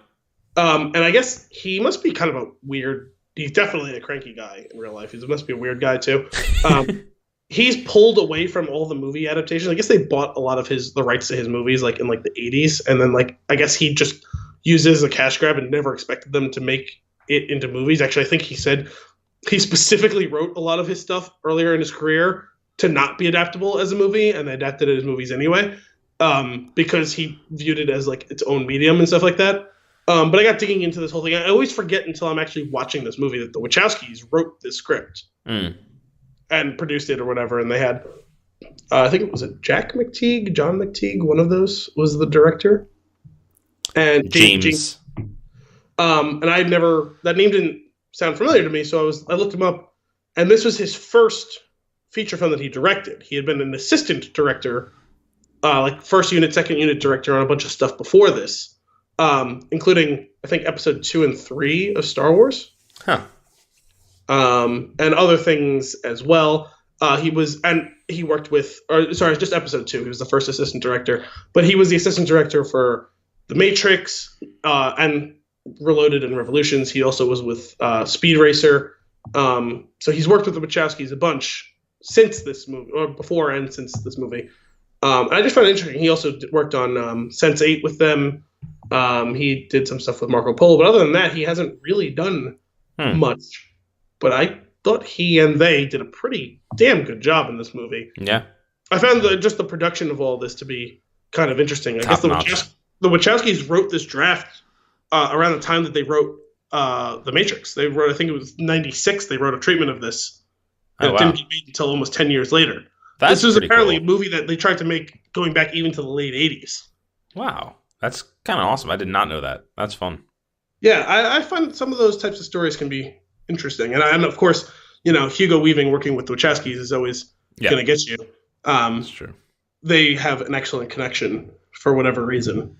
And I guess he must be kind of a weird. He's definitely a cranky guy in real life. He must be a weird guy too. He's pulled away from all the movie adaptations. I guess they bought a lot of the rights to his movies in the 80s, and then I guess he just used it as a cash grab and never expected them to make it into movies. Actually, I think he said he specifically wrote a lot of his stuff earlier in his career to not be adaptable as a movie, and they adapted it as movies anyway, because he viewed it as its own medium and stuff like that. But I got digging into this whole thing. I always forget until I'm actually watching this movie that the Wachowskis wrote this script and produced it or whatever, and they had, I think it was Jack McTeague, John McTeague, one of those was the director. And James. And that name didn't sound familiar to me, so I looked him up, and this was his first feature film that he directed. He had been an assistant director, first unit, second unit director on a bunch of stuff before this, including, I think, episode 2 and 3 of Star Wars. Huh. And other things as well. He worked with, just episode 2. He was the first assistant director, but he was the assistant director for The Matrix, and Reloaded and Revolutions. He also was with Speed Racer. So he's worked with the Wachowskis a bunch since this movie, or before and since this movie. And I just found it interesting. He also worked on Sense8 with them. He did some stuff with Marco Polo, but other than that, he hasn't really done much. But I thought he and they did a pretty damn good job in this movie. Yeah. I found the production of all this to be kind of interesting. I guess the Wachowskis wrote this draft around the time that they wrote The Matrix. They wrote, I think it was 96, they wrote a treatment of this. And it didn't get made until almost 10 years later. This was apparently a movie that they tried to make going back even to the late 80s. Wow. That's kind of awesome. I did not know that. That's fun. Yeah, I find some of those types of stories can be interesting. And of course, Hugo Weaving working with the Wachowskis is always going to get you. That's true. They have an excellent connection for whatever reason.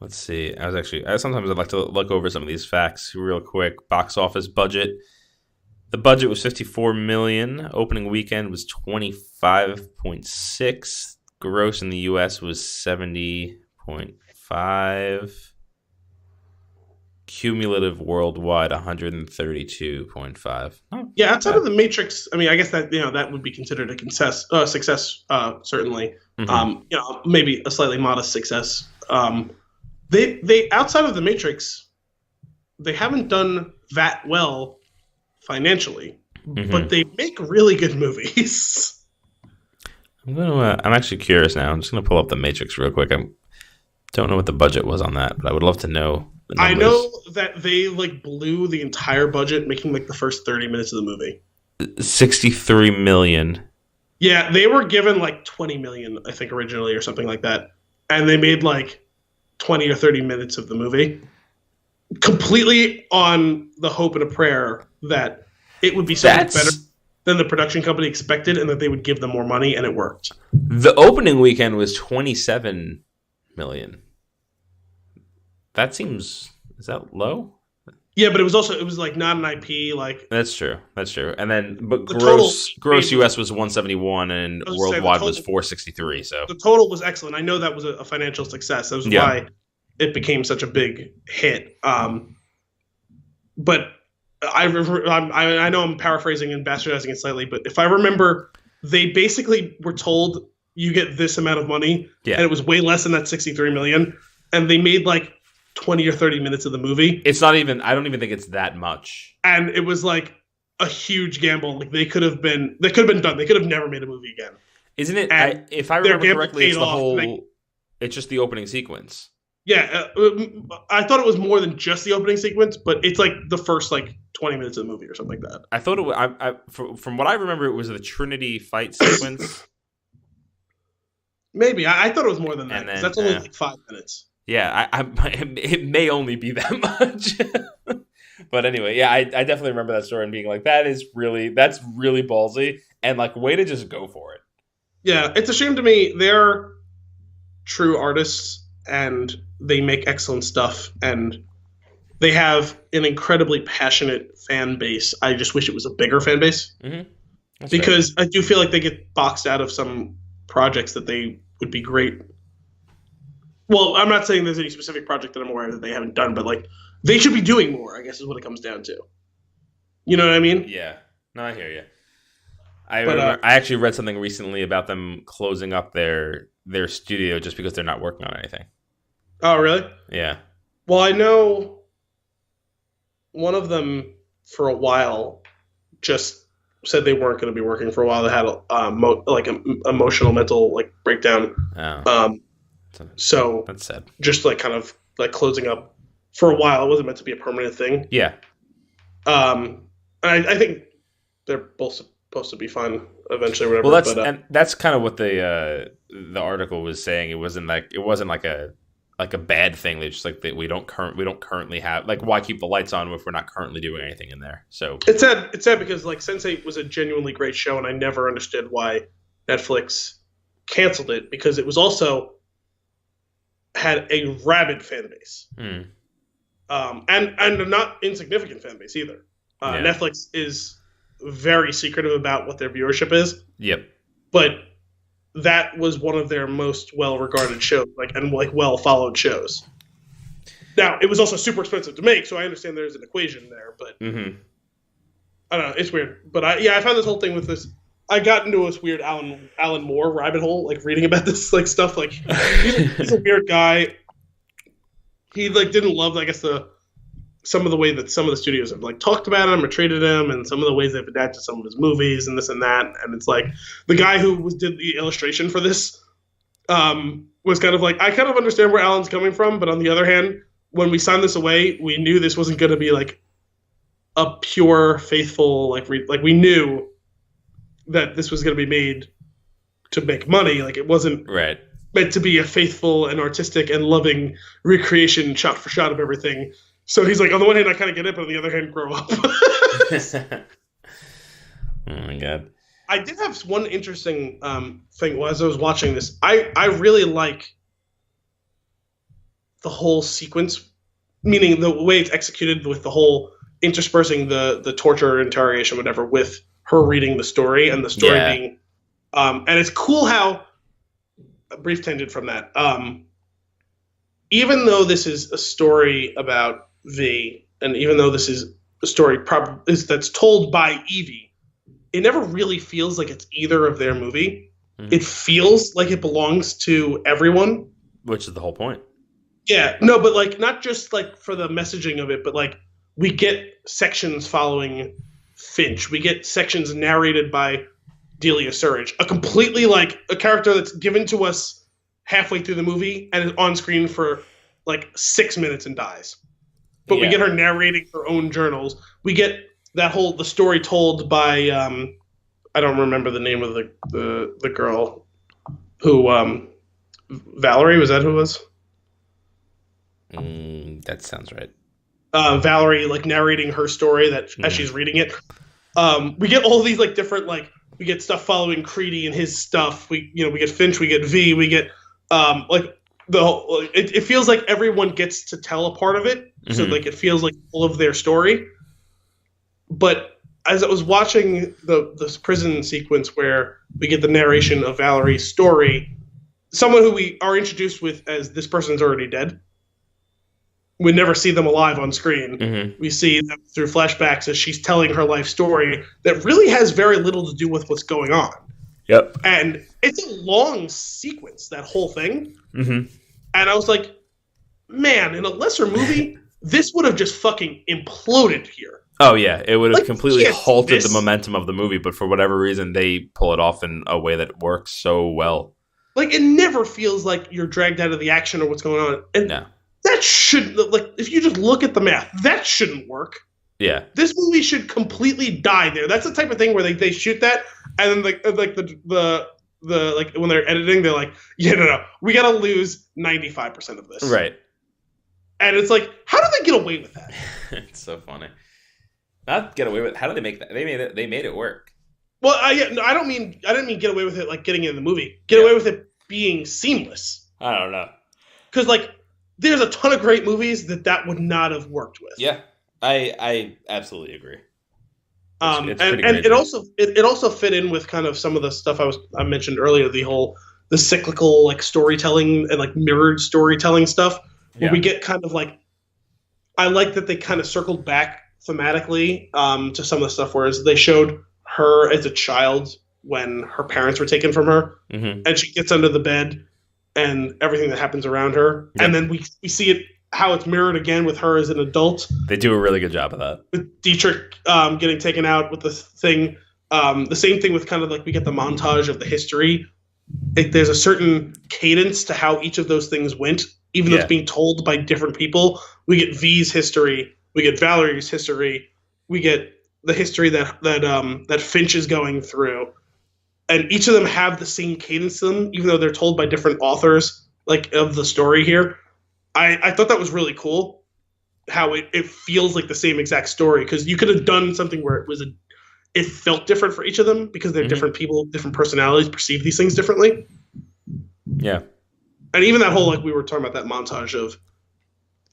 Let's see. Sometimes I'd like to look over some of these facts real quick. Box office budget. The budget was $54 million. Opening weekend was $25.6. Gross in the U.S. was $70.5. Cumulative worldwide 132.5. Oh, Yeah, outside of the Matrix, I mean, I guess that that would be considered a success, certainly. Maybe a slightly modest success. They outside of the Matrix, they haven't done that well financially, but they make really good movies. I'm actually curious now. I'm just gonna pull up the Matrix real quick. I don't know what the budget was on that, but I would love to know. I know that they blew the entire budget making the first 30 minutes of the movie. 63 million. Yeah, they were given 20 million, I think, originally or something like that, and they made 20 or 30 minutes of the movie, completely on the hope and a prayer that it would be so much better than the production company expected, and that they would give them more money, and it worked. The opening weekend was 27 million. That seems, is that low? Yeah, but it was not an IP That's true. And then but gross US was 171 and worldwide was 463, so the total was excellent. I know that was a financial success. That was why it became such a big hit. But I know I'm paraphrasing and bastardizing it slightly, but if I remember, they basically were told you get this amount of money, and it was way less than that 63 million, and they made 20 or 30 minutes of the movie. It's not even, I don't even think it's that much. And it was a huge gamble. They could have been done. They could have never made a movie again. Isn't it? If I remember correctly, it's the whole, it's just the opening sequence. Yeah. I thought it was more than just the opening sequence, but it's the first 20 minutes of the movie or something like that. I thought it was, from what I remember, it was the Trinity fight sequence. Maybe. I thought it was more than that. Then, that's only 5 minutes. Yeah, it may only be that much. But anyway, yeah, I definitely remember that story and being that's really ballsy, and way to just go for it. Yeah, it's a shame to me. They're true artists, and they make excellent stuff, and they have an incredibly passionate fan base. I just wish it was a bigger fan base. Mm-hmm. Because fair. I do feel like they get boxed out of some projects that they would be great. Well, I'm not saying there's any specific project that I'm aware of that they haven't done, but they should be doing more, I guess is what it comes down to. You know what I mean? Yeah. No, I hear you. I actually read something recently about them closing up their studio just because they're not working on anything. Oh, really? Yeah. Well, I know one of them for a while just said they weren't going to be working for a while. They had an emotional mental breakdown. Oh. So that's sad. Just kind of closing up for a while. It wasn't meant to be a permanent thing. Yeah. I think they're both supposed to be fine eventually. Or whatever. Well, that's kind of what the article was saying. It wasn't like a bad thing. They just that we don't currently have why keep the lights on if we're not currently doing anything in there. So it's sad because Sense8 was a genuinely great show, and I never understood why Netflix canceled it, because it was also had a rabid fan base, and a not insignificant fan base either. Netflix is very secretive about what their viewership is. Yep. But that was one of their most well-regarded shows, and well-followed shows. Now, it was also super expensive to make, so I understand there's an equation there, but I don't know, it's weird. But I found this whole thing with this. I got into this weird Alan Moore rabbit hole, reading about this stuff. He's a weird guy. He didn't love, I guess, some of the way that some of the studios have talked about him or treated him, and some of the ways they've adapted some of his movies and this and that. And it's the guy who did the illustration for this was kind of I kind of understand where Alan's coming from, but on the other hand, when we signed this away, we knew this wasn't going to be a pure, faithful we knew that this was going to be made to make money. It wasn't meant to be a faithful and artistic and loving recreation shot for shot of everything. So he's on the one hand, I kind of get it, but on the other hand, grow up. Oh my God. I did have one interesting thing as I was watching this. I really like the whole sequence, meaning the way it's executed with the whole interspersing the torture, interrogation, whatever, with her reading the story and the story being and it's cool how a brief tangent from that even though this is a story about V, and even though this is a story that's told by Evie, it never really feels like it's either of their movie. Mm-hmm. It feels like it belongs to everyone. Which is the whole point. Yeah, no, but like not just like for the messaging of it, but like we get sections following Finch. We get sections narrated by Delia Surridge, a completely like a character that's given to us halfway through the movie and is on screen for like 6 minutes and dies. But we get her narrating her own journals. We get the story told by I don't remember the name of the girl who Valerie, was that who it was? That sounds right. Valerie like narrating her story as she's reading it. We get all these like different like we get stuff following Creedy and his stuff. We get Finch, we get V, we get like the whole. It feels like everyone gets to tell a part of it, so like it feels like all of their story. But as I was watching this prison sequence where we get the narration of Valerie's story, someone who we are introduced with as this person's already dead. We never see them alive on screen. Mm-hmm. We see them through flashbacks as she's telling her life story that really has very little to do with what's going on. Yep. And it's a long sequence, that whole thing. Mm-hmm. And I was like, man, in a lesser movie, this would have just fucking imploded here. Oh, yeah. It would have like, completely halted the momentum of the movie, but for whatever reason, they pull it off in a way that works so well. Like, it never feels like you're dragged out of the action or what's going on. And no. That shouldn't, like, if you just look at the math, that shouldn't work. Yeah. This movie should completely die there. That's the type of thing where they shoot that, and then like the like when they're editing, they're like, yeah, no, we gotta lose 95% of this. Right. And it's like, how do they get away with that? It's so funny. Not get away with. How do they make that? They made it work. Well, I didn't mean get away with it like getting in the movie. Get away with it being seamless. I don't know. Because like, there's a ton of great movies that would not have worked with. Yeah, I absolutely agree. It's and it also fit in with kind of some of the stuff I mentioned earlier, the cyclical like storytelling and like mirrored storytelling stuff, where we get kind of like, I like that they kind of circled back thematically to some of the stuff, whereas they showed her as a child when her parents were taken from her, and she gets under the bed and everything that happens around her, and then we see it how it's mirrored again with her as an adult. They do a really good job of that. With Dietrich getting taken out with this thing. The same thing with kind of like we get the montage of the history. There's a certain cadence to how each of those things went, even though it's being told by different people. We get V's history, we get Valerie's history, we get the history that Finch is going through, and each of them have the same cadence to them, even though they're told by different authors, like of the story here. I thought that was really cool, how it feels like the same exact story, because you could have done something where it felt different for each of them because they're different people, different personalities, perceive these things differently. Yeah. And even that whole, like we were talking about, that montage of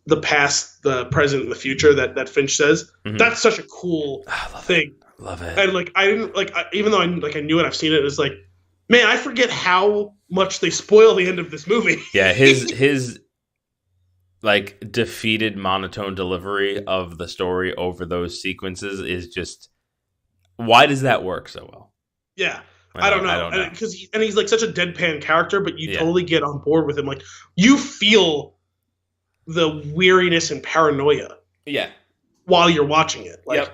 the past, the present, and the future that Finch says, that's such a cool thing. Love it. And like I didn't even though I knew it, I've seen it. It's like, man, I forget how much they spoil the end of this movie. Yeah, his like defeated monotone delivery of the story over those sequences is just, why does that work so well? Yeah, I don't know. Because he's like such a deadpan character, but you totally get on board with him. Like, you feel the weariness and paranoia. Yeah. While you're watching it, like,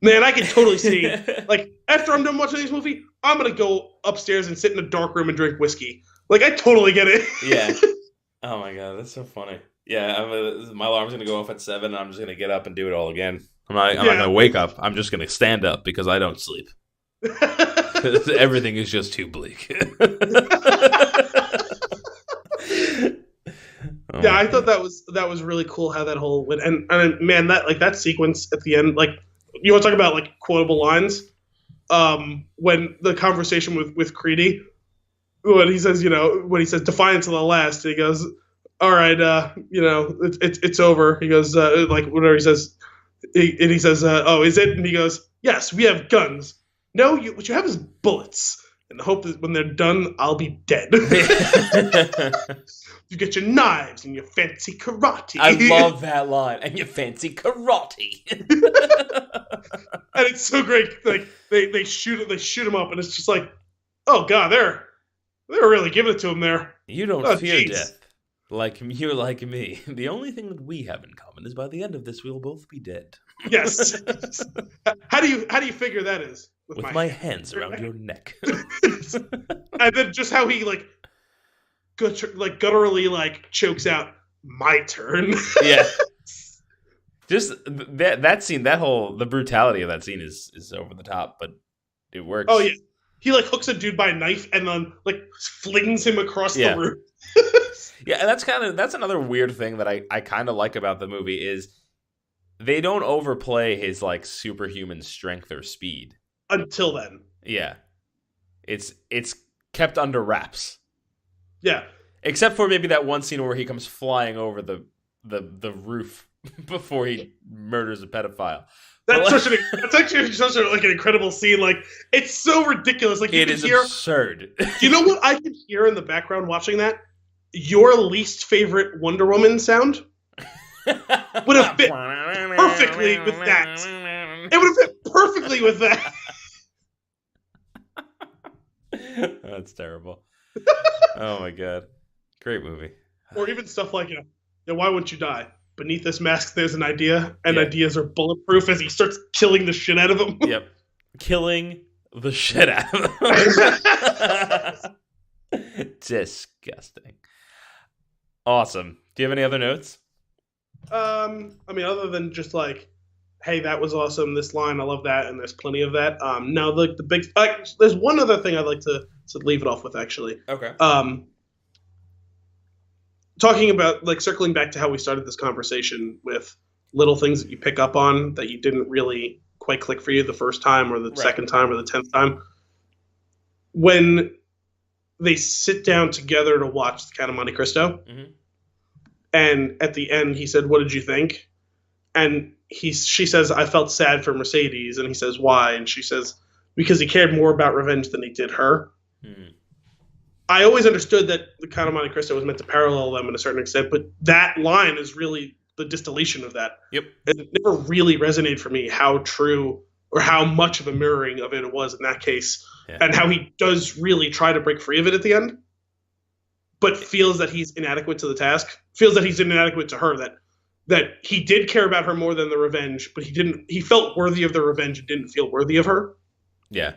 man, I can totally see. Like, after I'm done watching this movie, I'm gonna go upstairs and sit in a dark room and drink whiskey. Like, I totally get it. Yeah. Oh my god, that's so funny. Yeah, my alarm's gonna go off at 7, and I'm just gonna get up and do it all again. I'm not gonna wake up. I'm just gonna stand up because I don't sleep. Everything is just too bleak. Yeah, I thought that was really cool how that whole went, and man, that sequence at the end, like, you want to talk about like quotable lines? When the conversation with Creedy, when he says defiance to the last, he goes, all right, it's over. He goes, like, whatever he says, and he says, oh, is it? And he goes, yes, we have guns. No, what you have is bullets. and the hope is when they're done, I'll be dead. You get your knives and your fancy karate. I love that line. And your fancy karate. And it's so great. Like they shoot him up, and it's just like, oh god, they're really giving it to him there. You don't Oh, fear jeez. death. Like you're like me. The only thing that we have in common is by the end of this, we'll both be dead. Yes. How do you figure that is? With my hands around your neck. And then just how he gutturally chokes out, my turn. Yeah. Just that scene, the brutality of that scene is over the top, but it works. Oh yeah. He hooks a dude by a knife and then flings him across the roof. Yeah, and that's another weird thing that I kind of like about the movie is they don't overplay his superhuman strength or speed. Until then. Yeah. It's kept under wraps. Yeah. Except for maybe that one scene where he comes flying over the roof before he murders a pedophile. That's actually such an incredible scene. It's so ridiculous. It is absurd. You know what I can hear in the background watching that? Your least favorite Wonder Woman sound would have fit perfectly with that. It would have fit perfectly with that. That's terrible. Oh my god. Great movie. Or even stuff like, why wouldn't you die? Beneath this mask, there's an idea, and ideas are bulletproof as he starts killing the shit out of them. Yep. Killing the shit out of them. Disgusting. Awesome. Do you have any other notes? Other than just hey, that was awesome, this line, I love that, and there's plenty of that. No, the big... there's one other thing I'd like to leave it off with, actually. Okay. Talking about, circling back to how we started this conversation with little things that you pick up on that you didn't really quite click for you the first time or the second time or the 10th time. When they sit down together to watch The Count of Monte Cristo, and at the end he said, "What did you think?" And she says, "I felt sad for Mercedes." And he says, "Why?" And she says, "Because he cared more about revenge than he did her." I always understood that The Count of Monte Cristo was meant to parallel them in a certain extent, but that line is really the distillation of that. Yep. It never really resonated for me how true or how much of a mirroring of it was in that case, and how he does really try to break free of it at the end, but feels that he's inadequate to the task, feels that he's inadequate to her, that he did care about her more than the revenge, but he felt worthy of the revenge and didn't feel worthy of her. Yeah.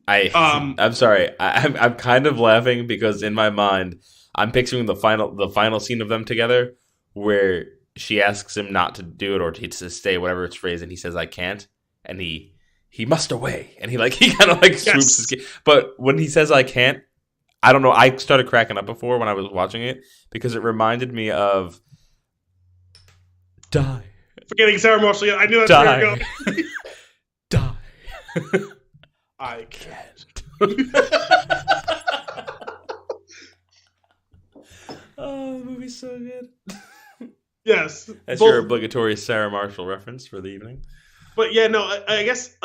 I'm sorry. I'm kind of laughing because in my mind, I'm picturing the final scene of them together where she asks him not to do it or to stay, whatever it's phrased, and he says, "I can't," and he must away, and he kind of swoops his kid. But when he says, "I can't," I don't know. I started cracking up before when I was watching it because it reminded me of Die. Forgetting Sarah Marshall. Yeah, I knew that's where you were going. Die. I can't. Oh, the movie's so good. Yes. That's your obligatory Sarah Marshall reference for the evening. But yeah, no, I guess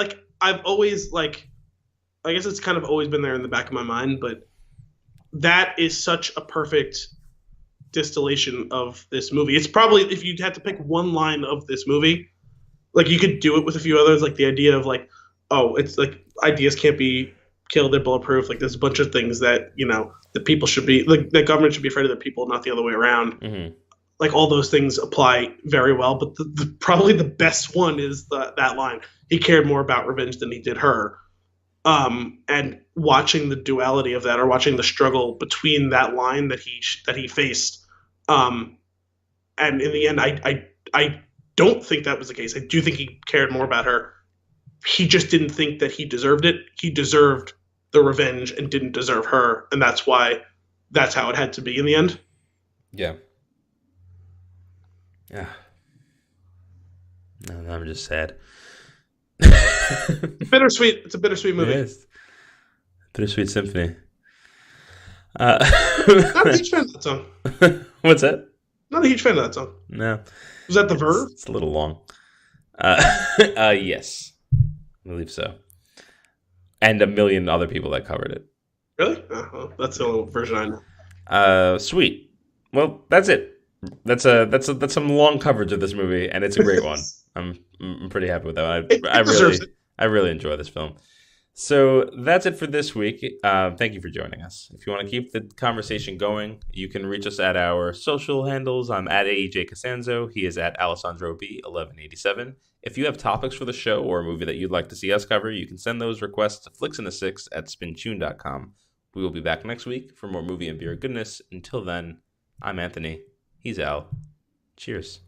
I've always I guess it's kind of always been there in the back of my mind, but that is such a perfect distillation of this movie. It's probably, if you had to pick one line of this movie, you could do it with a few others, the idea of it's ideas can't be killed, they're bulletproof. There's a bunch of things that, the people should be, the government should be afraid of the people, not the other way around. Mm-hmm. All those things apply very well, but probably the best one is that line. He cared more about revenge than he did her. And watching the duality of that, or watching the struggle between that line that he faced, and in the end, I don't think that was the case. I do think he cared more about her. He just didn't think that he deserved it. He deserved the revenge and didn't deserve her, and that's how it had to be in the end. Yeah. Yeah. No, I'm just sad. Bittersweet. It's a bittersweet movie. It is. Bittersweet Symphony. Not a huge fan of that song. What's that? Not a huge fan of that song. No. Was that the Verve? It's a little long. Yes. I believe so. and a million other people that covered it. Really? Oh, well, that's the only version I know. Sweet. Well, that's it. That's some long coverage of this movie, and it's a great one. I'm pretty happy with that. I really enjoy this film. So that's it for this week. Thank you for joining us. If you want to keep the conversation going, you can reach us at our social handles. I'm at AEJ Casanzo. He is at Alessandro B1187. If you have topics for the show or a movie that you'd like to see us cover, you can send those requests to flixinthesix@spintune.com. We will be back next week for more movie and beer goodness. Until then, I'm Anthony. He's Al. Cheers.